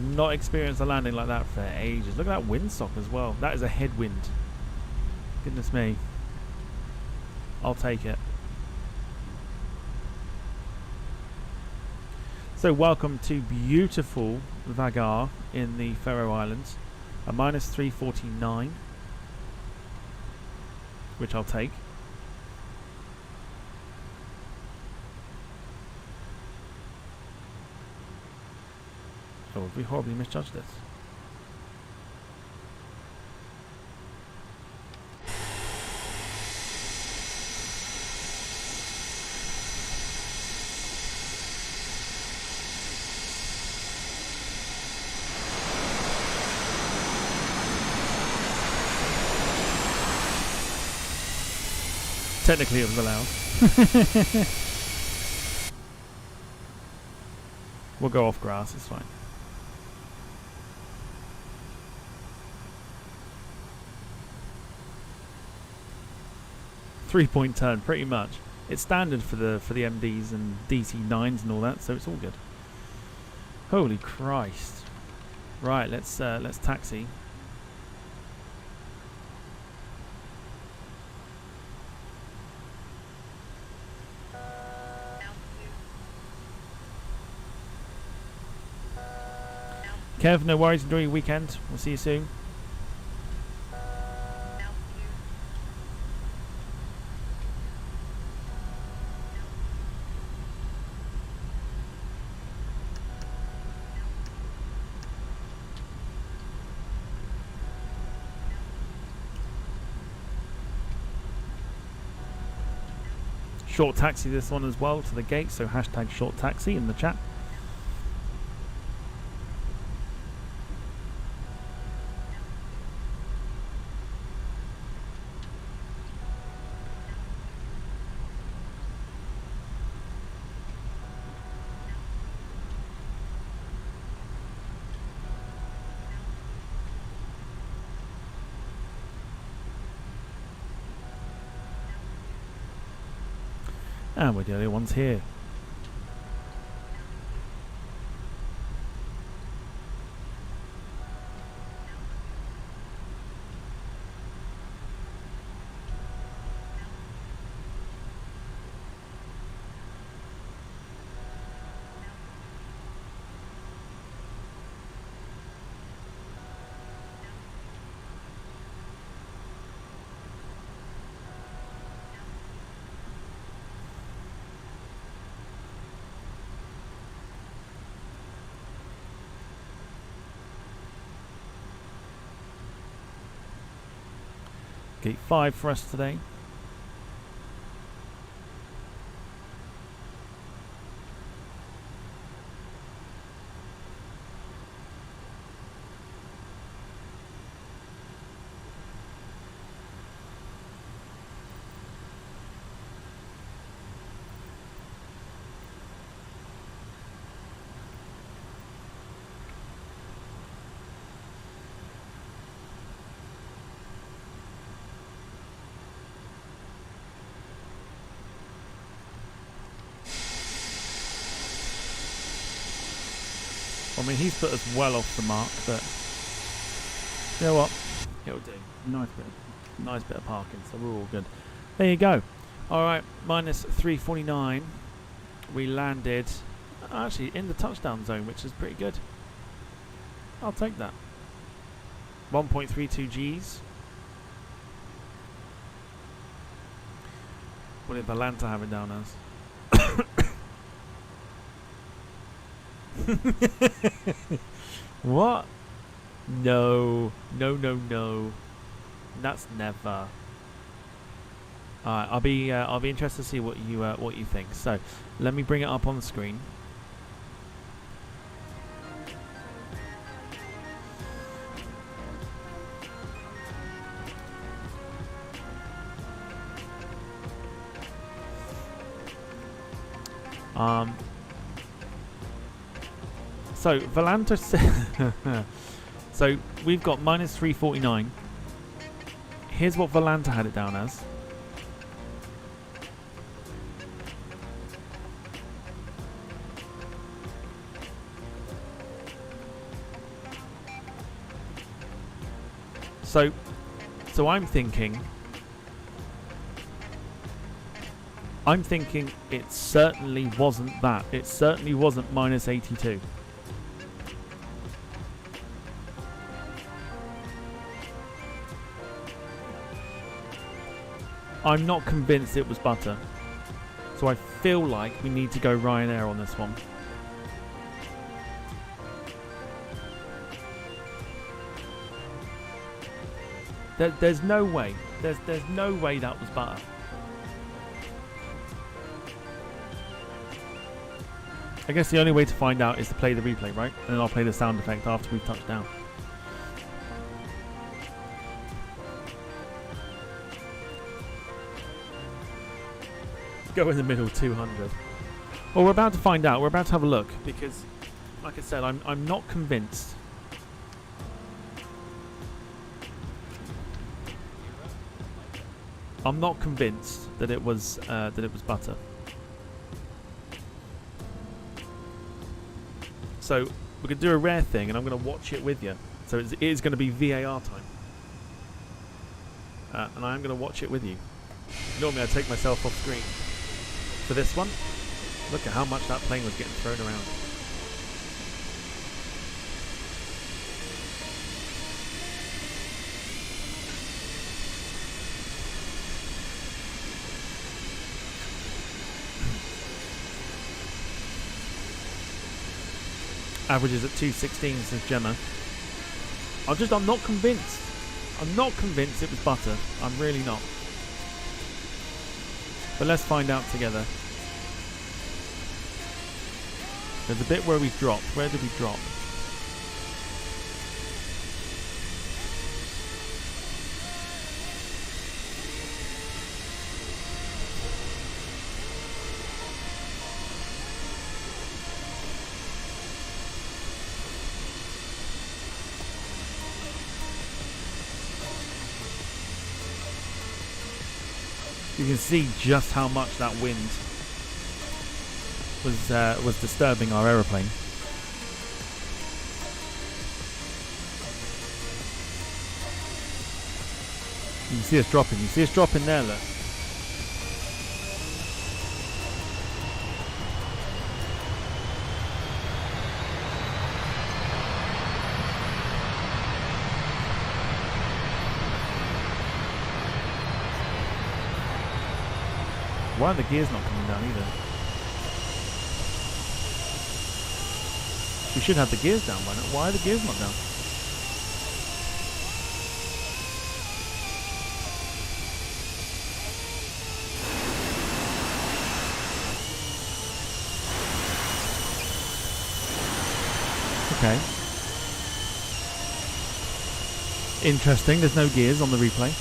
Not experienced a landing like that for ages. Look at that windsock as well. That is a headwind. Goodness me. I'll take it. So welcome to beautiful Vagar in the Faroe Islands. A minus 349, which I'll take. Oh, we horribly misjudged this. Technically it was allowed. We'll go off grass, it's fine. Three-point turn, pretty much. It's standard for the MDs and DC9s and all that, so it's all good. Holy Christ! Right, let's taxi. Kev, no worries, enjoy your weekend. We'll see you soon. Short taxi this one as well to the gate, so hashtag short taxi in the chat. And we're the only ones here. Gate 5 for us today. I mean, he's put us well off the mark, but you know what? It'll do. Nice bit of parking, so we're all good. There you go. All right, minus 349. We landed actually in the touchdown zone, which is pretty good. I'll take that. 1.32 Gs. What did Valanta have it down as? What? No. That's never. Alright, I'll be interested to see what you think. So, let me bring it up on the screen. So Valanta so we've got minus 349. Here's what Valanta had it down as. So I'm thinking I'm thinking it certainly wasn't that. It certainly wasn't minus 82. I'm not convinced it was butter. So I feel like we need to go Ryanair on this one. There's no way. There's no way that was butter. I guess the only way to find out is to play the replay, right? And then I'll play the sound effect after we've touched down. Go in the middle, 200. Well, we're about to find out. We're about to have a look because, like I said, I'm not convinced. I'm not convinced that it was butter. So we're going to do a rare thing, and I'm going to watch it with you. So it is going to be VAR time, and I am going to watch it with you. Normally I take myself off screen. For this one, look at how much that plane was getting thrown around. Averages at 216, says Gemma. I'm not convinced. I'm not convinced it was butter. I'm really not. But let's find out together. There's a bit where we've dropped. Where did we drop? You can see just how much that wind was disturbing our aeroplane. You can see us dropping. You see us dropping there, look. Why are the gears not coming down either? We should have the gears down by now. Why are the gears not down? Okay. Interesting, there's no gears on the replay.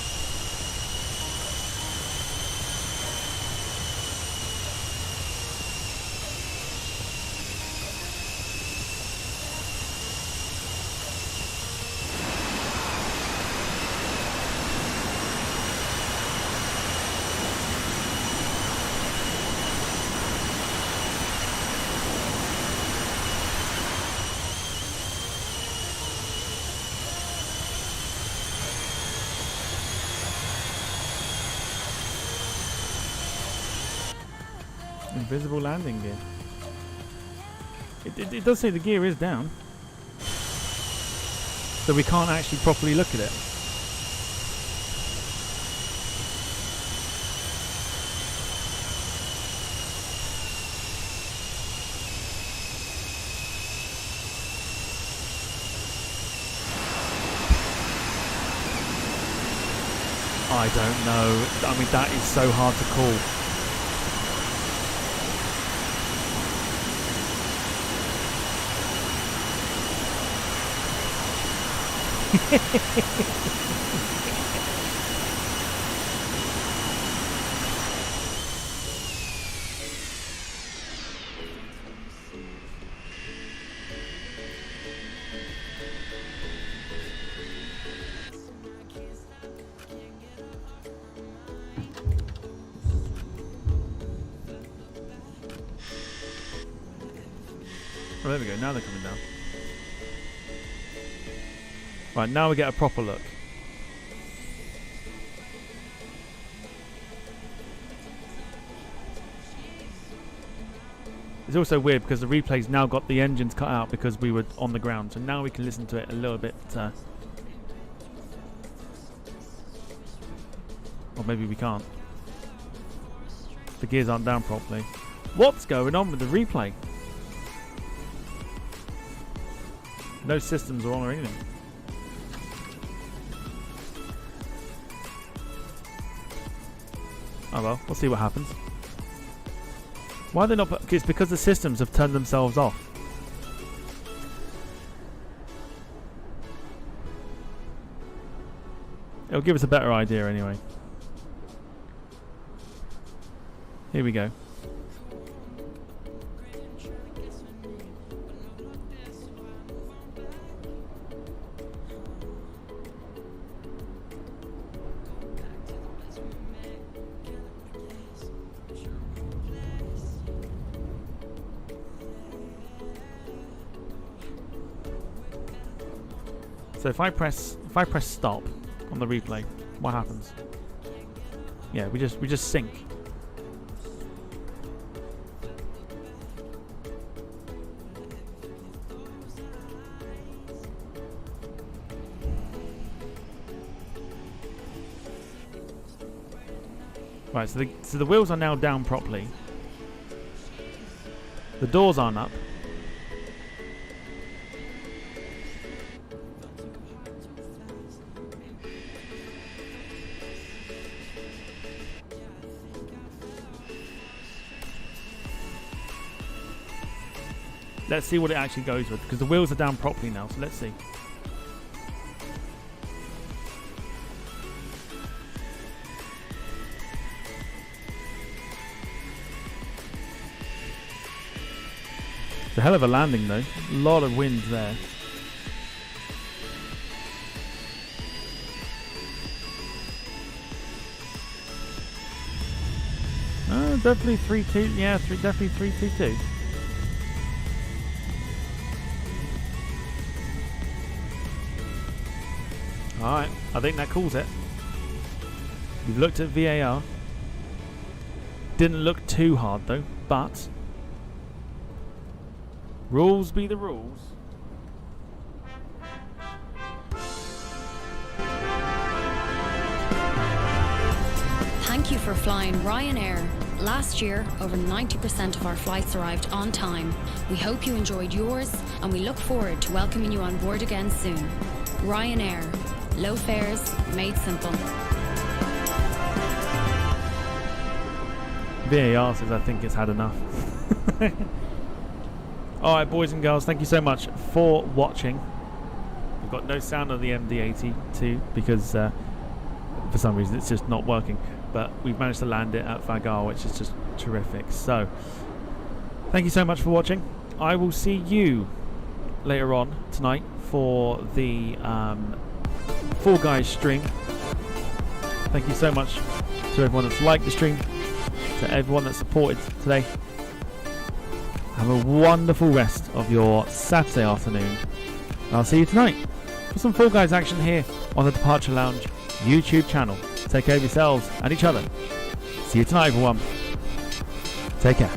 Invisible landing gear. It does say the gear is down, so we can't actually properly look at it. I don't know. I mean, that is so hard to call. Oh, there we go. Now they're coming down. Right, now we get a proper look. It's also weird because the replay's now got the engines cut out because we were on the ground. So now we can listen to it a little bit. Or maybe we can't. The gears aren't down properly. What's going on with the replay? No systems are on or anything. Oh well, we'll see what happens. Why are they not? It's because the systems have turned themselves off. It'll give us a better idea anyway. Here we go. So if I press stop on the replay, what happens? Yeah, we just sync. Right, so the wheels are now down properly. The doors aren't up. Let's see what it actually goes with, because the wheels are down properly now, so let's see. It's a hell of a landing though, a lot of wind there. Definitely 3-2, yeah, definitely 3-2-2. Alright, I think that calls it. We've looked at VAR. Didn't look too hard though, but rules be the rules. Thank you for flying Ryanair. Last year, over 90% of our flights arrived on time. We hope you enjoyed yours, and we look forward to welcoming you on board again soon. Ryanair. Low fares, made simple. VAR says I think it's had enough. Alright, boys and girls, thank you so much for watching. We've got no sound of the MD-82 because for some reason it's just not working. But we've managed to land it at Vagar, which is just terrific. So, thank you so much for watching. I will see you later on tonight for the Fall Guys stream. Thank you so much to everyone that's liked the stream, to everyone that supported today. Have a wonderful rest of your Saturday afternoon. And I'll see you tonight for some Fall Guys action here on the Departure Lounge YouTube channel. Take care of yourselves and each other. See you tonight, everyone. Take care.